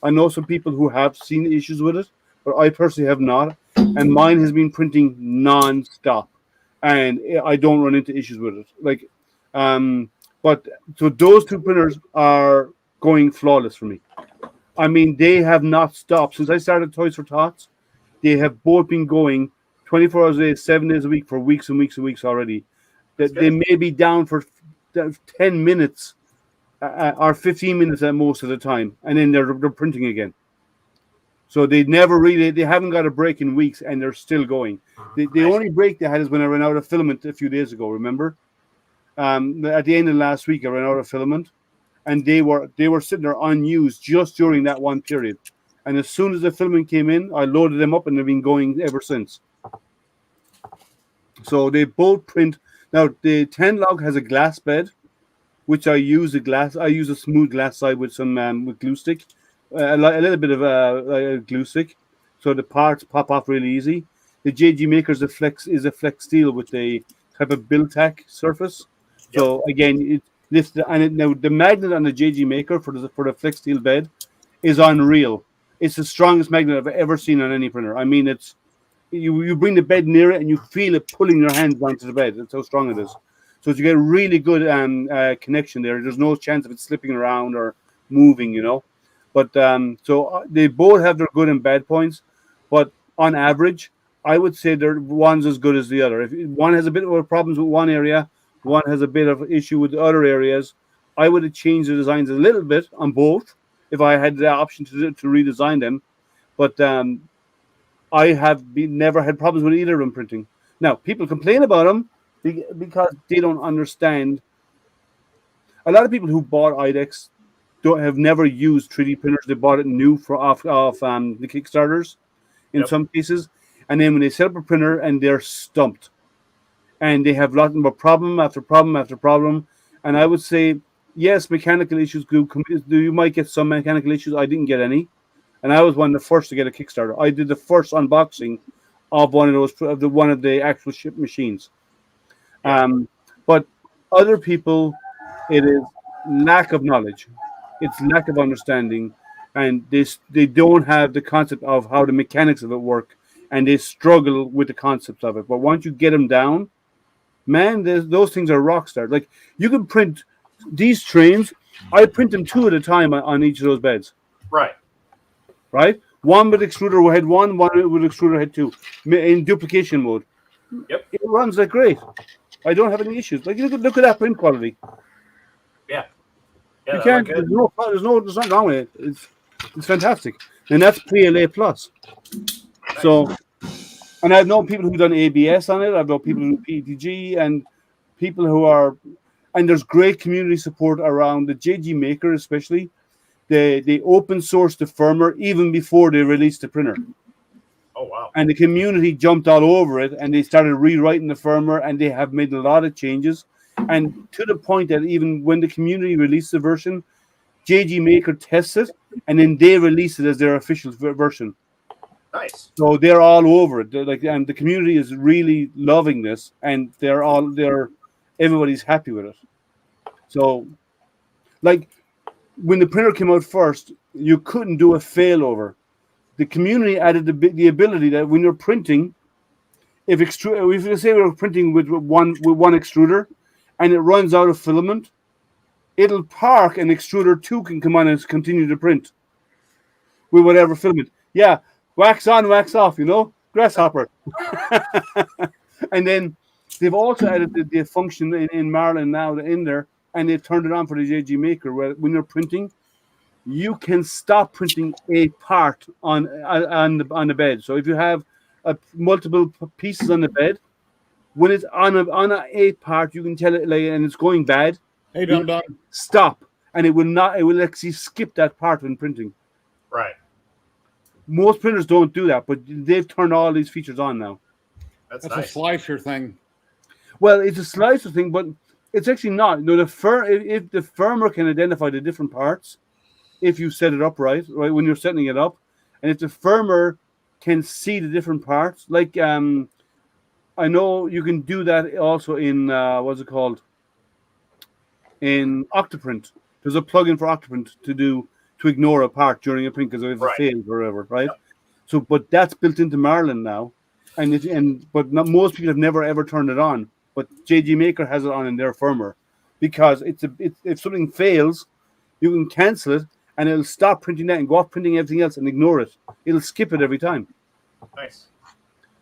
I know some people who have seen issues with it, but I personally have not. And mine has been printing non-stop, and I don't run into issues with it. But so those 2 printers are going flawless for me. I mean, they have not stopped since I started Toys for Tots. They have both been going 24 hours a day, 7 days a week for weeks and weeks and weeks already. They may be down for 10 minutes or 15 minutes at most of the time, and then they're printing again. So they haven't got a break in weeks, and they're still going. The only break they had is when I ran out of filament a few days ago, remember? At the end of last week, I ran out of filament, and they were sitting there unused just during that one period. And as soon as the filament came in, I loaded them up, and they've been going ever since. So they both print. Now, the 10-log has a glass bed, which I use a smooth glass side with some with glue stick, a little bit of glue stick, so the parts pop off really easy. The JG Maker is a flex steel with a type of Build-Tech surface. So again, it lifts now the magnet on the JG Maker for the flex steel bed is unreal. It's the strongest magnet I've ever seen on any printer. I mean, it's you bring the bed near it and you feel it pulling your hands onto the bed. That's how strong it is. So you get a really good connection there. There's no chance of it slipping around or moving, But so they both have their good and bad points. But on average, I would say one's as good as the other. If one has a bit of problems with one area, one has a bit of issue with the other areas. I would have changed the designs a little bit on both if I had the option to redesign them. But I have never had problems with either of them printing. Now, people complain about them because they don't understand. A lot of people who bought IDEX have never used 3D printers. They bought it new off the Kickstarters in some cases. And then when they set up a printer and they're stumped. And they have nothing but problem after problem after problem. And I would say, yes, mechanical issues you might get some mechanical issues. I didn't get any. And I was one of the first to get a Kickstarter. I did the first unboxing of one of the actual ship machines. But other people, it is lack of knowledge. It's lack of understanding. And they don't have the concept of how the mechanics of it work. And they struggle with the concepts of it. But once you get them down, man, those things are rock stars. Like, you can print these trains. I print them 2 at a time on each of those beds. Right? One with extruder head 1, one with extruder head 2 in duplication mode. Yep. It runs like great. I don't have any issues. Like, look at that print quality. Yeah. You can't. There's nothing wrong with it. It's fantastic, and that's PLA plus. Nice. So, and I've known people who've done ABS on it. I've known people who do PETG and people who are, and there's great community support around the JG Maker, especially. They open sourced the firmware even before they released the printer. Oh, wow. And the community jumped all over it, and they started rewriting the firmware, and they have made a lot of changes. And to the point that even when the community released the version, JG Maker tests it, and then they release it as their official version. Nice. So they're all over it. And the community is really loving this, and everybody's happy with it. So, like, when the printer came out first, you couldn't do a failover. The community added the ability that when you're printing, if you say we're printing with one extruder, and it runs out of filament, it'll park, and extruder 2 can come on and continue to print with whatever filament. Yeah, wax on, wax off, grasshopper. And then they've also added the function in Marlin now in there, and they've turned it on for the JG Maker, where when you're printing, you can stop printing a part on the bed. So if you have multiple pieces on the bed, when it's on a part, you can tell it, and it's going bad. Hey, Dum Dum, stop, and it will actually skip that part when printing. Right. Most printers don't do that, but they've turned all these features on now. That's nice. A slicer thing. Well, it's a slicer thing, but it's actually not. No, if the firmware can identify the different parts, if you set it up right when you're setting it up, and if the firmware can see the different parts, like I know you can do that also in what's it called? In Octoprint. There's a plugin for Octoprint to ignore a part during a print because if it fails or whatever, right? Yep. So, but that's built into Marlin now, but most people have never ever turned it on. But JG Maker has it on in their firmware because if something fails, you can cancel it and it'll stop printing that and go off printing everything else and ignore it. It'll skip it every time. Nice.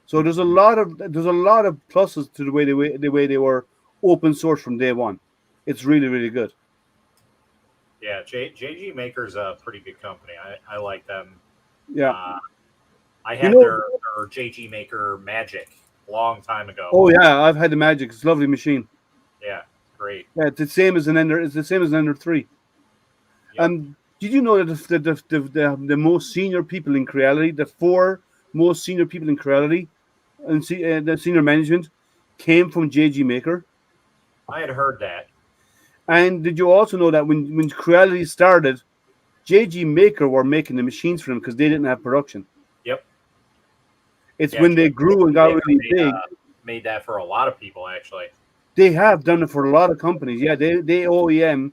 So there's a lot of pluses to the way they were open source from day one. It's really, really good. Yeah, JG Maker's a pretty good company. I like them. Yeah. I had their JG Maker Magic a long time ago. Oh yeah, I've had the Magic. It's a lovely machine. Yeah, great. Yeah, it's the same as an Ender. It's the same as an Ender 3. Yep. Did you know that the most senior people in Creality, the 4 most senior people in Creality, and the senior management, came from JG Maker? I had heard that. And did you also know that when Creality started, JG Maker were making the machines for them because they didn't have production. Yep. It's when they grew and got really big. Made that for a lot of people, actually. They have done it for a lot of companies. Yeah, they OEM.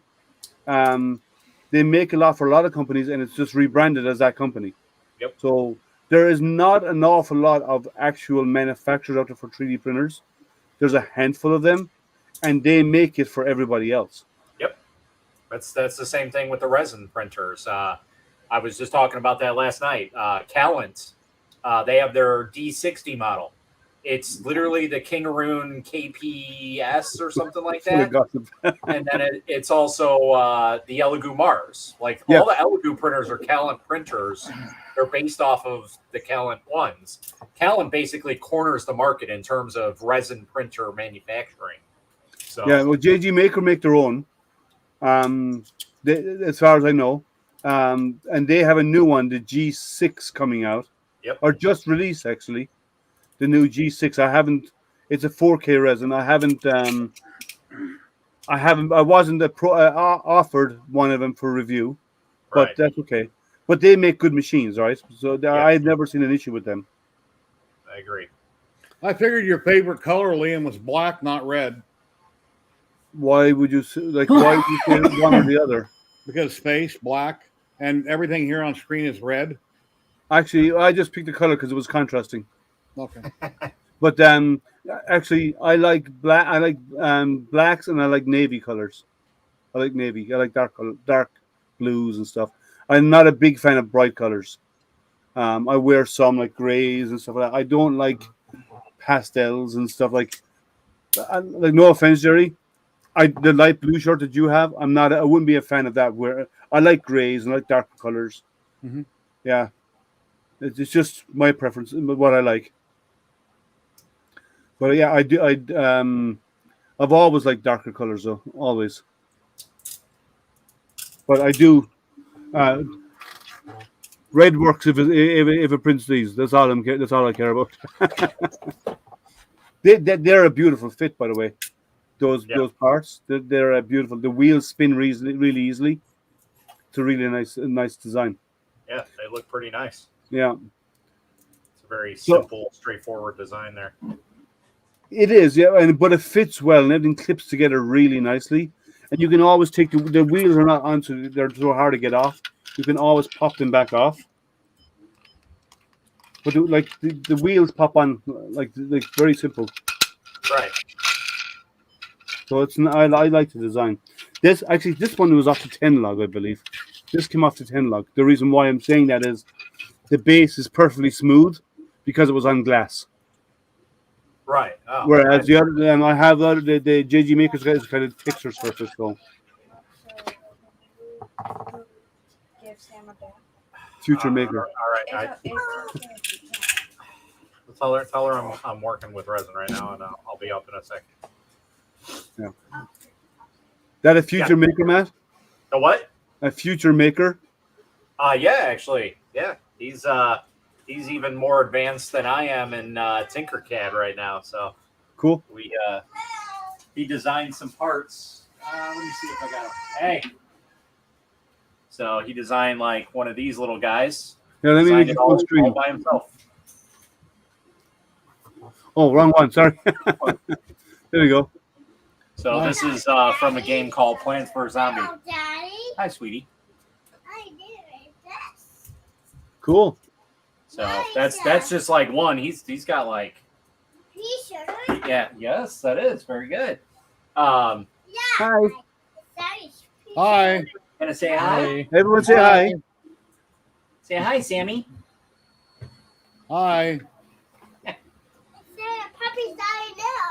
They make a lot for a lot of companies, and it's just rebranded as that company. Yep. So there is not an awful lot of actual manufacturers out there for 3D printers. There's a handful of them, and they make it for everybody else. Yep. That's the same thing with the resin printers. I was just talking about that last night. Calent, they have their D60 model. It's literally the Kingaroon KPS or something like Full of that. gossip. And then it's also the Elegoo Mars. Like Yeah. all the Elegoo printers are Calent printers. They're based off of the Calent ones. Calent basically corners the market in terms of resin printer manufacturing. So Yeah, well, JG Maker make their own, as far as I know, and they have a new one, the G6 coming out, Yep. or just released actually, the new G6. I haven't. It's a 4K resin. I wasn't offered one of them for review, but Right. that's okay. But they make good machines, right? So I've never seen an issue with them. I agree. I figured your favorite color, Liam, was black, not red. Why would you say one or the other? Because space, black, and everything here on screen is red. Actually, I just picked the color because it was contrasting. Okay. But actually, I like black. I like blacks, and I like navy colors. I like navy. I like dark blues and stuff. I'm not a big fan of bright colors. I wear some like grays and stuff like that. I don't like pastels and stuff like. No offense, Jerry. The light blue shirt that you have, I wouldn't be a fan of that. Where I like grays and I like darker colors. Mm-hmm. Yeah, it's just my preference, what I like. But yeah, I do. I've always liked darker colors, though, always. But I do. Red works if it prints these. That's all I care about. They're a beautiful fit, by the way. Those parts, they're beautiful. The wheels spin really easily. It's a really nice design. Yeah, they look pretty nice. Yeah, it's a very simple, straightforward design there. It is, yeah, but it fits well and everything clips together really nicely. And you can always take the wheels are not on, so they're so hard to get off. You can always pop them back off. But the wheels pop on like very simple. Right. So I like the design. This one was off the 10 log, I believe. This came off the 10 log. The reason why I'm saying that is the base is perfectly smooth because it was on glass. Right. Oh, Whereas the other, I have the JG Maker's guys kind of texture surface though. Future Maker. All right. Tell her I'm working with resin right now, and I'll be up in a second. Yeah. That a Future Maker, Matt? The what? A Future Maker? Yeah, actually, yeah. He's even more advanced than I am in Tinkercad right now. So cool. He designed some parts. Let me see if I got them. Hey. So he designed like one of these little guys. Yeah, let me make it full screen. All by himself. Oh, wrong one. Sorry. There we go. So this is from a game called Plants vs. Zombie. Hello, Daddy. Hi, sweetie. I did this. Cool. So that's just like one. He's got like. Yeah. Yes, that is very good. Hi. Hi. Gonna say hi. Everyone say hi. Say hi, Sammy. Hi.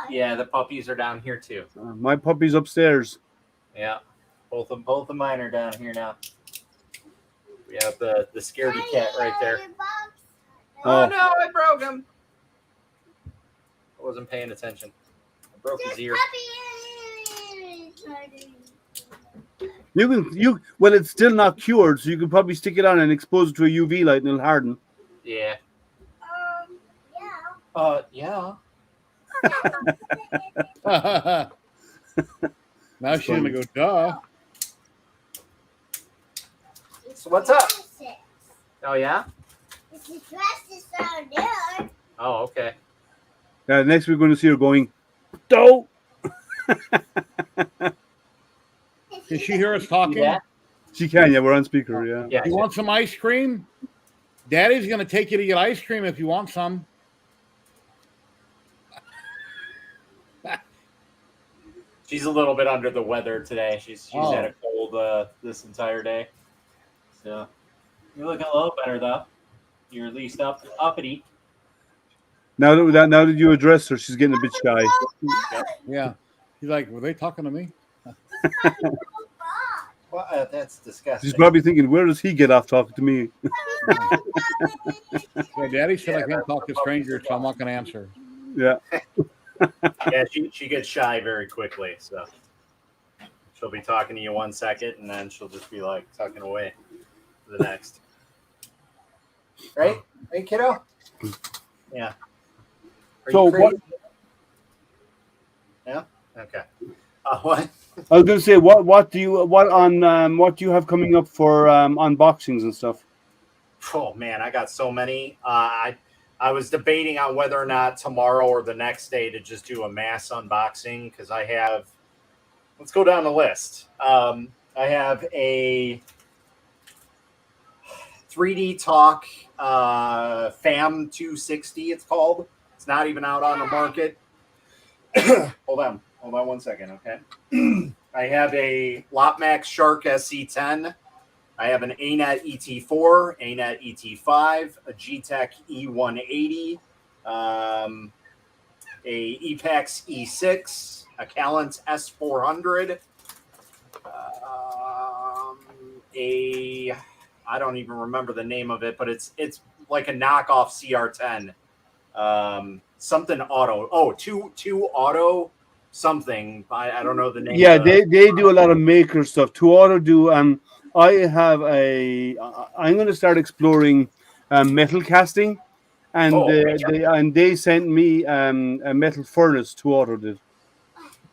Yeah, the puppies are down here too. My puppy's upstairs. Yeah, both of mine are down here now. We have the scaredy cat right there. Oh no, I broke him. I wasn't paying attention. I broke his ear. Well, it's still not cured, so you can probably stick it on and expose it to a UV light and it'll harden. Yeah. Yeah. Now she's gonna go, duh. So what's up? Oh yeah. Oh, okay. Next we're going to see her going, dough. Can she hear us talking? Yeah. She can, yeah. We're on speaker, yeah. Yeah. You want some ice cream? Daddy's gonna take you to get ice cream if you want some. She's a little bit under the weather today. She's had a cold this entire day. So you're looking a little better though. You're at least uppity. Now that you address her, she's getting a bit shy. Yeah. He's like, were they talking to me? Well, that's disgusting. She's probably thinking, where does he get off talking to me? Yeah, Daddy said I can't talk to strangers, so I'm not going to answer. Yeah. Yeah, she gets shy very quickly, so she'll be talking to you 1 second, and then she'll just be like tucking away to the next. Right? Hey, kiddo? Yeah. Are So you crazy? what? Yeah? Okay. What? I was going to say, what do you have coming up for unboxings and stuff? Oh man, I got so many. I was debating on whether or not tomorrow or the next day to just do a mass unboxing because I have. Let's go down the list. I have a 3D Talk FAM 260. It's called. It's not even out on the market. Hold on 1 second, okay. I have a Lopmax Shark SC10. I have an ANET ET4, ANET ET5, a G-Tech E180, a Epex E6, a Calent S400, I don't even remember the name of it, but it's like a knockoff CR10. Something auto. Oh, two auto something. I don't know the name. Yeah, they do a lot of maker stuff. To auto do I have I'm going to start exploring metal casting, and they sent me a metal furnace. To auto did.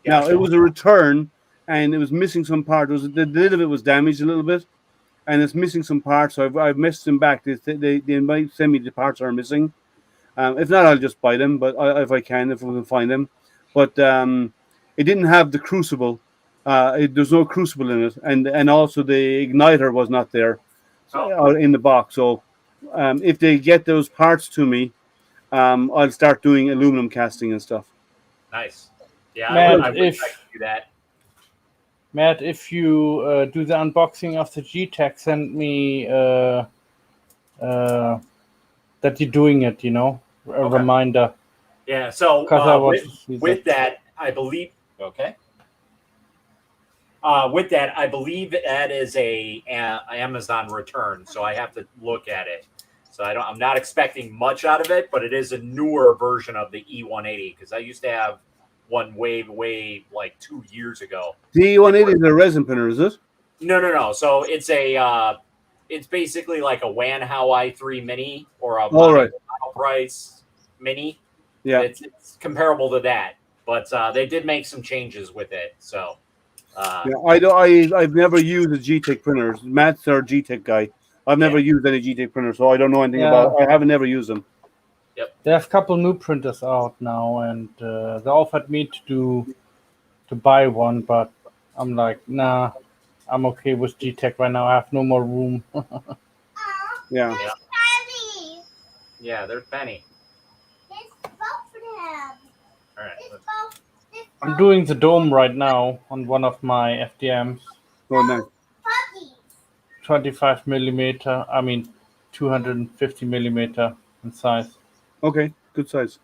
Now it was a return, and it was missing some part. The lid of it was damaged a little bit, and it's missing some parts. So I've messaged them back. They might send me the parts that are missing. If not, I'll just buy them. But if I can find them. But it didn't have the crucible. There's no crucible in it, and also the igniter was not there in the box. So if they get those parts to me, I'll start doing aluminum casting and stuff. Nice. Yeah, Matt, I wish I could do that. Matt, if you do the unboxing of the G-Tech, send me that you're doing it, a reminder. Yeah, so with that, I believe, okay. With that, I believe that is a Amazon return, so I have to look at it. So I'm not expecting much out of it, but it is a newer version of the E180 because I used to have one way like 2 years ago. The E180 is a resin pinner, is it? No. So it's it's basically like a Wanhao i3 Mini or a Price Mini. Yeah, it's comparable to that, but they did make some changes with it. So I've never used a G-Tech printer. Matt's our G-Tech guy. I've never used any G-Tech printer, so I don't know anything about it. I haven't never used them. Yep. They have a couple new printers out now, and they offered me to buy one, but I'm like, nah, I'm okay with G-Tech right now. I have no more room. Yeah. Yeah, there's Benny. All right. I'm doing the dome right now on one of my FDMs. Oh, nice. 25 millimeter. 250 millimeter in size. Okay, good size.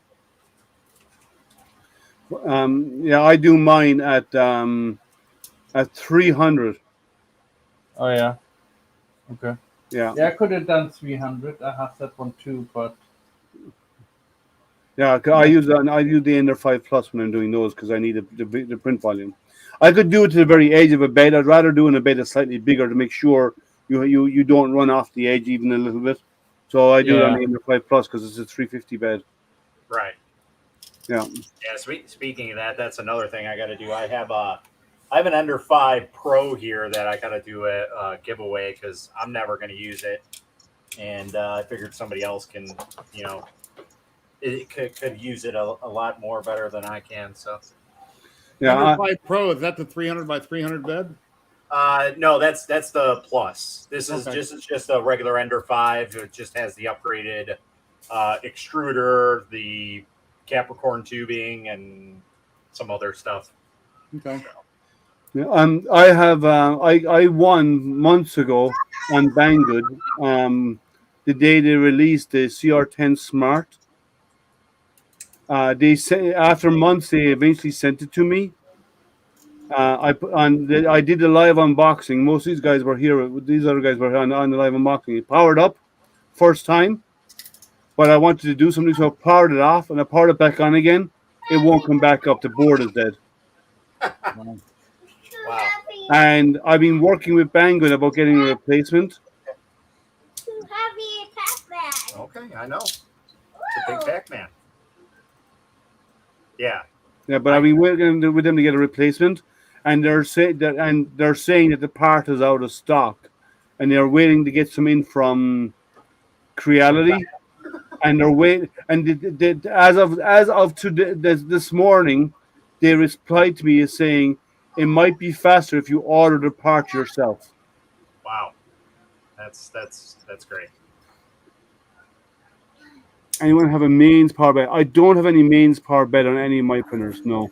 I do mine at 300. Oh yeah. Okay. Yeah. Yeah, I could have done 300. I have that one too, but. Yeah, I use the Ender 5 Plus when I'm doing those because I need the print volume. I could do it to the very edge of a bed. I'd rather do in a bed that's slightly bigger to make sure you don't run off the edge even a little bit. So I do it on the Ender 5 Plus because it's a 350 bed. Right. Yeah. Yeah. Speaking of that, that's another thing I got to do. I have an Ender 5 Pro here that I got to do a giveaway because I'm never going to use it, and I figured somebody else can, it could use it a lot more better than I can. So, yeah, Ender 5 Pro, is that the 300 by 300 bed? No, that's the Plus. This is just a regular Ender 5. It just has the upgraded extruder, the Capricorn tubing, and some other stuff. Okay. Yeah, I have I won months ago on Banggood the day they released the CR10 Smart. They say after months they eventually sent it to me. I did a live unboxing. Most of these guys were here. These other guys were on the live unboxing. It powered up first time, but I wanted to do something, so I powered it off and I powered it back on again. It won't come back up. The board is dead. Wow. And I've been working with Banggood about getting a replacement. Okay, I know. It's a big Pac-Man. Yeah. Yeah, but I've been working with them to get a replacement, and they're saying that the part is out of stock, and they're waiting to get some in from Creality, and they're waiting. And as of today, this morning, they replied to me as saying it might be faster if you order the part yourself. Wow. That's great. Anyone have a mains power bed? I don't have any mains power bed on any of my printers. No.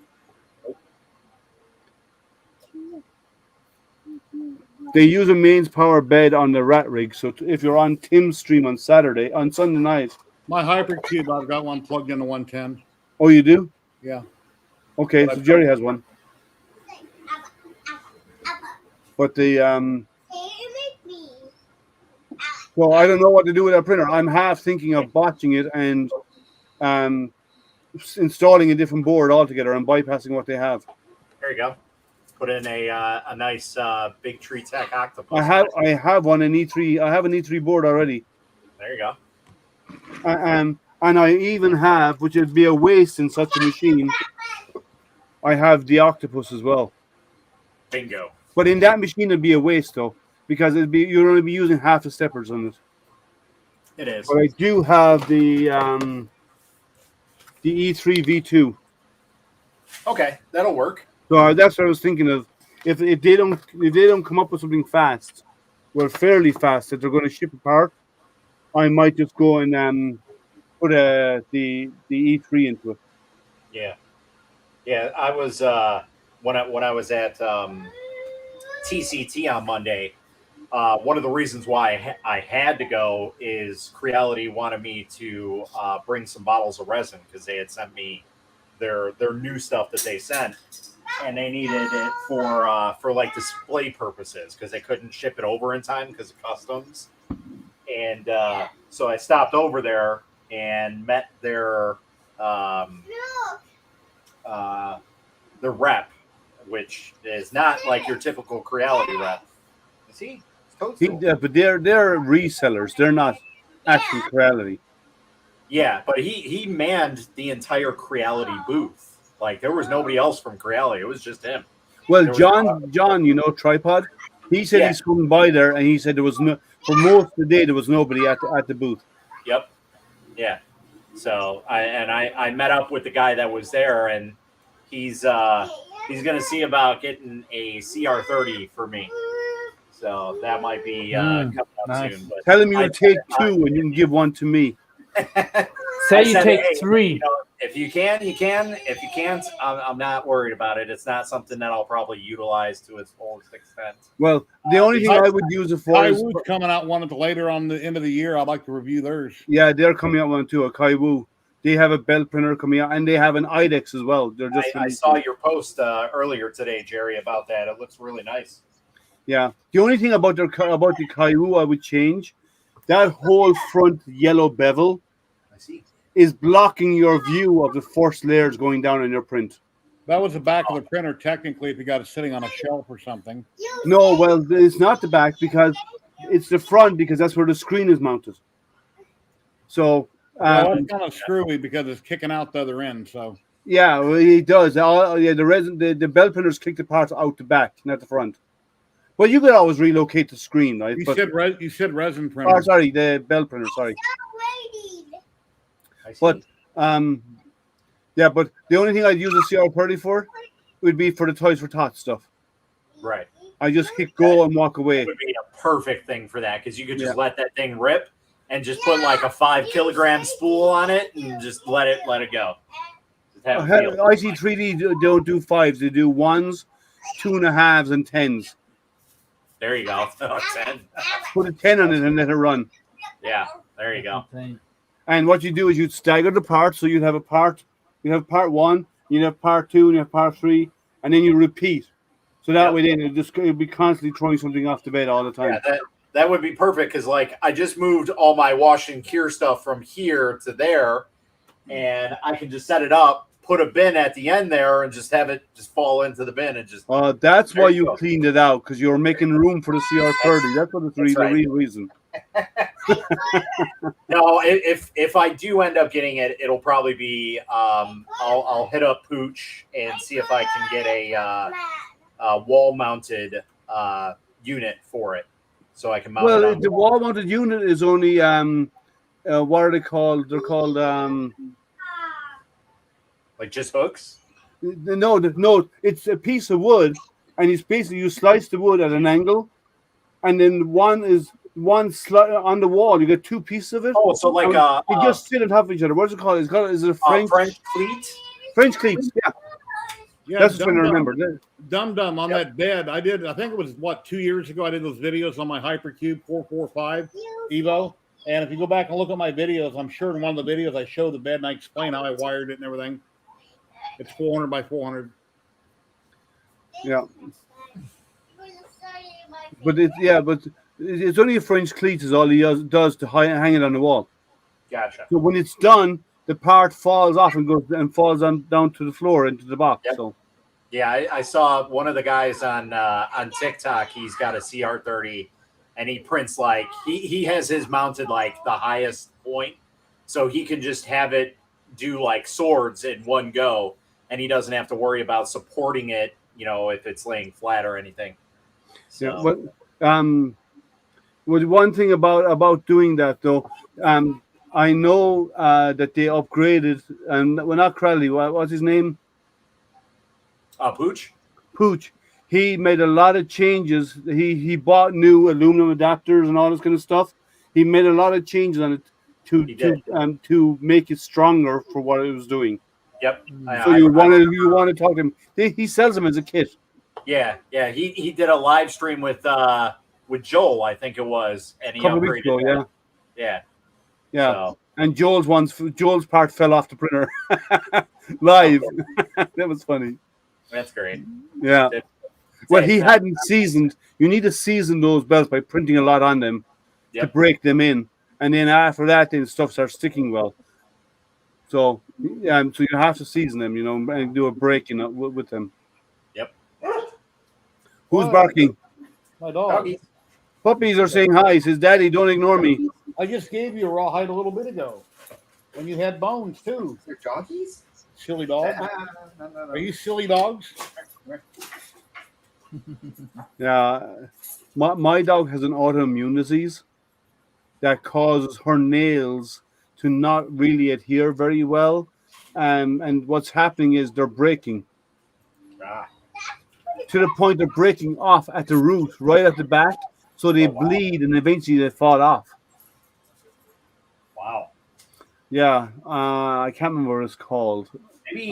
They use a mains power bed on the rat rig. So if you're on Tim's stream on Sunday night. My Hypercube, I've got one plugged into 110. Oh, you do? Yeah. Okay, so Jerry has one. But well, I don't know what to do with that printer. I'm half thinking of botching it and installing a different board altogether and bypassing what they have. There you go. Put in a nice big Tree Tech Octopus. I have one an E3. I have an E3 board already. There you go. And I even have, which would be a waste in such a machine, I have the Octopus as well. Bingo. But in that machine, it'd be a waste though, because you'd only be using half the steppers on it. It is. But I do have the E3 V2. Okay, that'll work. So that's what I was thinking of. If they don't come up with something fast, well, fairly fast, that they're going to ship apart, I might just go and put the E3 into it. Yeah, yeah. I was when I was at TCT on Monday. One of the reasons why I had to go is Creality wanted me to bring some bottles of resin because they had sent me their new stuff that they sent, and they needed it for like display purposes because they couldn't ship it over in time because of customs. And so I stopped over there and met their rep, which is not like your typical Creality rep. See, but they're resellers. They're not actually Creality. Yeah, but he manned the entire Creality booth. Like there was nobody else from Creality. It was just him. Well, John, you know, Tripod. He said he's coming by there, and he said there was no for most of the day there was nobody at the booth. Yep. Yeah. So I met up with the guy that was there, and he's going to see about getting a CR30 for me. So that might be coming up soon. But tell him you take two, and you can give one to me. Say you take three. You know, if you can, you can. If you can't, I'm not worried about it. It's not something that I'll probably utilize to its fullest extent. Well, the only thing I would use it for is coming out one at the later on the end of the year. I'd like to review theirs. Yeah, they're coming out one too. A Kaiwu. They have a belt printer coming out, and they have an IDEX as well. They're just. I saw your post earlier today, Jerry, about that. It looks really nice. Yeah, the only thing about the Kaiwu I would change, that whole front yellow bevel. I see. Is blocking your view of the first layers going down on your print. That was the back of the printer, technically, if you got it sitting on a shelf or something. No, well, it's not the back because it's the front because that's where the screen is mounted. So it's kind of screwy because it's kicking out the other end. So yeah, well, it does. The belt printers kick the parts out the back, not the front. Well, you could always relocate the screen, right? You said resin printer. Oh, sorry, the belt printer. Sorry. But yeah, but the only thing I'd use a CR30 for would be for the Toys for Tots stuff. Right. I just hit go and walk away. It would be a perfect thing for that because you could just let that thing rip and just put like a 5-kilogram spool on it and just let it go. IC3D don't do 5s; they do 1s, 2.5s, and 10s. There you go. 10. Put a 10 on it and let it run. Yeah, there you go. And what you do is you'd stagger the parts, so you'd have a part You have part 1, you have part 2, and you have part 3, and then you repeat. So that way, then it'll be constantly throwing something off the bed all the time. Yeah, that would be perfect because, like, I just moved all my wash and cure stuff from here to there, and I can just set it up, put a bin at the end there, and just have it just fall into the bin and just. That's why you go. cleaned it out, because you were making room for the CR30. That's what it's the real reason. No, if I do end up getting it, it'll probably be I'll hit up Pooch and see if I can get a wall-mounted unit for it, so I can mount it on Well, the wall-mounted unit is only what are they called? They're called like just hooks. No, it's a piece of wood, and it's basically you slice the wood at an angle, and then one on the wall. You get 2 pieces of it. Oh, so like you just sit on top of each other. What's it called? Is it a French cleat? French cleats, yeah. Yeah, that's what I remember. Dum on that bed. I think it was 2 years ago. I did those videos on my Hypercube 445 Evo. And if you go back and look at my videos, I'm sure in one of the videos I show the bed and I explain how I wired it and everything. It's 400 by 400. Yeah. But it's only a French cleat is all he does to hang it on the wall. Gotcha. So when it's done, the part falls off and falls down to the floor into the box. Yep. So. Yeah, I saw one of the guys on TikTok. He's got a CR30, and he prints like he has his mounted like the highest point, so he can just have it do like swords in one go, and he doesn't have to worry about supporting it, if it's laying flat or anything. So. Yeah, well, one thing about doing that though, I know that they upgraded, and well, not Creality. What's his name? Pooch. Pooch. He made a lot of changes. He bought new aluminum adapters and all this kind of stuff. He made a lot of changes on it to make it stronger for what it was doing. Yep. So you want to talk to him. He sells them as a kit. Yeah. He did a live stream with Joel, I think it was, and he upgraded. Ago, yeah. So. And Joel's part fell off the printer live. That was funny. That's great. Yeah. Well, he hadn't seasoned. You need to season those belts by printing a lot on them to break them in, and then after that, then stuff starts sticking well. So you have to season them, and do a break with them. Yep. Who's barking? My dog. Puppies are saying hi. Says, "Daddy, don't ignore me." I just gave you a rawhide a little bit ago, when you had bones too. They're donkeys. Silly dog. No. Are you silly dogs? Yeah, my dog has an autoimmune disease that causes her nails to not really adhere very well, and what's happening is they're breaking to the point they're breaking off at the root, right at the back, so they bleed and eventually they fall off. Wow. Yeah, I can't remember what it's called. Maybe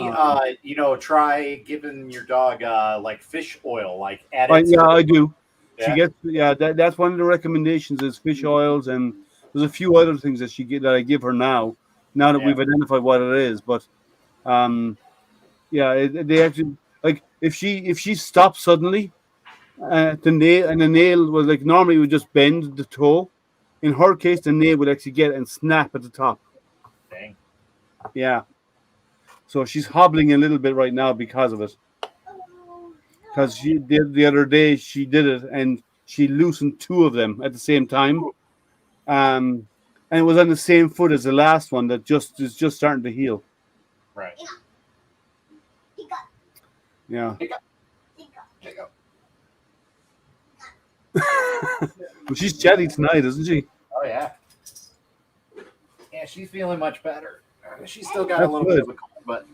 try giving your dog like fish oil, like added. Yeah, I do. Yeah. She gets that's one of the recommendations is fish oils, and there's a few other things that I give her now that we've identified what it is. But they actually like if she stops suddenly, the nail was like normally it would just bend the toe. In her case, the nail would actually get and snap at the top. Dang. Yeah. So she's hobbling a little bit right now because of it. Because she did the other day, she did it and she loosened 2 of them at the same time, and it was on the same foot as the last one that is just starting to heal. Right. Yeah. Well, she's chatty tonight, isn't she? Oh yeah. Yeah, she's feeling much better. She's still got a little bit of a cold, but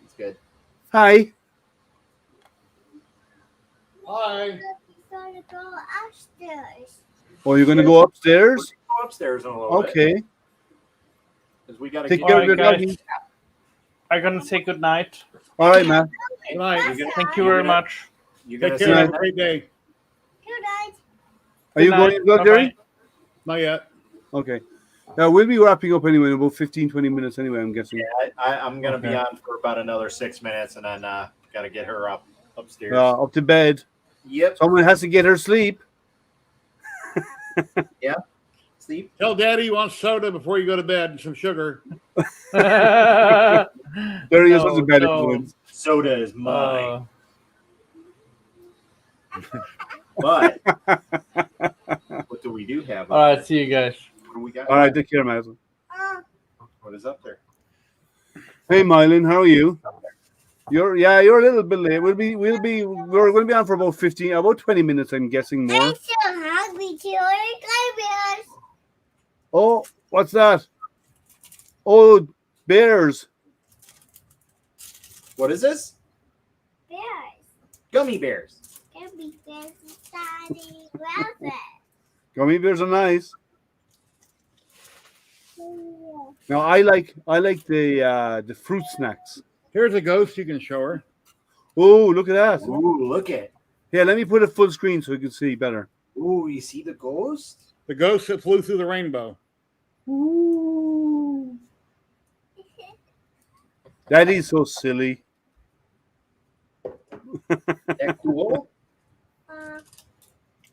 she's good. Hi. Hi. Go upstairs. Oh, you're going to go upstairs? Go upstairs in a little bit. Okay. Because we got to take care of your doggy. I'm going to say good night. All right, man. Good night. Thank you very much. Take care. Have a great day. Good night. Are you going to go, Jerry? Not yet. Okay. We'll be wrapping up anyway in about 15-20 minutes anyway, I'm guessing. Yeah, I'm going to be Okay. on for about another 6 minutes, and then got to get her upstairs. Up to bed. Yep. Someone has to get her sleep. Yeah. Sleep. Tell Daddy you want soda before you go to bed and some sugar. There he is with the bed episode. Soda is mine. But what do we do have? All right, see you guys. What do we got? All right, take care, Madeline. What is up there? Hey, Mylin, how are you? You're a little bit late. We're going to be on for about 20 minutes, I'm guessing more. I'm so hungry too. I Oh, what's that? Oh, bears. What is this? bears. Gummy bears. Gummy bears, Daddy. Rabbit. Gummy bears are nice. Now I like the fruit snacks. Here's a ghost you can show her. Oh, look at that. Ooh, look at. Yeah, let me put it full screen so you can see better. Ooh, you see the ghost? The ghost that flew through the rainbow. Ooh. That is so silly. That cool?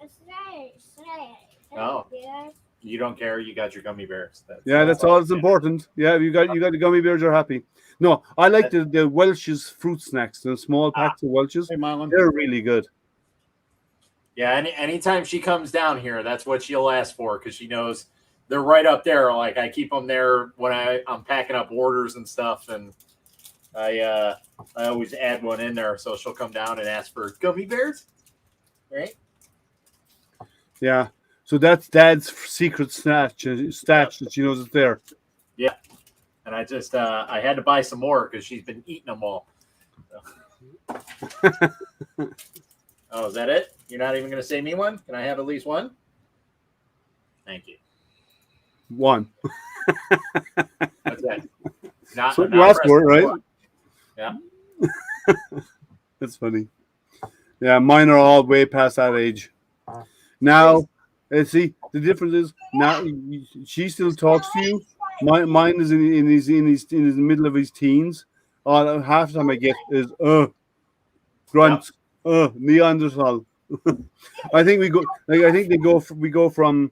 It's nice. Oh. You don't care. You got your gummy bears. That's all that's important. Yeah, you got the gummy bears. You're happy. No, I like the Welch's fruit snacks. The small packs of Welch's. Hey, Marlon. They're really good. Yeah, anytime she comes down here, that's what she'll ask for because she knows they're right up there. Like I keep them there when I'm packing up orders and stuff, and I always add one in there, so she'll come down and ask for gummy bears, right? Yeah. So that's Dad's secret stash that she knows is there. Yeah. And I just I had to buy some more because she's been eating them all. Oh, is that it? You're not even going to say me one? Can I have at least one? Thank you. One. That's it. Not, So you asked for it, right? one. Yeah. That's funny. Yeah, mine are all way past that age. Now, see, the difference is now she still talks to you. Mine is in the middle of his teens. Half the time I get is grunt, Neanderthal. I think we go from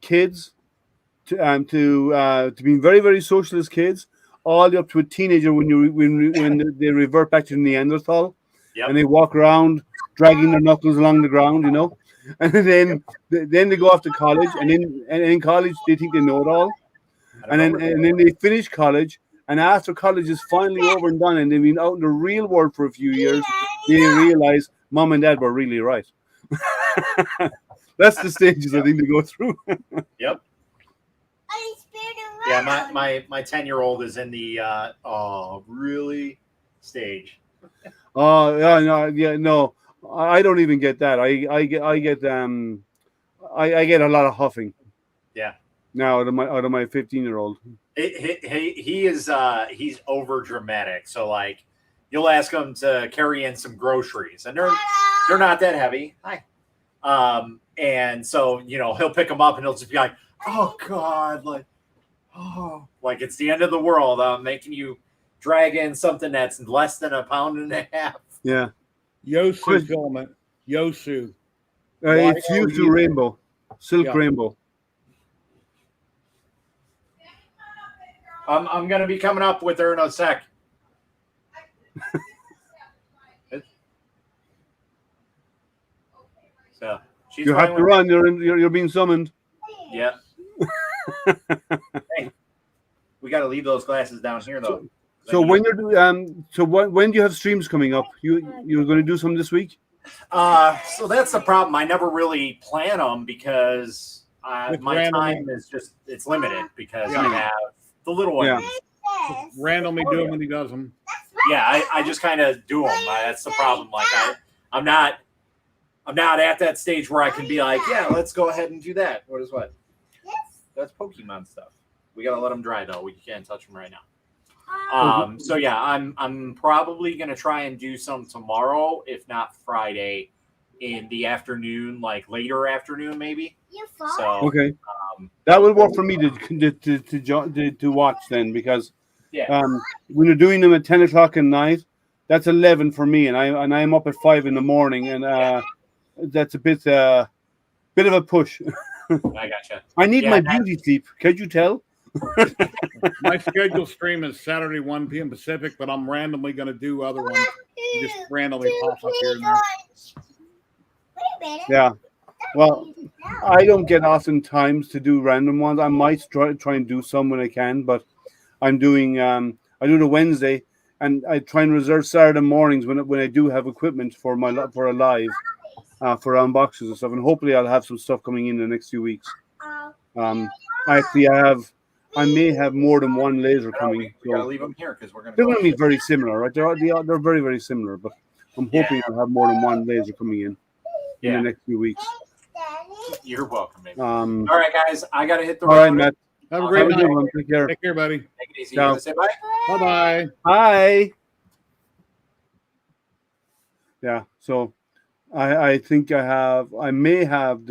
kids to being very, very social as kids, all the way up to a teenager when they revert back to Neanderthal. Yep. And they walk around dragging their knuckles along the ground, and then they go off to college, and in college they think they know it all, and then they finish college, and after college is finally over and done, and they've been out in the real world for a few years, they realize Mom and Dad were really right. That's the stages I think they go through. Yep. Yeah, my 10-year-old is in the really stage. Oh no, I don't even get that. I get a lot of huffing. Yeah. Now out of my 15-year-old. He is he's over dramatic. So like you'll ask him to carry in some groceries, and they're not that heavy. Hi. And so he'll pick them up, and he'll just be like, "Oh God, like it's the end of the world. I'm making you drag in something that's less than a pound and a half." Yeah. Yosu filament. Yosu. It's Yosu Rainbow. Silk Rainbow. I'm going to be coming up with her in a sec. So she's You have to run. You're being summoned. Yeah. Hey, we got to leave those glasses down here, though. So when you're when do you have streams coming up? You're going to do some this week? So that's the problem. I never really plan them because my time is it's limited because I have the little one. Yeah. Randomly do them when he does them. Yeah, I just kind of do them. That's the problem. Like I'm not at that stage where I can be like, yeah, let's go ahead and do that. What is what? That's Pokemon stuff. We gotta let them dry though. We can't touch them right now. So yeah, I'm probably gonna try and do some tomorrow, if not Friday, in the afternoon, like later afternoon maybe. So Okay. That will work for me to watch then, because when you're doing them at 10 o'clock at night, that's 11 for me, and I'm up at 5 in the morning, and that's a bit of a push. I gotcha. I need my beauty sleep. Could you tell? My scheduled stream is Saturday 1 p.m. Pacific, but I'm randomly going to do other ones. Just randomly pop up here and there. Yeah. Well, I don't get often times to do random ones. I might try and do some when I can, but I'm doing I do the Wednesday, and I try and reserve Saturday mornings when I do have equipment for a live for unboxings and stuff, and hopefully I'll have some stuff coming in the next few weeks. I may have more than one laser coming. We gotta leave them here because we're gonna. They're going to be very similar, right? They're very, very similar, but I'm hoping I'll have more than one laser coming in the next few weeks. You're welcome, baby. All right, guys, I gotta hit the. All right, Matt. Have a great night. Take care. Take care, buddy. Take it easy. Ciao. Say bye. Bye-bye. Hi. Yeah. So, I think I may have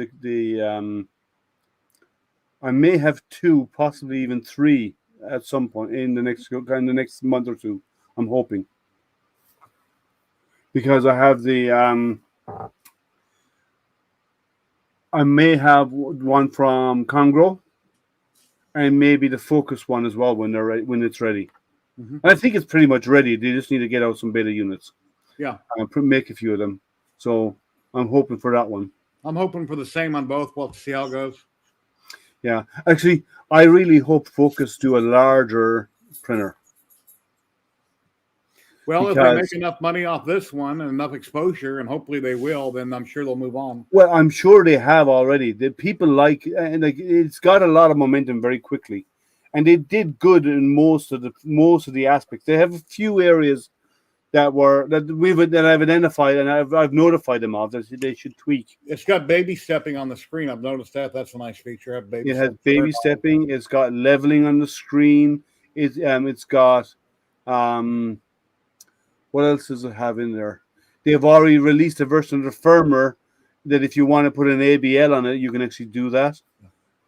I may have 2, possibly even 3 at some point in the next month or two. I'm hoping, because I have I may have one from Congro, and maybe the Focus one as well when it's ready. Mm-hmm. I think it's pretty much ready. They just need to get out some beta units. Yeah, make a few of them. So I'm hoping for that one. I'm hoping for the same on both. We'll see how it goes. Yeah, actually, I really hope Focus do a larger printer. Well, if they make enough money off this one and enough exposure, and hopefully they will, then I'm sure they'll move on. Well, I'm sure they have already. The people and it's got a lot of momentum very quickly, and they did good in most of the aspects. They have a few areas that I've identified and I've notified them of that they should tweak. It's got baby stepping on the screen. I've noticed that. That's a nice feature. It has baby stepping. It's got leveling on the screen. It's got what else does it have in there? They've already released a version of the firmware that if you want to put an ABL on it, you can actually do that.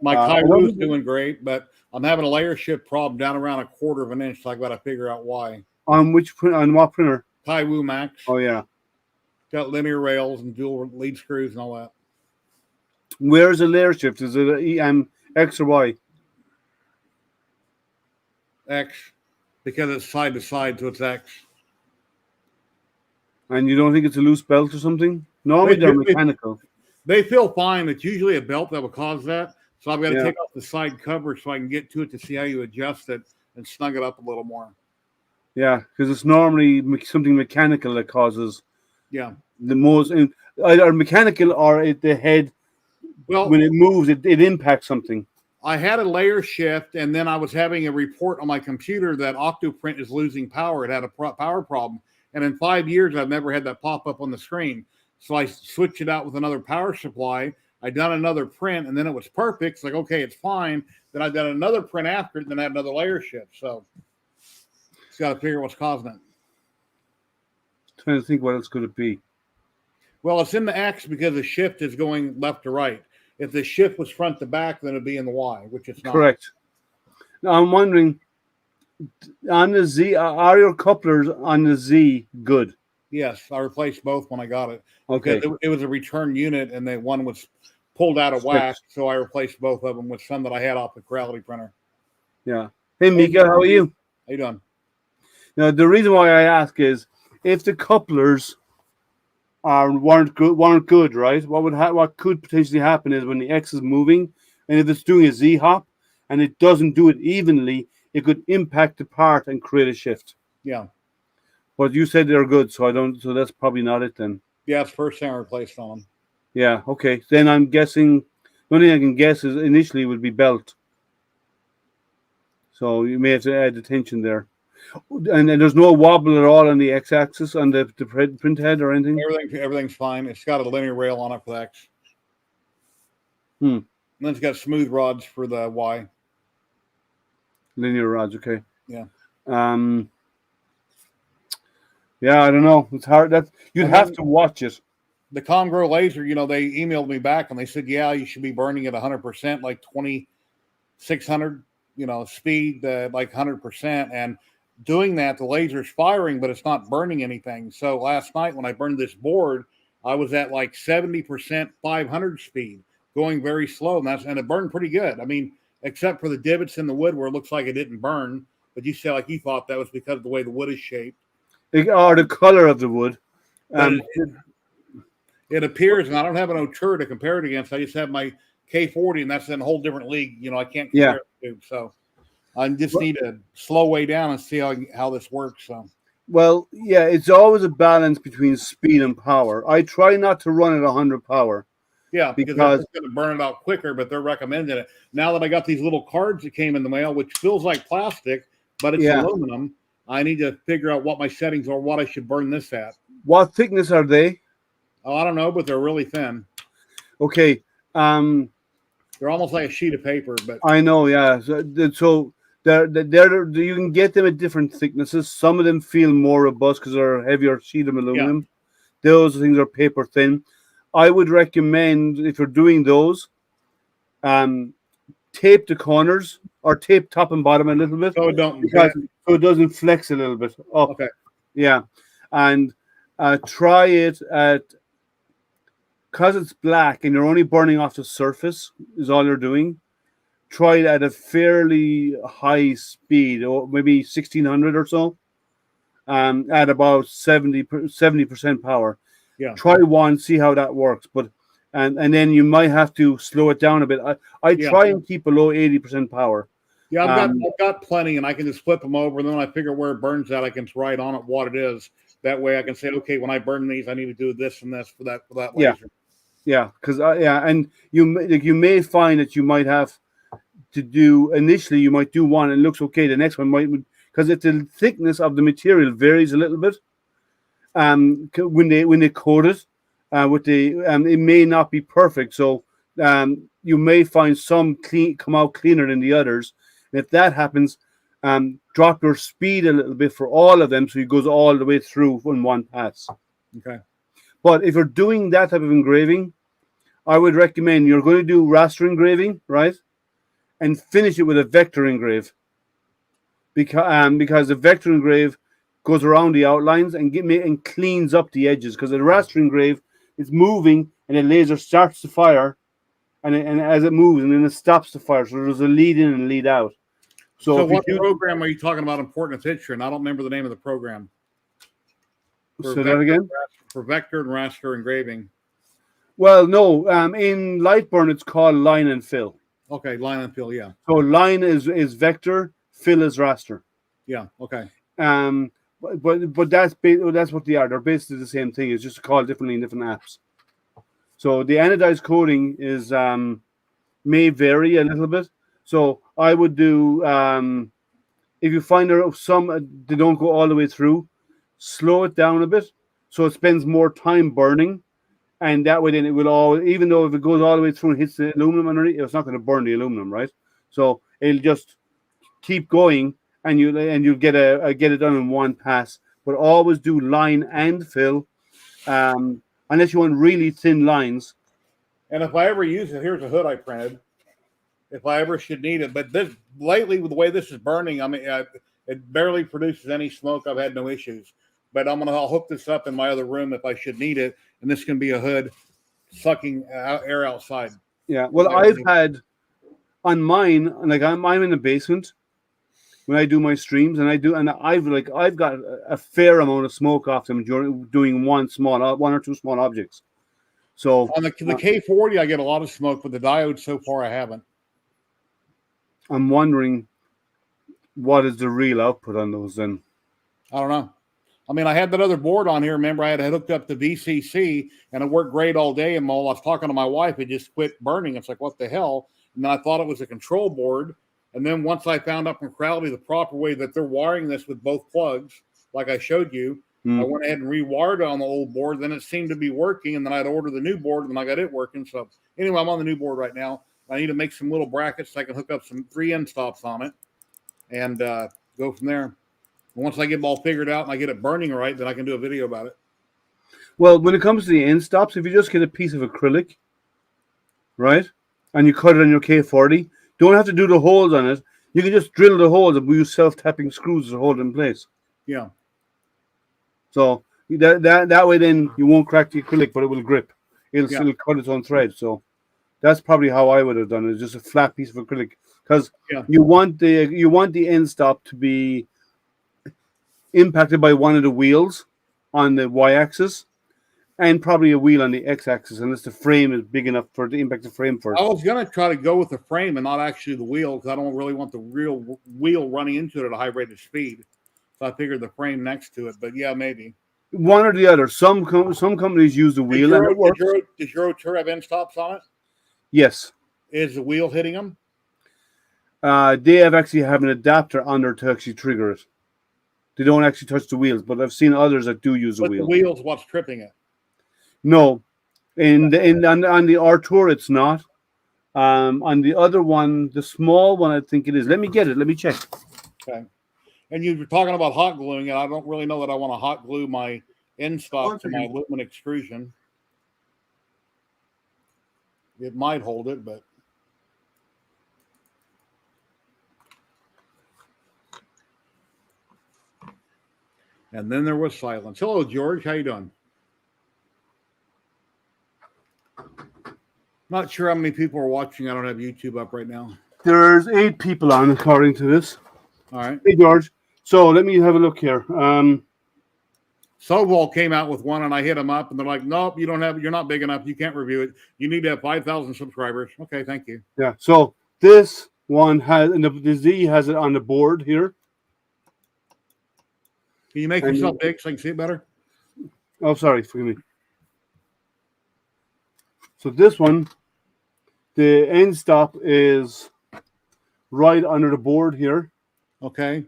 My Kaiwu is doing great, but I'm having a layer shift problem down around 1/4 of an inch, so I've got to figure out why. On what printer? Kaiwu Max. Oh yeah. Got linear rails and dual lead screws and all that. Where's the layer shift? Is it X or Y? X, because it's side to side, so it's X. And you don't think it's a loose belt or something? Normally they're mechanical. They feel fine. It's usually a belt that will cause that. So I've got to take off the side cover so I can get to it to see how you adjust it and snug it up a little more. Yeah, because it's normally something mechanical that causes the most, either mechanical or the head. Well, when it moves, it impacts something. I had a layer shift, and then I was having a report on my computer that Octoprint is losing power. It had a power problem. And in 5 years, I've never had that pop up on the screen. So I switched it out with another power supply. I done another print, and then it was perfect. It's like, okay, it's fine. Then I done another print after it, and then I had another layer shift. So it's got to figure what's causing it. Trying to think what else could it be. Well, it's in the X because the shift is going left to right. If the shift was front to back, then it'd be in the Y, which it's not. Correct. Now I'm wondering, on the Z, are your couplers on the Z good? Yes, I replaced both when I got it. Okay. It was a return unit, and then one was pulled out of whack, so I replaced both of them with some that I had off the Creality printer. Yeah. Hey, Mika, how are you? How you doing? Now, the reason why I ask is if the couplers weren't good, right? What could potentially happen is when the X is moving, and if it's doing a Z hop and it doesn't do it evenly, it could impact the part and create a shift. Yeah. But you said they're good, so so that's probably not it then. Yeah, it's the first thing I replaced on them. Yeah, okay. Then I'm guessing the only thing I can guess is initially would be belt. So you may have to add the tension there. And there's no wobble at all on the X-axis on the print head or anything? Everything's fine. It's got a linear rail on it for the X. And then it's got smooth rods for the Y. Linear rods, okay. Yeah. Yeah, I don't know. It's hard. You'd have to watch it. the ComGrow laser, they emailed me back and they said, yeah, you should be burning at 100%, like 2600, speed, like 100%. And doing that, the laser's firing, but it's not burning anything. So last night when I burned this board, I was at like 70% 500 speed, going very slow. And it burned pretty good. I mean, except for the divots in the wood where it looks like it didn't burn. But you said like you thought that was because of the way the wood is shaped. Or the color of the wood. It appears, and I don't have an Otur to compare it against. I just have my K40, and that's in a whole different league. I can't compare it to. So I just need to slow way down and see how this works. So. Well, yeah, it's always a balance between speed and power. I try not to run at 100 power. Yeah, because that's going to burn it out quicker, but they're recommending it. Now that I got these little cards that came in the mail, which feels like plastic, but it's aluminum, I need to figure out what my settings are, what I should burn this at. What thickness are they? Oh, I don't know, but they're really thin. Okay. They're almost like a sheet of paper, but I know, yeah. So they're you can get them at different thicknesses. Some of them feel more robust because they're a heavier sheet of aluminum. Yeah. Those things are paper thin. I would recommend, if you're doing those, tape the corners or tape top and bottom a little bit. So it doesn't flex a little bit up. Okay. Yeah. And try it at, because it's black and you're only burning off the surface is all you're doing. Try it at a fairly high speed, or maybe 1600 or so, at about 70% power. Yeah. Try one, see how that works, but and then you might have to slow it down a bit. I try and keep below 80% power. Yeah, I've got plenty, and I can just flip them over, and then when I figure where it burns at, I can write on it what it is. That way, I can say, okay, when I burn these, I need to do this and this for that laser. Yeah, because and you may find that you might have to do initially. You might do one and it looks okay. The next one might, because if the thickness of the material varies a little bit, when they coat it, it may not be perfect. So you may find some come out cleaner than the others. And if that happens, drop your speed a little bit for all of them so it goes all the way through in one pass. Okay. But if you're doing that type of engraving, I would recommend you're going to do raster engraving, right? And finish it with a vector engrave. Because the vector engrave goes around the outlines and cleans up the edges. Because the raster engrave is moving and the laser starts to fire, and as it moves, and then it stops to fire. So there's a lead in and lead out. So what program are you talking about importing a picture? And I don't remember the name of the program. Say that again? For vector and raster engraving. Well, no. In Lightburn, it's called line and fill. Okay, line and fill, yeah. So line is vector, fill is raster. Yeah, okay. But that's what they are. They're basically the same thing. It's just called differently in different apps. So the anodized coating is may vary a little bit. So I would do if you find there some they don't go all the way through, slow it down a bit so it spends more time burning, and that way then it will all, even though if it goes all the way through and hits the aluminum underneath, it's not going to burn the aluminum, right? So it'll just keep going, and you'll get it done in one pass. But always do line and fill, unless you want really thin lines. And if I ever use it, here's a hood I printed. If I ever should need it, but this lately with the way this is burning, I mean, it barely produces any smoke. I've had no issues. But I'll hook this up in my other room if I should need it, and this can be a hood sucking air outside. Yeah. Well, I've had on mine, like I'm in the basement when I do my streams, and I've got a fair amount of smoke off them during doing one or two small objects. So on the K40, I get a lot of smoke, but the diode so far I haven't. I'm wondering what is the real output on those then. I don't know. I mean, I had that other board on here. Remember, I had hooked up to VCC, and it worked great all day. And while I was talking to my wife, it just quit burning. It's like, what the hell? And then I thought it was a control board. And then once I found out from Creality the proper way that they're wiring this with both plugs, like I showed you, I went ahead and rewired it on the old board. Then it seemed to be working, and then I'd order the new board, and then I got it working. So anyway, I'm on the new board right now. I need to make some little brackets so I can hook up some 3 end stops on it and go from there. And once I get them all figured out and I get it burning right, then I can do a video about it. Well, when it comes to the end stops, if you just get a piece of acrylic, right, and you cut it on your K40, don't have to do the holes on it. You can just drill the holes and we use self-tapping screws to hold it in place. Yeah. So that way, then you won't crack the acrylic, but it will grip. It'll still cut its own thread. So that's probably how I would have done it. Just a flat piece of acrylic, because you want the end stop to be impacted by one of the wheels on the y-axis, and probably a wheel on the x-axis, unless the frame is big enough for to impact the frame first. I was gonna try to go with the frame and not actually the wheel, because I don't really want the real wheel running into it at a high rate of speed. So I figured the frame next to it, but yeah, maybe one or the other. Some companies use the wheel and it works. Does your Tour have end stops on it? Yes. Is the wheel hitting them? They actually have an adapter on there to actually trigger it. They don't actually touch the wheels, but I've seen others that do use the wheel. The wheel's what's tripping it. No, on the R Tour it's not. On the other one, the small one, I think it is. Let me get it. Let me check. Okay. And you were talking about hot gluing it. I don't really know that I want to hot glue my end stop to my aluminum extrusion. It might hold it, but and then there was silence. Hello, George. How you doing? Not sure how many people are watching. I don't have YouTube up right now. There's 8 people on, according to this. All right. Hey, George. So let me have a look here. Sobol came out with one, and I hit them up, and they're like, "Nope, you're not big enough. You can't review it. You need to have 5,000 subscribers." Okay, thank you. Yeah. So this one has, and the Z has it on the board here. Can you make yourself big so I can see it better? Oh, sorry, forgive me. So this one, the end stop is right under the board here. Okay.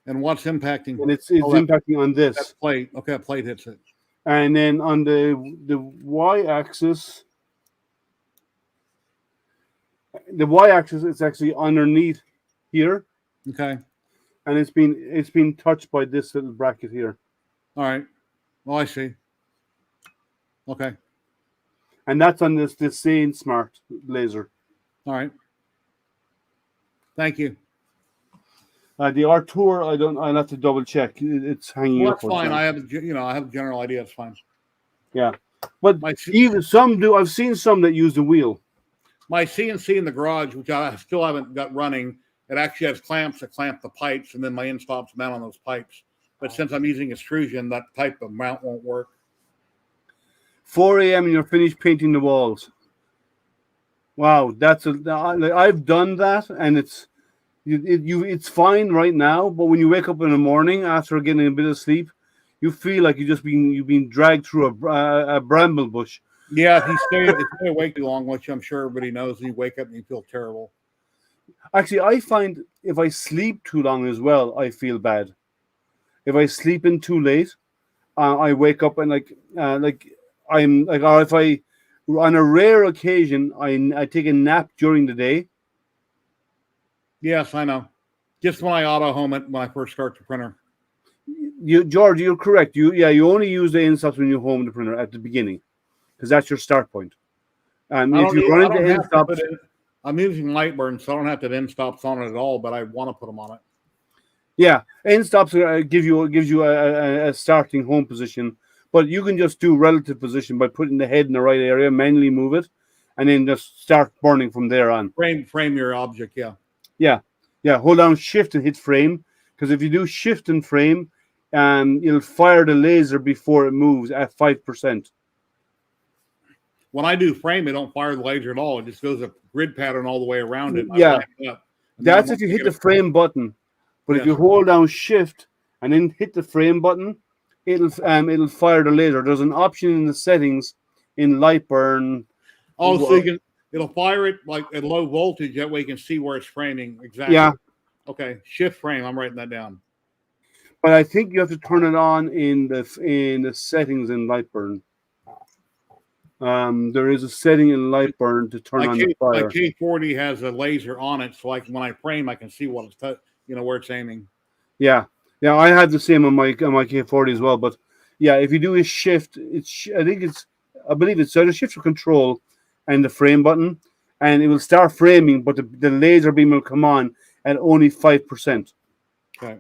And what's impacting? And it's impacting on this. That plate. Okay, that plate hits it. And then on the y-axis, it's actually underneath here. Okay. And it's been touched by this little bracket here. All right. Well, I see. Okay. And that's on this same smart laser. All right. Thank you. The R Tour, I'll have to double check. It's hanging up. That's fine. I have a general idea. It's fine. Yeah, but even some do. I've seen some that use the wheel. My CNC in the garage, which I still haven't got running, it actually has clamps that clamp the pipes, and then my end stops mount on those pipes. But since I'm using extrusion, that type of mount won't work. 4 a.m. and you're finished painting the walls. Wow, I've done that, and it's fine right now. But when you wake up in the morning after getting a bit of sleep, you feel like you've been dragged through a bramble bush. Yeah, if you stay awake too long, which I'm sure everybody knows, you wake up and you feel terrible. Actually, I find if I sleep too long as well, I feel bad. If I sleep in too late, I wake up and or if I, on a rare occasion, I take a nap during the day. Yes, I know. Just when I auto home it when I first start the printer. George, you're correct. You only use the end stops when you home the printer at the beginning, because that's your start point. And if you run into end stops, I'm using Lightburn, so I don't have to have end stops on it at all. But I want to put them on it. Yeah, end stops gives you a starting home position, but you can just do relative position by putting the head in the right area, manually move it, and then just start burning from there on. Frame your object, yeah. Yeah. Hold down Shift and hit frame, because if you do Shift and frame, you'll fire the laser before it moves at 5%. When I do frame, it don't fire the laser at all. It just goes a grid pattern all the way around it. Yeah, that's if you hit the frame button. But if you hold down Shift and then hit the frame button, it'll fire the laser. There's an option in the settings in Lightburn. Oh, so it'll fire it like at low voltage. That way you can see where it's framing exactly. Yeah. Okay. Shift frame. I'm writing that down. But I think you have to turn it on in the settings in Lightburn. There is a setting in Lightburn to turn on the fire. My K40 has a laser on it, so when I frame, I can see what it's where it's aiming. Yeah. I had the same on my K40 as well. But Yeah, if you do a shift, I believe it's either shift or control, and the frame button, and it will start framing, but the laser beam will come on at only 5%. Okay.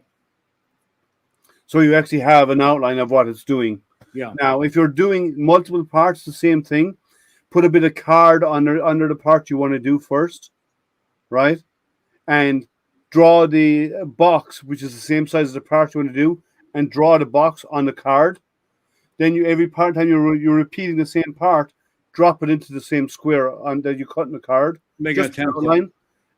So you actually have an outline of what it's doing. Yeah. Now, if you're doing multiple parts, the same thing. Put a bit of card under the part you want to do first, right? And draw the box, which is the same size as the part you want to do, and draw the box on the card. Then every time you're repeating the same part, drop it into the same square that you cut in the card. Make a template line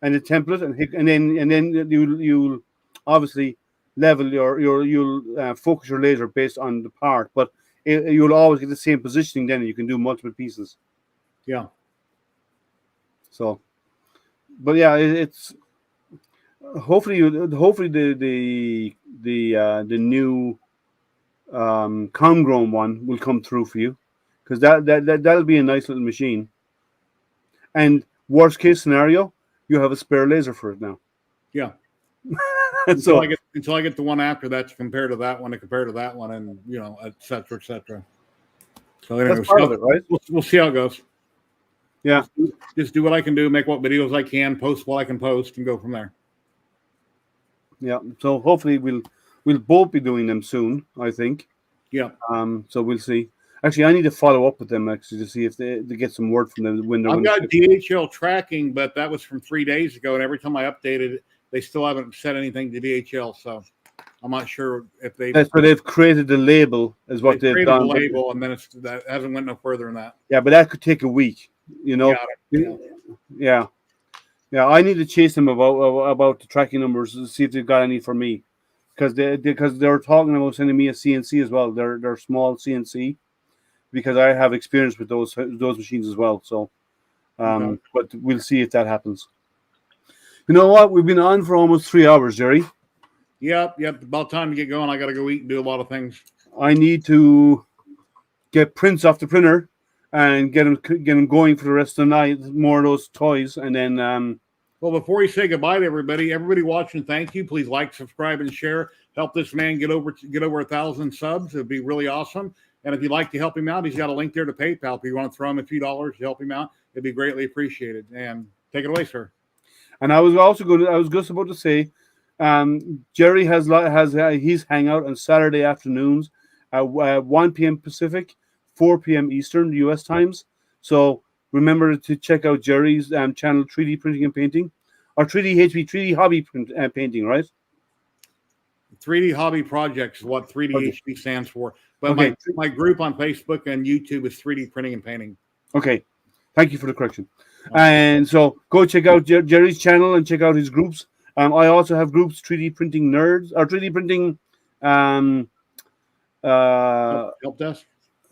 and a template, and then you'll obviously level you'll focus your laser based on the part, but you'll always get the same positioning. Then you can do multiple pieces. Yeah. So, but yeah, it's hopefully the new homegrown one will come through for you, because that'll be a nice little machine. And worst case scenario, you have a spare laser for it now. Yeah. until I get the one after that to compare to that one, and et cetera, et cetera. So anyway, that's part of it, right? We'll see how it goes. Yeah. Just do what I can do, make what videos I can, post what I can post, and go from there. Yeah. So hopefully we'll both be doing them soon, I think. Yeah. So we'll see. Actually, I need to follow up with them actually to see if they get some word from them when they're. I've got DHL tracking, but that was from 3 days ago, and every time I updated it, they still haven't said anything to DHL. So I'm not sure if they. That's where they've created the label, is what they've done. The label, and then that hasn't went no further than that. Yeah, but that could take a week. Yeah. I need to chase them about the tracking numbers to see if they've got any for me, because they're talking about sending me a CNC as well. They're small CNC, because I have experience with those machines as well. So, but we'll see if that happens. You know what? We've been on for almost 3 hours, Jerry. Yep. About time to get going. I got to go eat and do a lot of things. I need to get prints off the printer and get them going for the rest of the night. More of those toys, and then. Well, before we say goodbye to everybody watching, thank you. Please like, subscribe, and share. Help this man get over 1,000 subs. It'd be really awesome. And if you'd like to help him out, he's got a link there to PayPal. If you want to throw him a few dollars to help him out, it'd be greatly appreciated. And take it away, sir. And I was just about to say, Jerry has his hangout on Saturday afternoons at 1 p.m. Pacific, 4 p.m. Eastern U.S. times. So remember to check out Jerry's channel, 3D Printing and Painting, or 3D Hobby Painting, right? 3D Hobby Projects is what 3D HB stands for. But okay. my group on Facebook and YouTube is 3D Printing and Painting. Okay. Thank you for the correction. And so go check out Jerry's channel and check out his groups. I also have groups, 3D Printing Nerds, or 3D Printing Help Desk.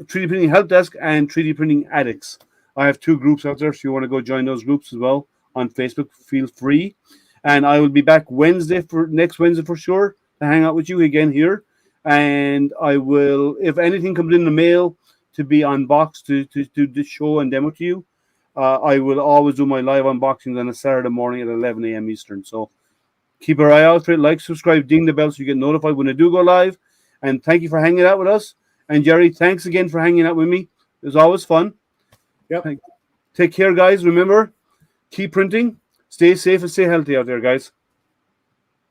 3D Printing Help Desk and 3D Printing Addicts. I have 2 groups out there, so you want to go join those groups as well on Facebook, feel free. And I will be back next Wednesday for sure to hang out with you again here. And I will, if anything comes in the mail to be unboxed to show and demo to you, I will always do my live unboxings on a Saturday morning at 11 a.m. Eastern. So keep an eye out for it. Like, subscribe, ding the bell so you get notified when I do go live. And thank you for hanging out with us. And Jerry, thanks again for hanging out with me. It was always fun. Yep. Take care, guys. Remember, keep printing. Stay safe and stay healthy out there, guys.